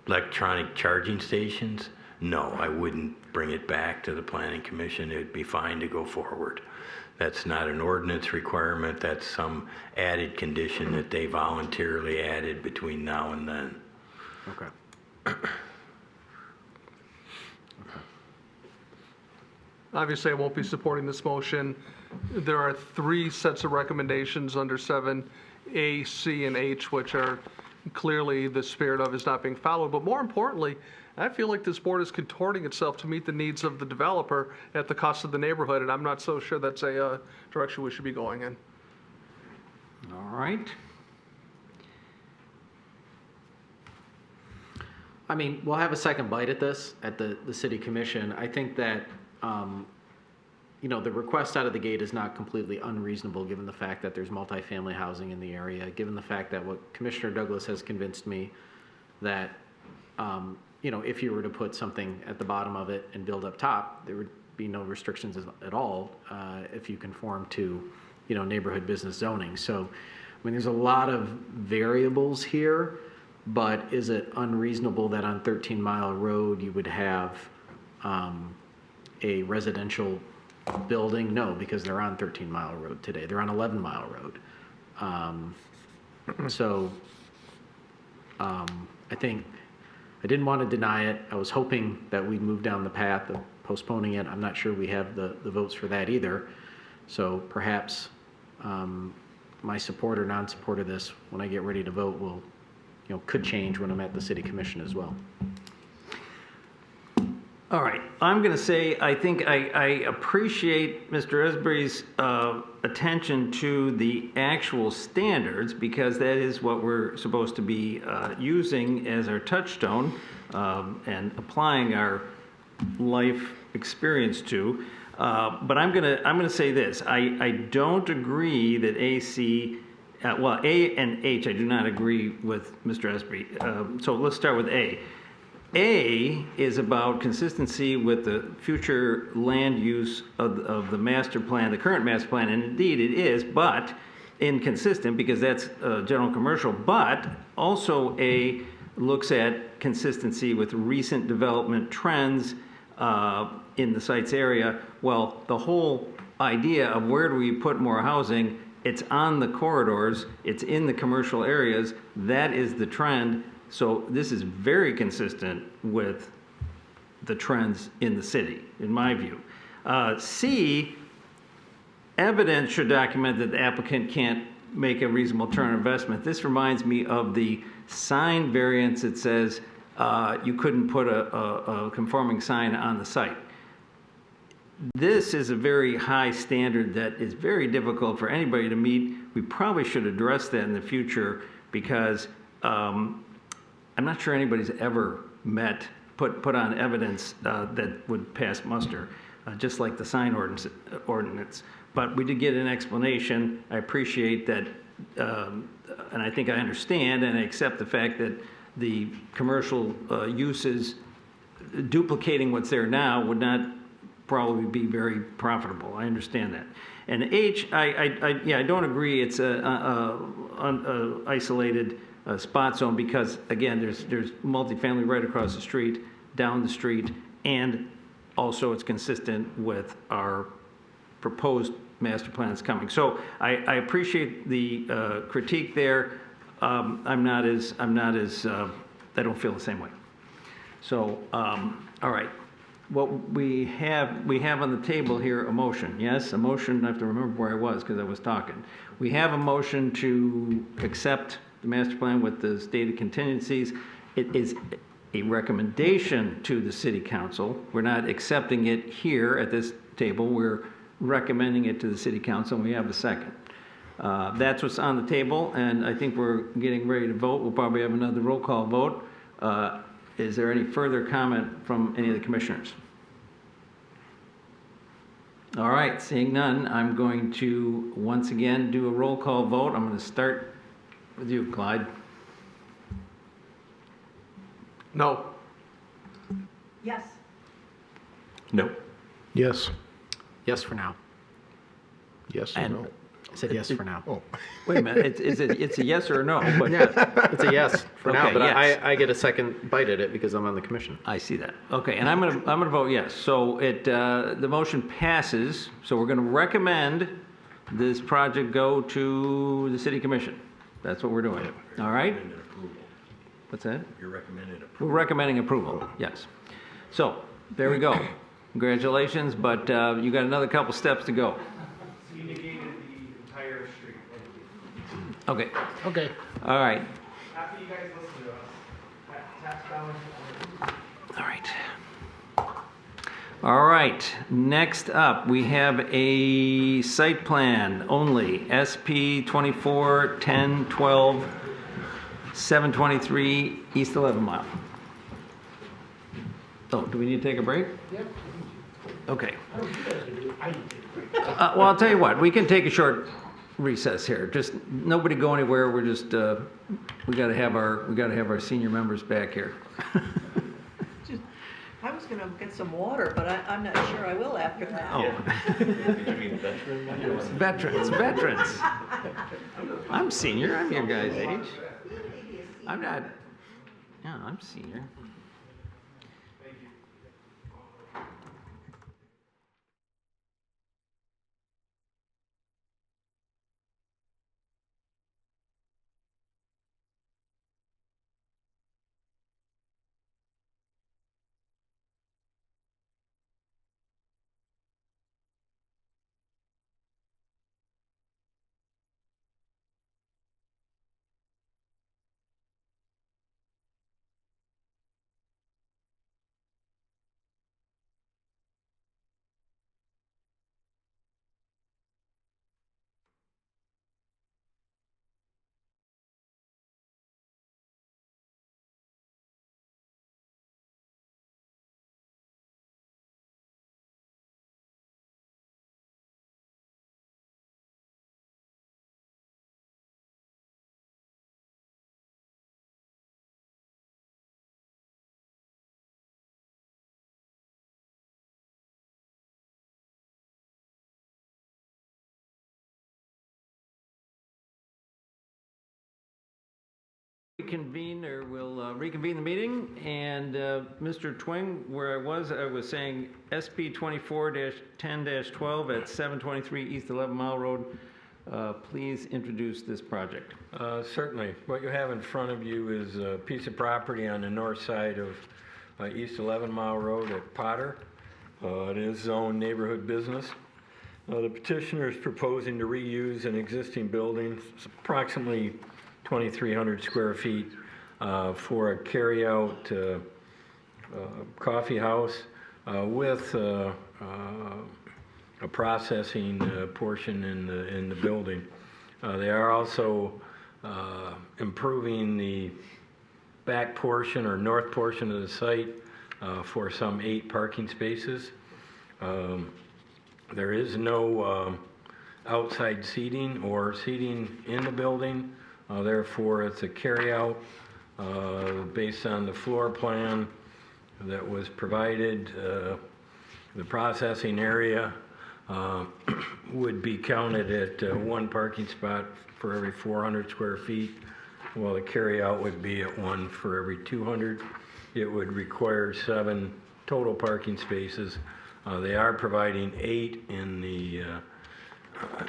electronic charging stations, no, I wouldn't bring it back to the planning commission. It'd be fine to go forward. That's not an ordinance requirement. That's some added condition that they voluntarily added between now and then. Okay. Obviously, I won't be supporting this motion. There are 3 sets of recommendations under 7A, C, and H, which are clearly the spirit of is not being followed. But more importantly, I feel like this board is contorting itself to meet the needs of the developer at the cost of the neighborhood, and I'm not so sure that's a direction we should be going in. All right. I mean, we'll have a second bite at this at the city commission. I think that, the request out of the gate is not completely unreasonable given the fact that there's multifamily housing in the area, given the fact that what Commissioner Douglas has convinced me that, if you were to put something at the bottom of it and build up top, there would be no restrictions at all if you conform to, neighborhood business zoning. So, I mean, there's a lot of variables here. But is it unreasonable that on 13 Mile Road you would have a residential building? No, because they're on 13 Mile Road today. They're on 11 Mile Road. I think I didn't want to deny it. I was hoping that we'd move down the path of postponing it. I'm not sure we have the votes for that either. So perhaps my support or non-support of this when I get ready to vote will could change when I'm at the city commission as well. All right, I'm going to say I think I appreciate Mr. Esbury's attention to the actual standards, because that is what we're supposed to be using as our touchstone and applying our life experience to. But I'm gonna say this: I don't agree that AC. A and H, I do not agree with Mr. Esbury. So let's start with A. A is about consistency with the future land use of the master plan, the current master plan, and indeed it is, but inconsistent because that's general commercial. But also A looks at consistency with recent development trends in the site's area. Well, the whole idea of where do we put more housing, it's on the corridors, it's in the commercial areas, that is the trend. So this is very consistent with the trends in the city, in my view. C, evidence should document that the applicant can't make a reasonable return on investment. This reminds me of the sign variance that says you couldn't put a conforming sign on the site. This is a very high standard that is very difficult for anybody to meet. We probably should address that in the future, because I'm not sure anybody's ever put on evidence that would pass muster, just like the sign ordinance. But we did get an explanation. I appreciate that, and I think I understand and I accept the fact that the commercial uses duplicating what's there now would not probably be very profitable. I understand that. And H, I don't agree it's a isolated spot zone, because again, there's multifamily right across the street, down the street, and also it's consistent with our proposed master plan that's coming. So I appreciate the critique there. I don't feel the same way. So, all right. What we have on the table here a motion. Yes, a motion. I have to remember where I was because I was talking. We have a motion to accept the master plan with the stated contingencies. It is a recommendation to the city council. We're not accepting it here at this table. We're recommending it to the city council, and we have a second. That's what's on the table, and I think we're getting ready to vote. We'll probably have another roll call vote. Is there any further comment from any of the commissioners? All right, seeing none, I'm going to once again do a roll call vote. I'm going to start with you, Clyde. No. Yes. No. Yes. Yes for now. Yes or no? I said yes for now. Oh. Wait a minute, it's a yes or a no? But Yeah, it's a yes for now, Okay, but yes. I get a second bite at it because I'm on the commission. I see that. Okay, and I'm gonna vote yes. So the motion passes. So we're gonna recommend this project go to the city commission. That's what we're doing. All right? What's that? You're recommending approval. We're recommending approval, yes. So there we go. Congratulations, but you got another couple steps to go. You negated the entire street. Okay. Okay. All right. Happy you guys listen to us. Tax balance. All right. All right, next up, we have a site plan only, SP 24 10 12 723 East 11 Mile. Oh, do we need to take a break? Yep. Okay. Well, I'll tell you what, we can take a short recess here. Just nobody go anywhere. We're just we got to have our senior members back here. I was going to get some water, but I'm not sure I will after that. Oh. Veterans. I'm senior. I'm your guys' age. I'm not. Yeah, I'm senior. We'll reconvene the meeting, and Mr. Twing, where I was saying SP 24-10-12 at 723 East 11 Mile Road. Please introduce this project. Certainly. What you have in front of you is a piece of property on the north side of East 11 Mile Road at Potter. It is zoned neighborhood business. The petitioner is proposing to reuse an existing building, approximately 2,300 square feet, for a carry-out coffee house with a processing portion in the building. They are also improving the back portion or north portion of the site for some 8 parking spaces. There is no outside seating or seating in the building. Therefore, it's a carry-out based on the floor plan that was provided. The processing area would be counted at 1 parking spot for every 400 square feet, while the carry-out would be at 1 for every 200. It would require 7 total parking spaces. They are providing 8 in the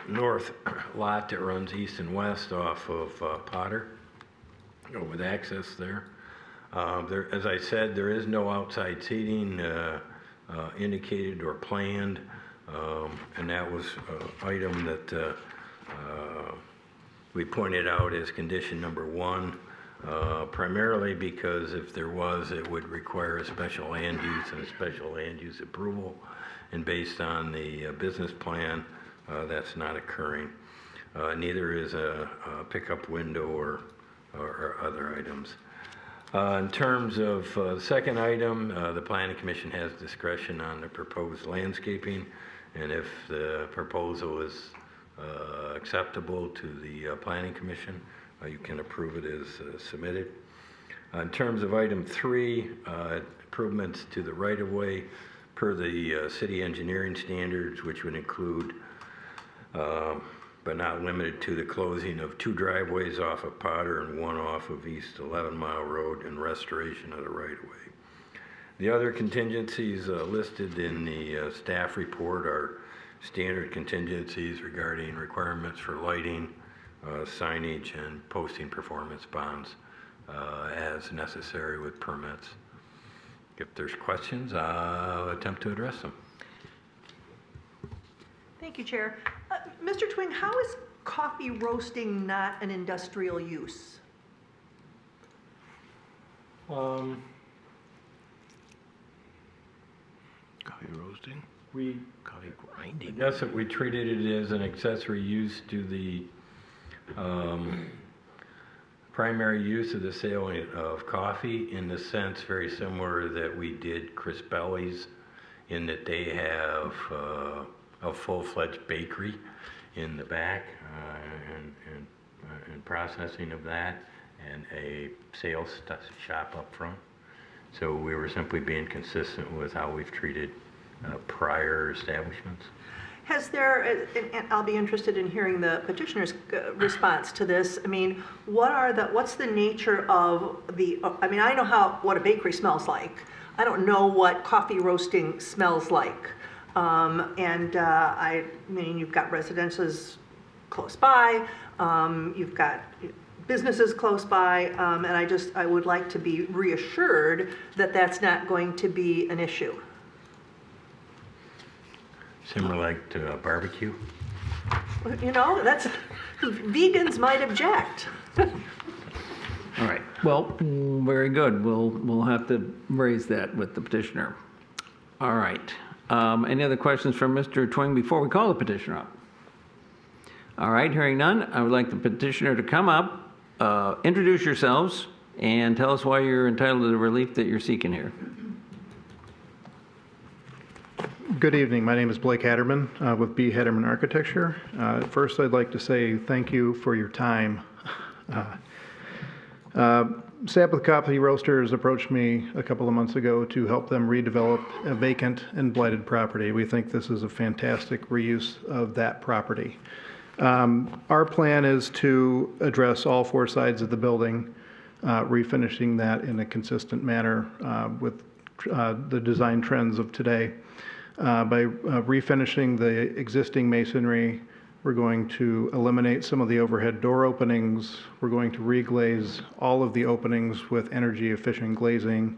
north lot that runs east and west off of Potter, with access there. As I said, there is no outside seating indicated or planned, and that was an item that we pointed out as condition number 1, primarily because if there was, it would require a special land use and a special land use approval, and based on the business plan, that's not occurring. Neither is a pickup window or other items. In terms of the second item, the Planning Commission has discretion on the proposed landscaping, and if the proposal is acceptable to the Planning Commission, you can approve it as submitted. In terms of item 3, improvements to the right-of-way per the city engineering standards, which would include but not limited to the closing of 2 driveways off of Potter and 1 off of East 11 Mile Road, and restoration of the right-of-way. The other contingencies listed in the staff report are standard contingencies regarding requirements for lighting, signage, and posting performance bonds as necessary with permits. If there's questions, I'll attempt to address them. Thank you, Chair. Mr. Twing, how is coffee roasting not an industrial use? Coffee roasting? We, Coffee I grinding? guess that we treated it as an accessory use to the primary use of the sale of coffee, in the sense very similar that we did Crispelli's, in that they have a full-fledged bakery in the back and processing of that, and a sales shop up front. So we were simply being consistent with how we've treated prior establishments. Has there, and I'll be interested in hearing the petitioner's response to this. I mean, what's the nature of I mean, I know what a bakery smells like. I don't know what coffee roasting smells like. I mean, you've got residences close by, you've got businesses close by, and I would like to be reassured that that's not going to be an issue. Similar like to a barbecue? You know, vegans might object. All right, well, very good. We'll have to raise that with the petitioner. All right. Any other questions from Mr. Twing before we call the petitioner up? All right, hearing none, I would like the petitioner to come up, introduce yourselves, and tell us why you're entitled to the relief that you're seeking here. Good evening. My name is Blake Hatterman with B. Hatterman Architecture. First, I'd like to say thank you for your time. Sabbath Coffee Roasters approached me a couple of months ago to help them redevelop a vacant and blighted property. We think this is a fantastic reuse of that property. Our plan is to address all four sides of the building, refinishing that in a consistent manner with the design trends of today. By refinishing the existing masonry, we're going to eliminate some of the overhead door openings. We're going to reglaze all of the openings with energy efficient glazing.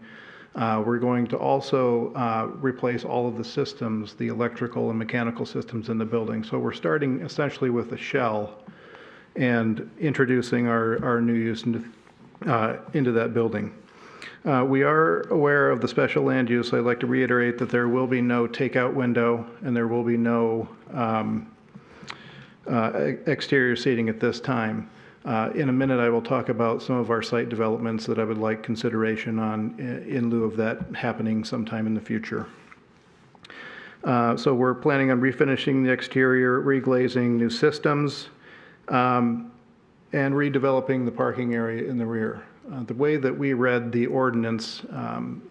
We're going to also replace all of the systems, the electrical and mechanical systems in the building. So we're starting essentially with a shell and introducing our new use into that building. We are aware of the special land use. I'd like to reiterate that there will be no takeout window and there will be no exterior seating at this time. In a minute, I will talk about some of our site developments that I would like consideration on in lieu of that happening sometime in the future. So we're planning on refinishing the exterior, reglazing new systems, and redeveloping the parking area in the rear. The way that we read the ordinance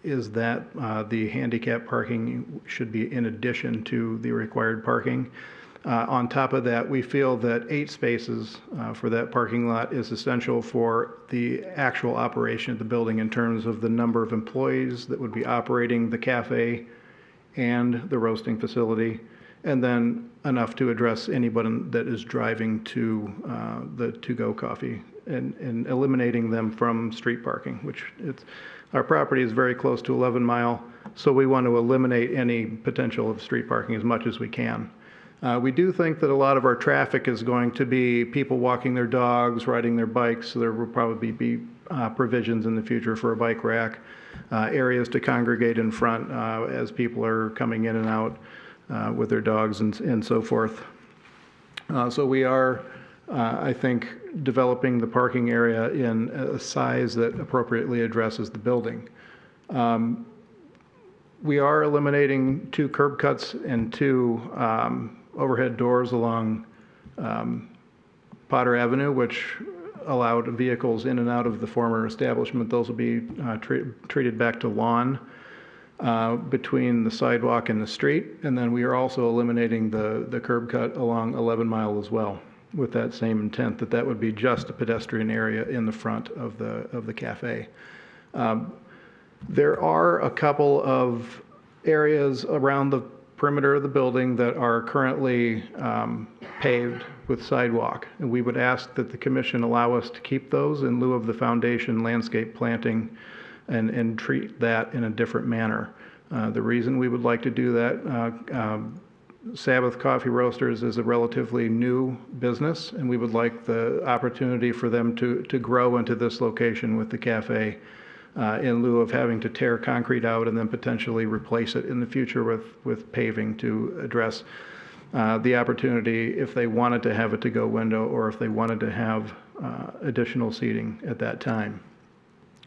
is that the handicap parking should be in addition to the required parking. On top of that, we feel that 8 spaces for that parking lot is essential for the actual operation of the building in terms of the number of employees that would be operating the cafe and the roasting facility, and then enough to address anybody that is driving to the to-go coffee and eliminating them from street parking, which our property is very close to 11 Mile, so we want to eliminate any potential of street parking as much as we can. We do think that a lot of our traffic is going to be people walking their dogs, riding their bikes, so there will probably be provisions in the future for a bike rack, areas to congregate in front as people are coming in and out with their dogs and so forth. So we are, I think, developing the parking area in a size that appropriately addresses the building. We are eliminating 2 curb cuts and 2 overhead doors along Potter Avenue, which allowed vehicles in and out of the former establishment. Those will be treated back to lawn between the sidewalk and the street. And then we are also eliminating the curb cut along 11 Mile as well, with that same intent that that would be just a pedestrian area in the front of the cafe. There are a couple of areas around the perimeter of the building that are currently paved with sidewalk, and we would ask that the commission allow us to keep those in lieu of the foundation landscape planting and treat that in a different manner. The reason we would like to do that, Sabbath Coffee Roasters is a relatively new business, and we would like the opportunity for them to grow into this location with the cafe in lieu of having to tear concrete out and then potentially replace it in the future with paving to address the opportunity if they wanted to have a to-go window or if they wanted to have additional seating at that time.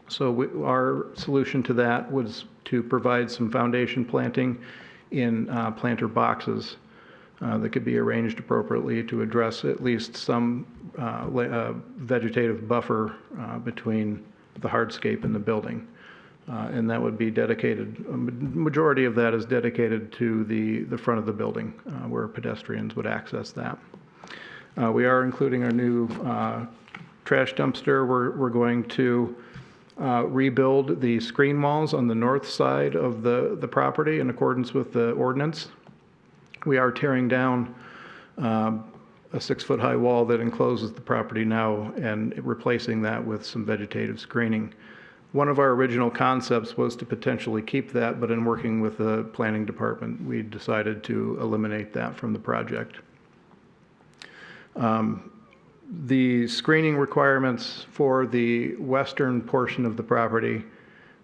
So our solution to that was to provide some foundation planting in planter boxes that could be arranged appropriately to address at least some vegetative buffer between the hardscape and the building. And that would be dedicated, a majority of that is dedicated to the front of the building where pedestrians would access that. We are including our new trash dumpster. We're going to rebuild the screen walls on the north side of the property in accordance with the ordinance. We are tearing down a 6-foot high wall that encloses the property now and replacing that with some vegetative screening. One of our original concepts was to potentially keep that, but in working with the planning department, we decided to eliminate that from the project. The screening requirements for the western portion of the property,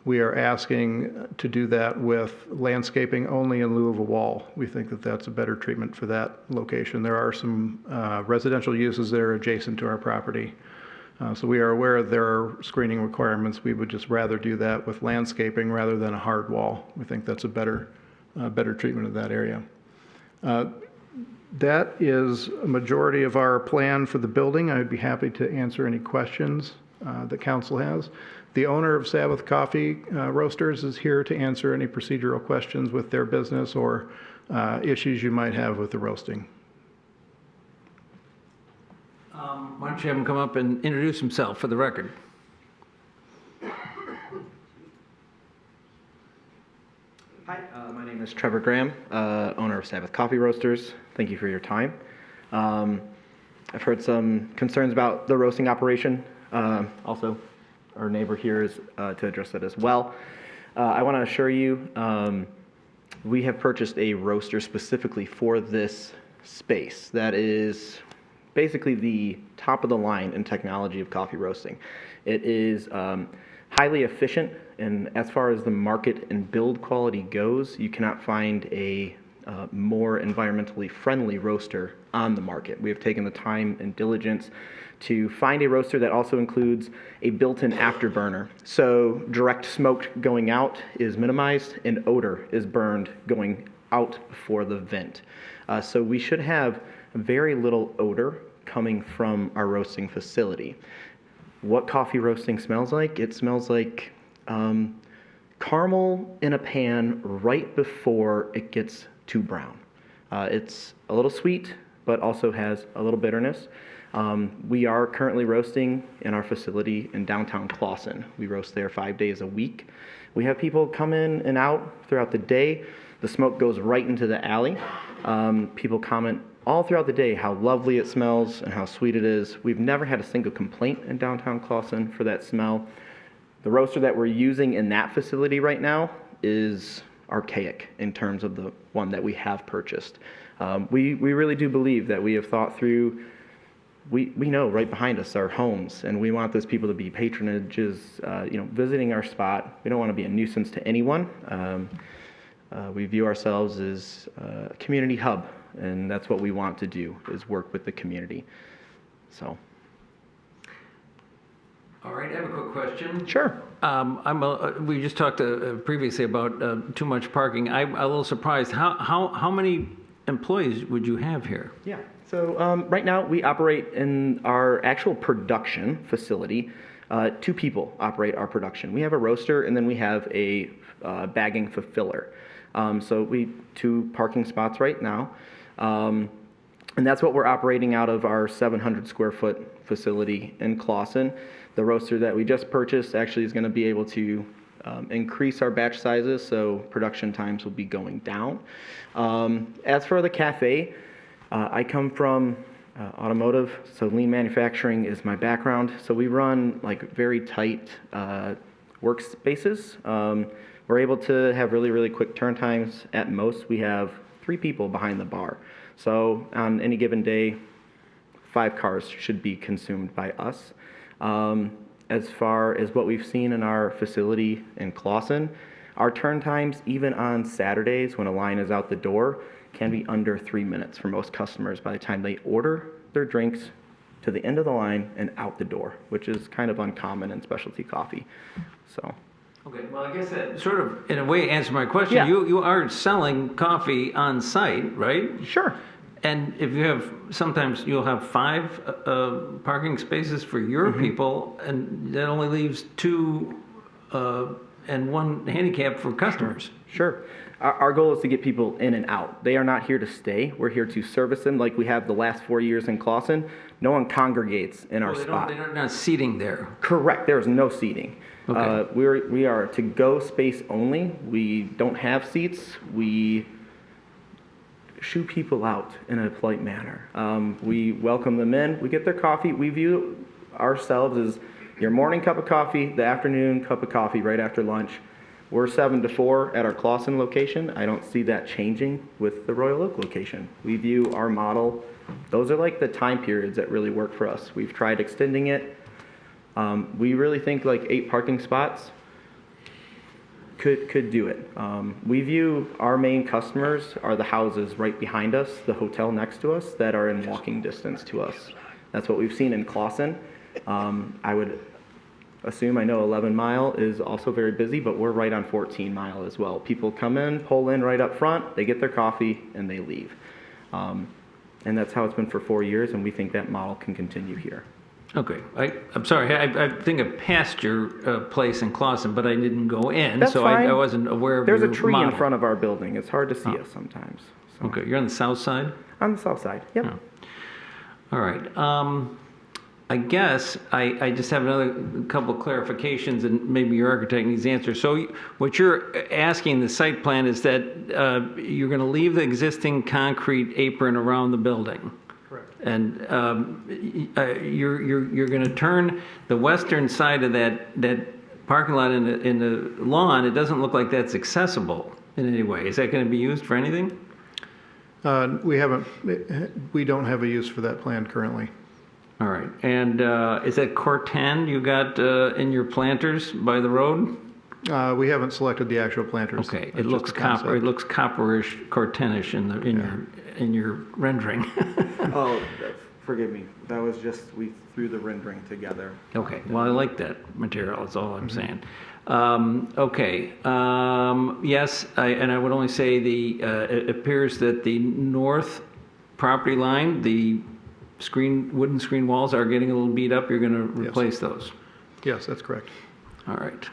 we are asking to do that with landscaping only in lieu of a wall. We think that that's a better treatment for that location. There are some residential uses that are adjacent to our property. So we are aware there are screening requirements. We would just rather do that with landscaping rather than a hard wall. We think that's a better treatment of that area. That is a majority of our plan for the building. I'd be happy to answer any questions that council has. The owner of Sabbath Coffee Roasters is here to answer any procedural questions with their business or issues you might have with the roasting. Why don't you have him come up and introduce himself for the record? Hi, my name is Trevor Graham, owner of Sabbath Coffee Roasters. Thank you for your time. I've heard some concerns about the roasting operation. Also, our neighbor here is to address that as well. I want to assure you, we have purchased a roaster specifically for this space that is basically the top of the line in technology of coffee roasting. It is highly efficient, and as far as the market and build quality goes, you cannot find a more environmentally friendly roaster on the market. We have taken the time and diligence to find a roaster that also includes a built-in afterburner. So direct smoke going out is minimized and odor is burned going out before the vent. So we should have very little odor coming from our roasting facility. What coffee roasting smells like? It smells like caramel in a pan right before it gets too brown. It's a little sweet, but also has a little bitterness. We are currently roasting in our facility in downtown Clawson. We roast there 5 days a week. We have people come in and out throughout the day. The smoke goes right into the alley. People comment all throughout the day how lovely it smells and how sweet it is. We've never had a single complaint in downtown Clawson for that smell. The roaster that we're using in that facility right now is archaic in terms of the one that we have purchased. We really do believe that we have thought through, we know right behind us are homes, and we want those people to be patronages, visiting our spot. We don't want to be a nuisance to anyone. We view ourselves as a community hub, and that's what we want to do, is work with the community. So. All right, I have a quick question. Sure. We just talked previously about too much parking. I'm a little surprised. How many employees would you have here? Yeah. So right now we operate in our actual production facility. 2 people operate our production. We have a roaster, and then we have a bagging fulfiller. So we 2 parking spots right now. And that's what we're operating out of our 700 square foot facility in Clawson. The roaster that we just purchased actually is going to be able to increase our batch sizes, so production times will be going down. As for the cafe, I come from automotive, so lean manufacturing is my background. So we run like very tight workspaces. We're able to have really, really quick turn times. At most, we have 3 people behind the bar. So on any given day, 5 cars should be consumed by us. as far as what we've seen in our facility in Clawson, our turn times, even on Saturdays when a line is out the door, can be under 3 minutes for most customers by the time they order their drinks to the end of the line and out the door, which is kind of uncommon in specialty coffee. So. Okay, well, I guess that sort of, in a way, answered my question. Yeah. You are selling coffee on site, right? Sure. And if you have, sometimes you'll have 5 parking spaces for your people, and that only leaves 2 and 1 handicap for customers. Sure. Our goal is to get people in and out. They are not here to stay. We're here to service them like we have the last 4 years in Clawson. No one congregates in our spot. They're not seating there. Correct. There is no seating. Okay. We are to-go space only. We don't have seats. We shoo people out in a polite manner. We welcome them in. We get their coffee. We view ourselves as your morning cup of coffee, the afternoon cup of coffee right after lunch. We're 7 to 4 at our Clawson location. I don't see that changing with the Royal Oak location. We view our model, those are like the time periods that really work for us. We've tried extending it. We really think like 8 parking spots could do it. We view our main customers are the houses right behind us, the hotel next to us that are in walking distance to us. That's what we've seen in Clawson. I would assume, I know 11 Mile is also very busy, but we're right on 14 Mile as well. People come in, pull in right up front, they get their coffee, and they leave. And that's how it's been for 4 years, and we think that model can continue here. Okay, I'm sorry, I think I passed your place in Clawson, but I didn't go in, That's so fine. I wasn't aware of There's your a tree model. in front of our building. It's hard to see us sometimes. So. Okay, you're on the south side? On the south side, yep. All right. I guess I just have another couple of clarifications, and maybe your architect needs answers. So what you're asking the site plan is that you're going to leave the existing concrete apron around the building. Correct. And you're going to turn the western side of that parking lot in the lawn. It doesn't look like that's accessible in any way. Is that going to be used for anything? We don't have a use for that plan currently. All right. And is that Corten you got in your planters by the road? We haven't selected the actual planters. Okay. That's It looks just a concept. copper. It looks copperish, Cortenish in your rendering. Oh, forgive me. That was just, we threw the rendering together. Okay. Well, I like that material. That's all I'm saying. Okay. Yes, and I would only say it appears that the north property line, the wooden screen walls are getting a little beat up. You're going to replace those. Yes, that's correct. All right.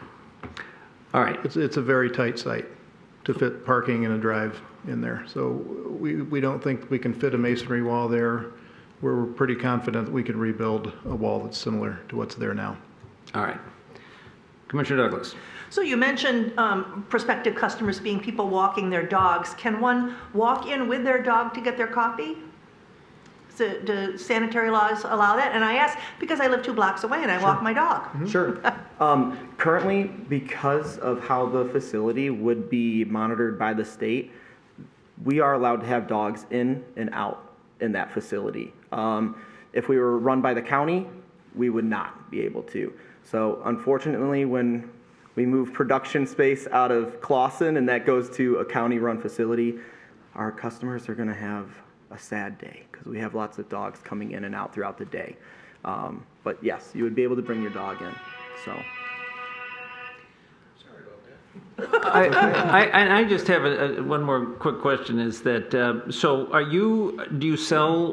All right. It's a very tight site to fit parking and a drive in there. So we don't think we can fit a masonry wall there. We're pretty confident that we can rebuild a wall that's similar to what's there now. All right. Commissioner Douglas. So you mentioned prospective customers being people walking their dogs. Can one walk in with their dog to get their coffee? So, do sanitary laws allow that? And I ask because I live 2 blocks away and I walk my dog. Sure. Currently, because of how the facility would be monitored by the state, we are allowed to have dogs in and out in that facility. If we were run by the county, we would not be able to. So unfortunately, when we move production space out of Clawson and that goes to a county-run facility, our customers are going to have a sad day because we have lots of dogs coming in and out throughout the day. But yes, you would be able to bring your dog in. So. I just have one more quick question is that, so do you sell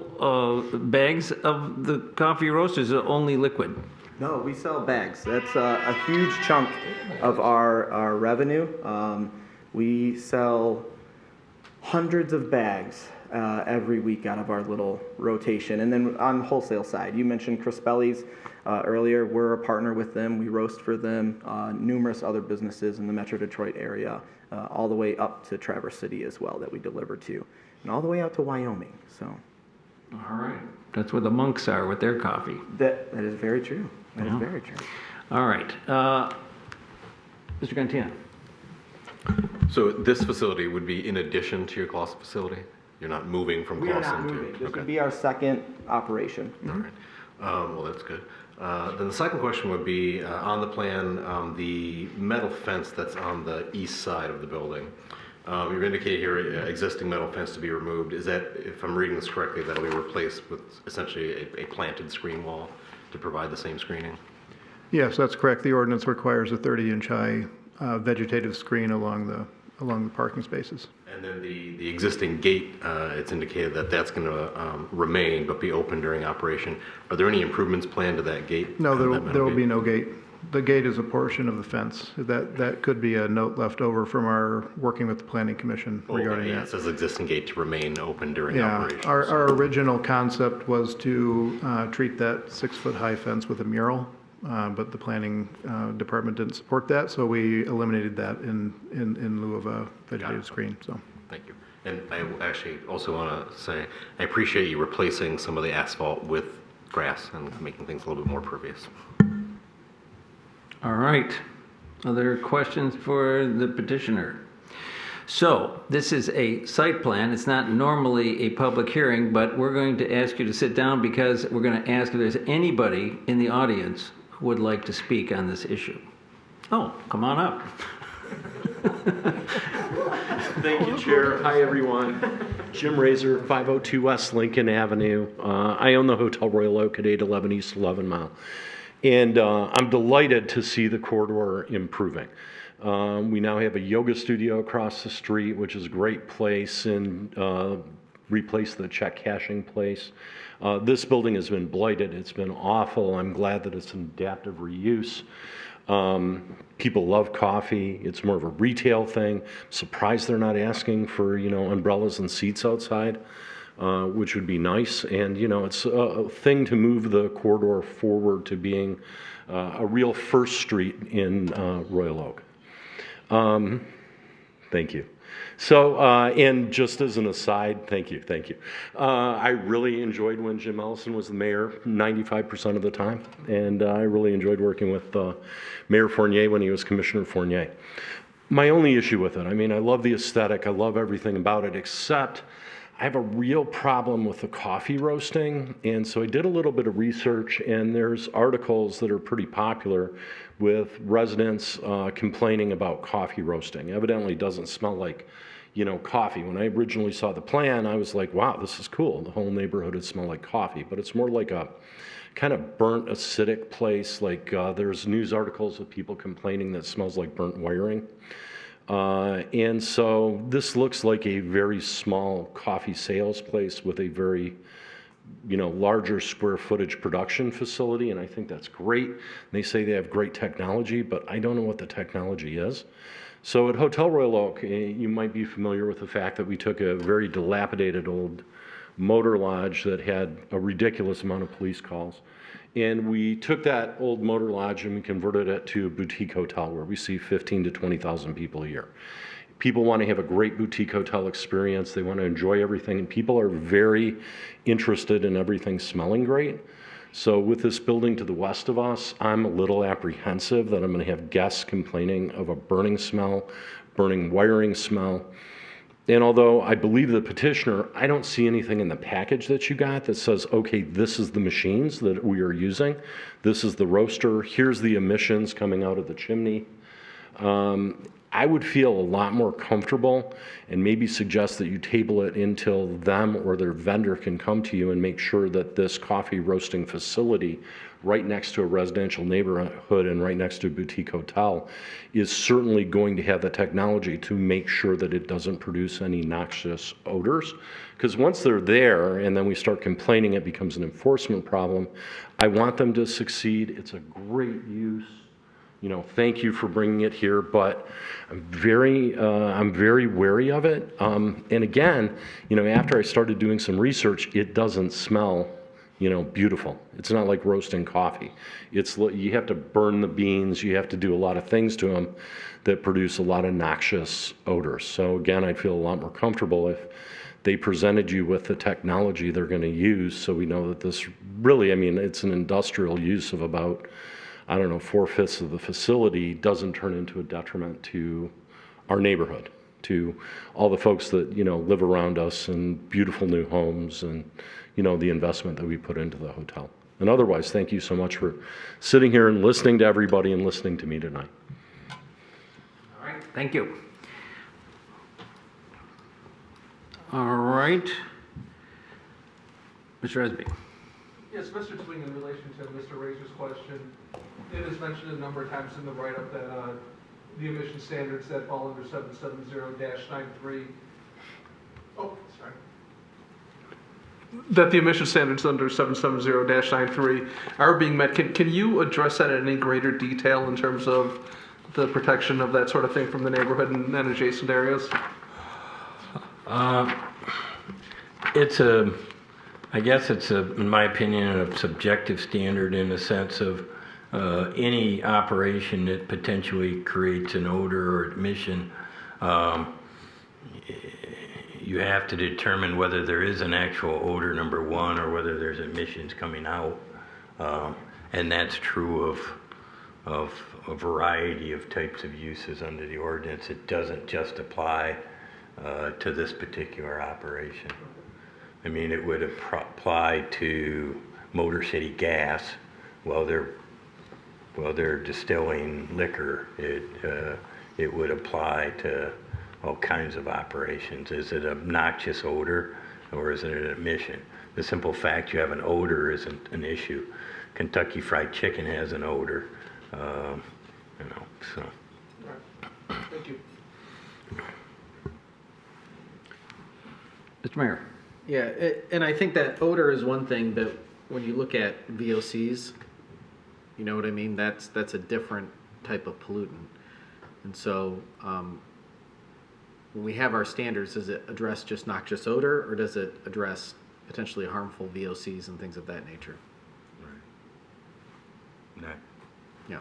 bags of the coffee roast, or is it only liquid? No, we sell bags. That's a huge chunk of our revenue. We sell hundreds of bags every week out of our little rotation. And then on the wholesale side, you mentioned Crispelli's earlier. We're a partner with them. We roast for them, numerous other businesses in the Metro Detroit area, all the way up to Traverse City as well that we deliver to, and all the way out to Wyoming. So. All right. That's where the monks are with their coffee. That is very true. That is very true. All right. Mr. Gantina. So this facility would be in addition to your Clawson facility? You're not moving from We are Clawson not to? moving. This would be our second operation. All right. Well, that's good. Then the second question would be, on the plan, the metal fence that's on the east side of the building. You've indicated here existing metal fence to be removed. Is that, if I'm reading this correctly, that'll be replaced with essentially a planted screen wall to provide the same screening? Yes, that's correct. The ordinance requires a 30-inch high vegetative screen along the parking spaces. And then the existing gate, it's indicated that that's going to remain but be open during operation. Are there any improvements planned to that gate? No, there will be no gate. The gate is a portion of the fence. That could be a note left over from our working with the Planning Commission regarding yeah, that. it says existing gate to remain open during Yeah, operation. our original concept was to treat that 6-foot high fence with a mural, but the planning department didn't support that, so we eliminated that in lieu of a vegetative screen. So. Thank you. And I actually also want to say I appreciate you replacing some of the asphalt with grass and making things a little bit more pervious. All right. Other questions for the petitioner? So this is a site plan. It's not normally a public hearing, but we're going to ask you to sit down because we're going to ask if there's anybody in the audience who would like to speak on this issue. Oh, come on up. Thank you, Chair. Hi, everyone. Jim Razor, 502 West Lincoln Avenue. I own the Hotel Royal Oak at 811 East 11 Mile. And I'm delighted to see the corridor improving. We now have a yoga studio across the street, which is a great place, and replace the check cashing place. This building has been blighted. It's been awful. I'm glad that it's an adaptive reuse. People love coffee. It's more of a retail thing. I'm surprised they're not asking for, umbrellas and seats outside, which would be nice. And, it's a thing to move the corridor forward to being a real first street in Royal Oak. Thank you. So, and just as an aside, thank you. I really enjoyed when Jim Ellison was the mayor 95% of the time, and I really enjoyed working with Mayor Fournier when he was Commissioner Fournier. My only issue with it, I love the aesthetic, I love everything about it, except I have a real problem with the coffee roasting, and so I did a little bit of research, and there's articles that are pretty popular with residents complaining about coffee roasting. Evidently, it doesn't smell like, coffee. When I originally saw the plan, I was like, wow, this is cool. The whole neighborhood would smell like coffee, but it's more like a kind of burnt, acidic place. Like there's news articles of people complaining that it smells like burnt wiring. And so this looks like a very small coffee sales place with a very, larger square footage production facility, and I think that's great. They say they have great technology, but I don't know what the technology is. So at Hotel Royal Oak, you might be familiar with the fact that we took a very dilapidated old motor lodge that had a ridiculous amount of police calls. And we took that old motor lodge and we converted it to a boutique hotel where we see 15 to 20,000 people a year. People want to have a great boutique hotel experience. They want to enjoy everything. And people are very interested in everything smelling great. So with this building to the west of us, I'm a little apprehensive that I'm going to have guests complaining of a burning smell, burning wiring smell. And although I believe the petitioner, I don't see anything in the package that you got that says, okay, this is the machines that we are using. This is the roaster. Here's the emissions coming out of the chimney. I would feel a lot more comfortable and maybe suggest that you table it until them or their vendor can come to you and make sure that this coffee roasting facility right next to a residential neighborhood and right next to a boutique hotel is certainly going to have the technology to make sure that it doesn't produce any noxious odors. Because once they're there and then we start complaining, it becomes an enforcement problem. I want them to succeed. It's a great use. Thank you for bringing it here, but I'm very wary of it. And again, after I started doing some research, it doesn't smell, beautiful. It's not like roasting coffee. You have to burn the beans. You have to do a lot of things to them that produce a lot of noxious odors. So again, I'd feel a lot more comfortable if they presented you with the technology they're going to use, so we know that this really, it's an industrial use of about, 4/5 of the facility doesn't turn into a detriment to our neighborhood, to all the folks that, live around us in beautiful new homes and, the investment that we put into the hotel. And otherwise, thank you so much for sitting here and listening to everybody and listening to me tonight. All right, thank you. All right. Mr. Esby. Yes, Mr. Twing, in relation to Mr. Razor's question, it is mentioned a number of times in the write-up that the emission standards that fall under 770-93. Oh, sorry. That the emission standards under 770-93 are being met. Can you address that in any greater detail in terms of the protection of that sort of thing from the neighborhood and adjacent areas? I guess it's in my opinion, a subjective standard in the sense of any operation that potentially creates an odor or emission. You have to determine whether there is an actual odor, number one, or whether there's emissions coming out. And that's true of a variety of types of uses under the ordinance. It doesn't just apply to this particular operation. I mean, it would apply to Motor City Gas while they're distilling liquor. It would apply to all kinds of operations. Is it an obnoxious odor or is it an emission? The simple fact you have an odor isn't an issue. Kentucky Fried Chicken has an odor, so. Right. Thank you. Mr. Mayor. Yeah, and I think that odor is one thing, but when you look at VOCs, you know what I mean? That's a different type of pollutant. And so when we have our standards, does it address just noxious odor or does it address potentially harmful VOCs and things of that nature? Right. Yeah.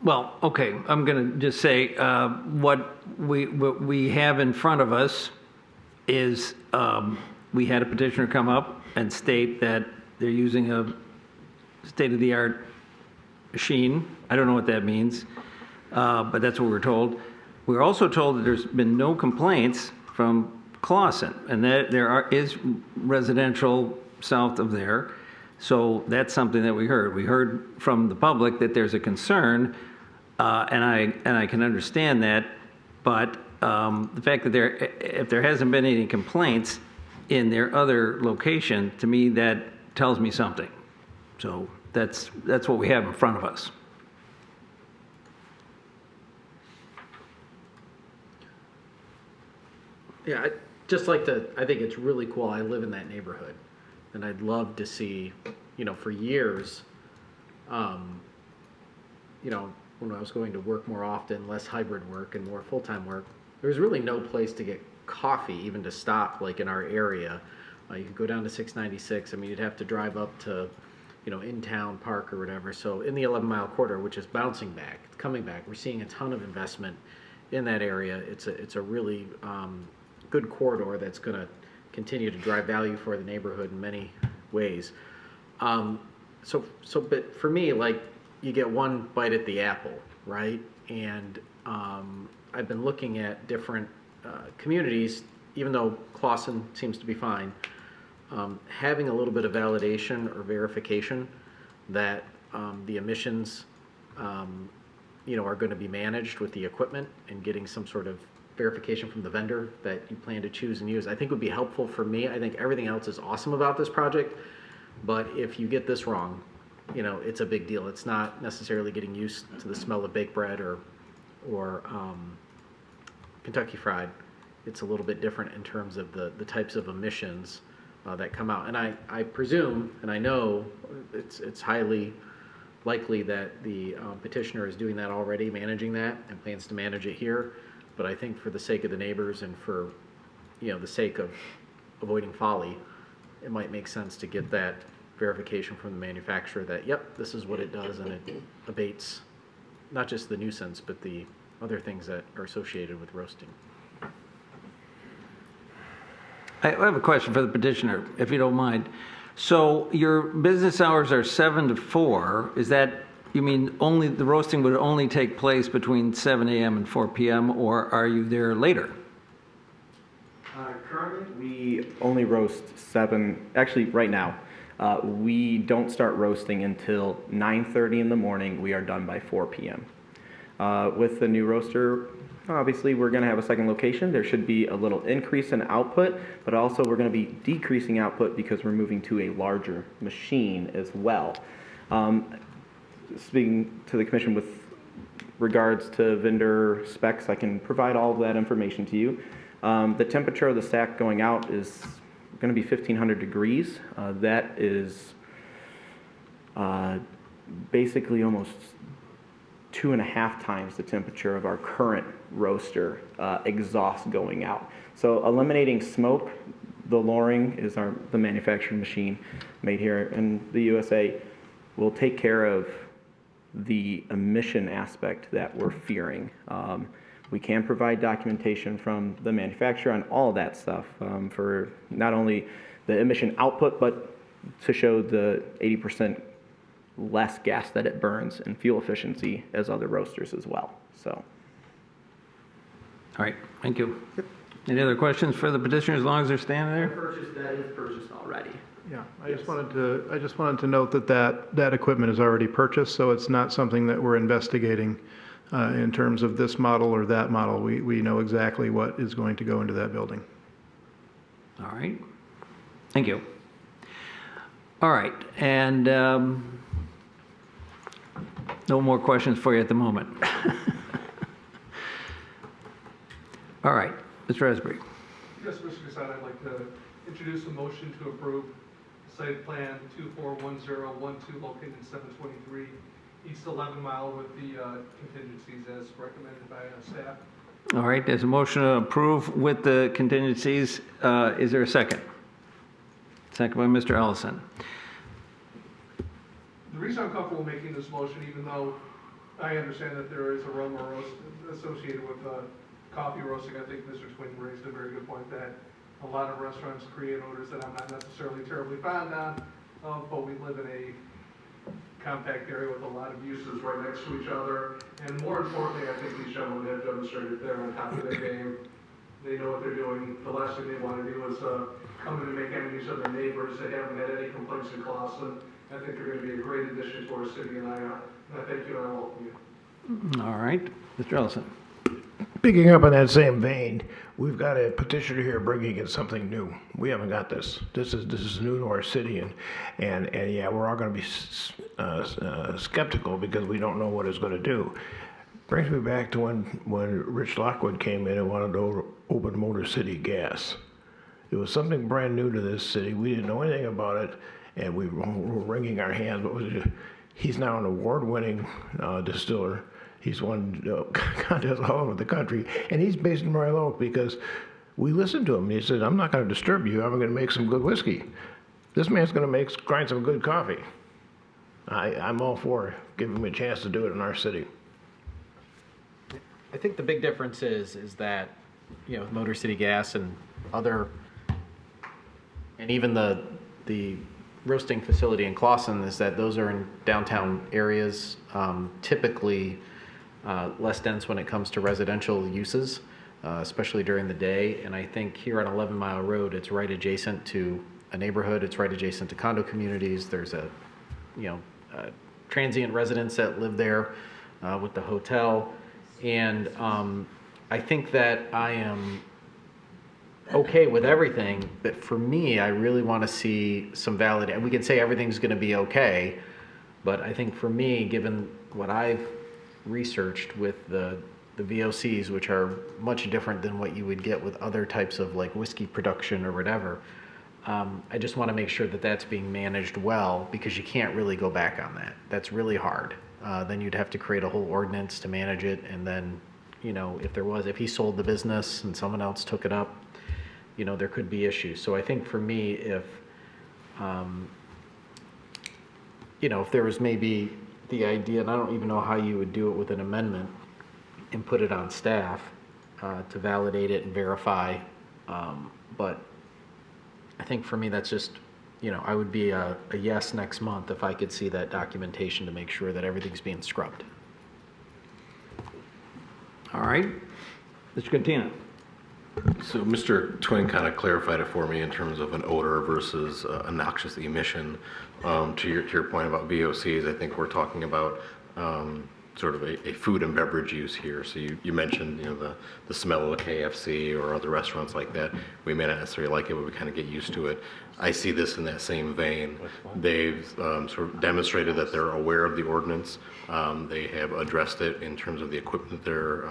Well, okay, I'm going to just say what we have in front of us is we had a petitioner come up and state that they're using a state-of-the-art machine. I don't know what that means, but that's what we're told. We're also told that there's been no complaints from Clausen, and that there is residential south of there. So that's something that we heard. We heard from the public that there's a concern, and I can understand that, but the fact that if there hasn't been any complaints in their other location, to me that tells me something. So that's what we have in front of us. Yeah, I think it's really cool. I live in that neighborhood, and I'd love to see, for years, when I was going to work more often, less hybrid work and more full-time work, there was really no place to get coffee, even to stop, like in our area. You could go down to 696. I mean, you'd have to drive up to, in-town park or whatever. So in the 11-mile corridor, which is bouncing back, coming back, we're seeing a ton of investment in that area. It's a really good corridor that's going to continue to drive value for the neighborhood in many ways. But for me, like, you get one bite at the apple, right? And I've been looking at different communities, even though Clausen seems to be fine, having a little bit of validation or verification that the emissions, are going to be managed with the equipment and getting some sort of verification from the vendor that you plan to choose and use, I think would be helpful for me. I think everything else is awesome about this project, but if you get this wrong, it's a big deal. It's not necessarily getting used to the smell of baked bread or Kentucky Fried. It's a little bit different in terms of the types of emissions that come out. And I presume, and I know it's highly likely that the petitioner is doing that already, managing that, and plans to manage it here. But I think for the sake of the neighbors and for, the sake of avoiding folly, it might make sense to get that verification from the manufacturer that, yep, this is what it does, and it abates not just the nuisance, but the other things that are associated with roasting. I have a question for the petitioner, if you don't mind. So your business hours are 7 to 4. Is that, you mean only the roasting would only take place between 7 a.m. and 4 p.m., or are you there later? Currently, we only roast actually right now, we don't start roasting until 9:30 in the morning. We are done by 4 p.m. With the new roaster, obviously we're going to have a second location. There should be a little increase in output, but also we're going to be decreasing output because we're moving to a larger machine as well. Speaking to the commission with regards to vendor specs, I can provide all of that information to you. The temperature of the stack going out is going to be 1500 degrees. That is basically almost 2.5 times the temperature of our current roaster exhaust going out. So eliminating smoke, the Loring is the manufacturing machine made here in the USA, will take care of the emission aspect that we're fearing. We can provide documentation from the manufacturer on all of that stuff for not only the emission output, but to show the 80% less gas that it burns and fuel efficiency as other roasters as well. So. All right, thank you. Any other questions for the petitioner as long as they're standing there? That is purchased already. Yeah, I just wanted to note that equipment is already purchased, so it's not something that we're investigating in terms of this model or that model. We know exactly what is going to go into that building. All right, thank you. All right, and no more questions for you at the moment. All right, Mr. Esbury. Yes, Mr. Casada, I'd like to introduce a motion to approve site plan 241012 located in 723 East 11 Mile with the contingencies as recommended by staff. All right, there's a motion to approve with the contingencies. Is there a second? Second by Mr. Ellison. The reason I'm comfortable making this motion, even though I understand that there is aroma roast associated with coffee roasting, I think Mr. Twing raised a very good point that a lot of restaurants create odors that I'm not necessarily terribly fond of, but we live in a compact area with a lot of uses right next to each other. And more importantly, I think these gentlemen have demonstrated they're on top of their game. They know what they're doing. The last thing they want to do is come in and make enemies of their neighbors. They haven't had any complaints in Clawson. I think they're going to be a great addition to our city, and I thank you and I welcome you. All right, Mr. Ellison. Picking up on that same vein, we've got a petitioner here bringing in something new. We haven't got this. This is new to our city, and yeah, we're all going to be skeptical because we don't know what it's going to do. Brings me back to when Rich Lockwood came in and wanted to open Motor City Gas. It was something brand new to this city. We didn't know anything about it, and we were wringing our hands. He's now an award-winning distiller. He's won contests all over the country, and he's based in Royal Oak because we listened to him. He said, I'm not going to disturb you. I'm going to make some good whiskey. This man's going to grind some good coffee. I'm all for giving him a chance to do it in our city. I think the big difference is that, Motor City Gas and other, and even the roasting facility in Clawson is that those are in downtown areas, typically less dense when it comes to residential uses, especially during the day. And I think here on 11 Mile Road, it's right adjacent to a neighborhood. It's right adjacent to condo communities. There's transient residents that live there with the hotel. And I think that I am okay with everything, but for me, I really want to see some validation. We can say everything's going to be okay, but I think for me, given what I've researched with the VOCs, which are much different than what you would get with other types of like whiskey production or whatever, I just want to make sure that that's being managed well, because you can't really go back on that. That's really hard. Then you'd have to create a whole ordinance to manage it, and then, if he sold the business and someone else took it up, there could be issues. So I think for me, if there was maybe the idea, and I don't even know how you would do it with an amendment, and put it on staff to validate it and verify. But I think for me, that's just, I would be a yes next month if I could see that documentation to make sure that everything's being scrubbed. All right, Mr. Cantina. So Mr. Twin kind of clarified it for me in terms of an odor versus a noxious emission. To your point about VOCs, I think we're talking about sort of a food and beverage use here. So you mentioned the smell of a KFC or other restaurants like that. We may not necessarily like it, but we kind of get used to it. I see this in that same vein. They've sort of demonstrated that they're aware of the ordinance. They have addressed it in terms of the equipment they're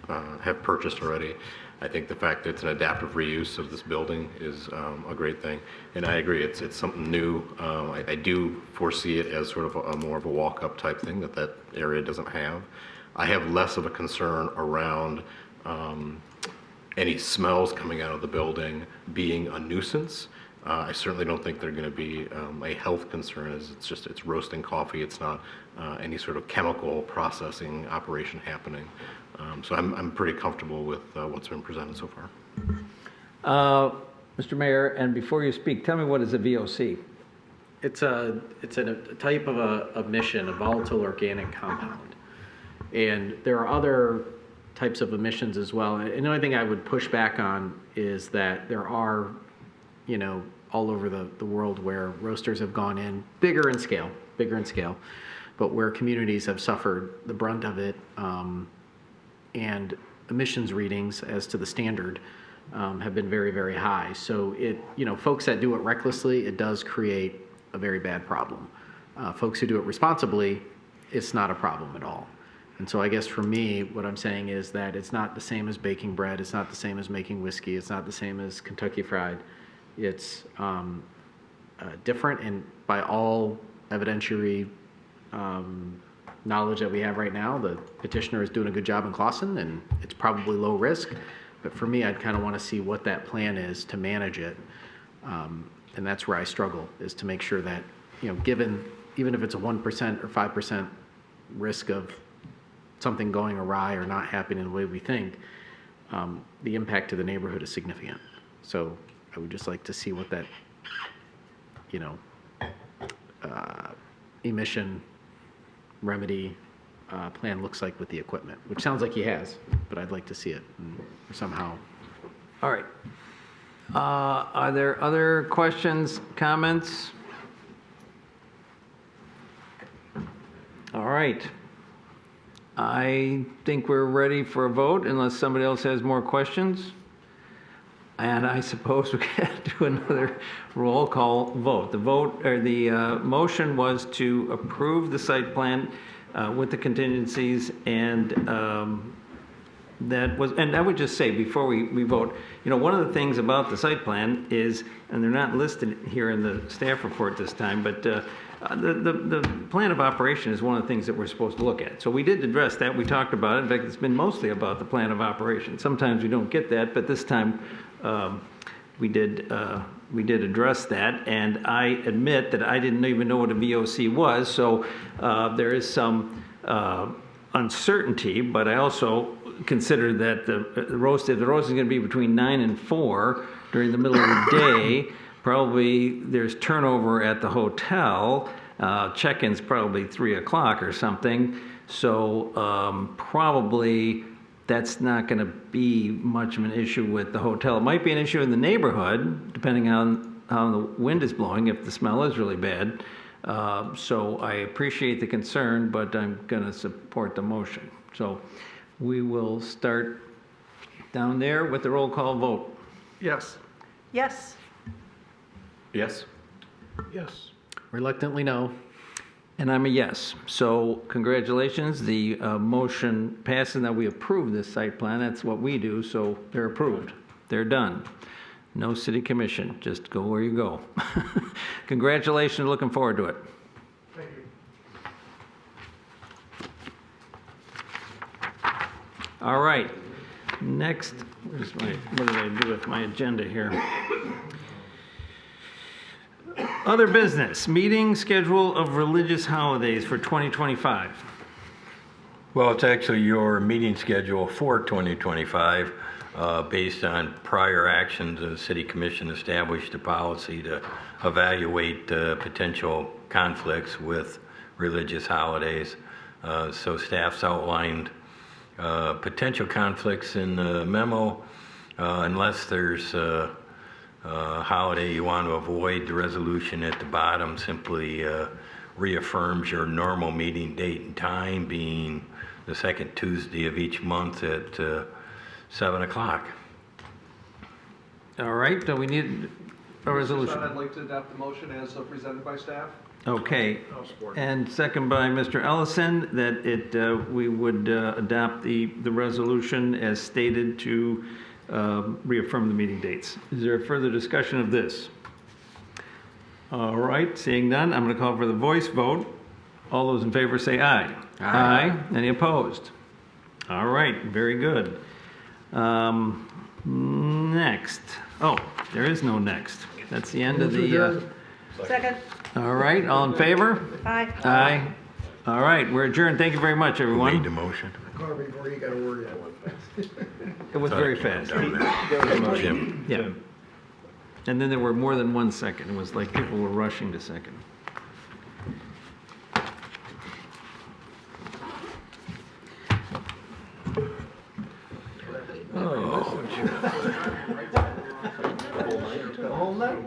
have purchased already. I think the fact that it's an adaptive reuse of this building is a great thing. And I agree, it's something new. I do foresee it as sort of a more of a walk-up type thing that area doesn't have. I have less of a concern around any smells coming out of the building being a nuisance. I certainly don't think they're going to be a health concern, as it's roasting coffee. It's not any sort of chemical processing operation happening. So I'm pretty comfortable with what's been presented so far. Mr. Mayor, and before you speak, tell me what is a VOC? It's a type of a emission, a volatile organic compound. And there are other types of emissions as well. And the only thing I would push back on is that there are, all over the world where roasters have gone in bigger in scale, but where communities have suffered the brunt of it, and emissions readings as to the standard have been very, very high. So folks that do it recklessly, it does create a very bad problem. Folks who do it responsibly, it's not a problem at all. And so I guess for me, what I'm saying is that it's not the same as baking bread. It's not the same as making whiskey. It's not the same as Kentucky Fried. It's different, and by all evidentiary knowledge that we have right now, the petitioner is doing a good job in Clawson, and it's probably low risk. But for me, I'd kind of want to see what that plan is to manage it. And that's where I struggle, is to make sure that, given, even if it's a 1% or 5% risk of something going awry or not happening the way we think, the impact to the neighborhood is significant. So I would just like to see what that, emission remedy plan looks like with the equipment, which sounds like he has, but I'd like to see it somehow. All right. Are there other questions, comments? All right. I think we're ready for a vote unless somebody else has more questions. And I suppose we can do another roll call vote. The motion was to approve the site plan with the contingencies, and and I would just say before we vote, one of the things about the site plan is, and they're not listed here in the staff report this time, but the plan of operation is one of the things that we're supposed to look at. So we did address that. We talked about it. In fact, it's been mostly about the plan of operation. Sometimes we don't get that, but this time we did address that. And I admit that I didn't even know what a VOC was. So there is some uncertainty, but I also consider that if the roast is going to be between 9 and 4 during the middle of the day, probably there's turnover at the hotel. Check-in's probably 3 o'clock or something. So probably that's not going to be much of an issue with the hotel. It might be an issue in the neighborhood, depending on how the wind is blowing, if the smell is really bad. So I appreciate the concern, but I'm going to support the motion. So we will start down there with the roll call vote. Yes. Yes. Yes. Yes. Reluctantly, no. And I'm a yes. So congratulations. The motion passes. Now we approve this site plan. That's what we do. So they're approved. They're done. No city commission. Just go where you go. Congratulations. Looking forward to it. Thank you. All right. Next, what did I do with my agenda here? Other business, meeting schedule of religious holidays for 2025. Well, it's actually your meeting schedule for 2025 based on prior actions. The City Commission established a policy to evaluate potential conflicts with religious holidays. So staff's outlined potential conflicts in the memo. unless there's a holiday you want to avoid, the resolution at the bottom simply reaffirms your normal meeting date and time being the second Tuesday of each month at 7 o'clock. All right, we need a resolution. I'd like to adopt the motion as presented by staff. Okay, and second by Mr. Ellison, that we would adopt the resolution as stated to reaffirm the meeting dates. Is there further discussion of this? All right, seeing none, I'm going to call for the voice vote. All those in favor say aye. Aye. Any opposed? All right, very good. Next. Oh, there is no next. That's the end of the... Second. All right, all in favor? Aye. Aye. All right, we're adjourned. Thank you very much, everyone. Made the motion. Before you got a word in. It was very fast. Jim. Yeah. And then there were more than 1 second. It was like people were rushing to second. Oh. The whole night.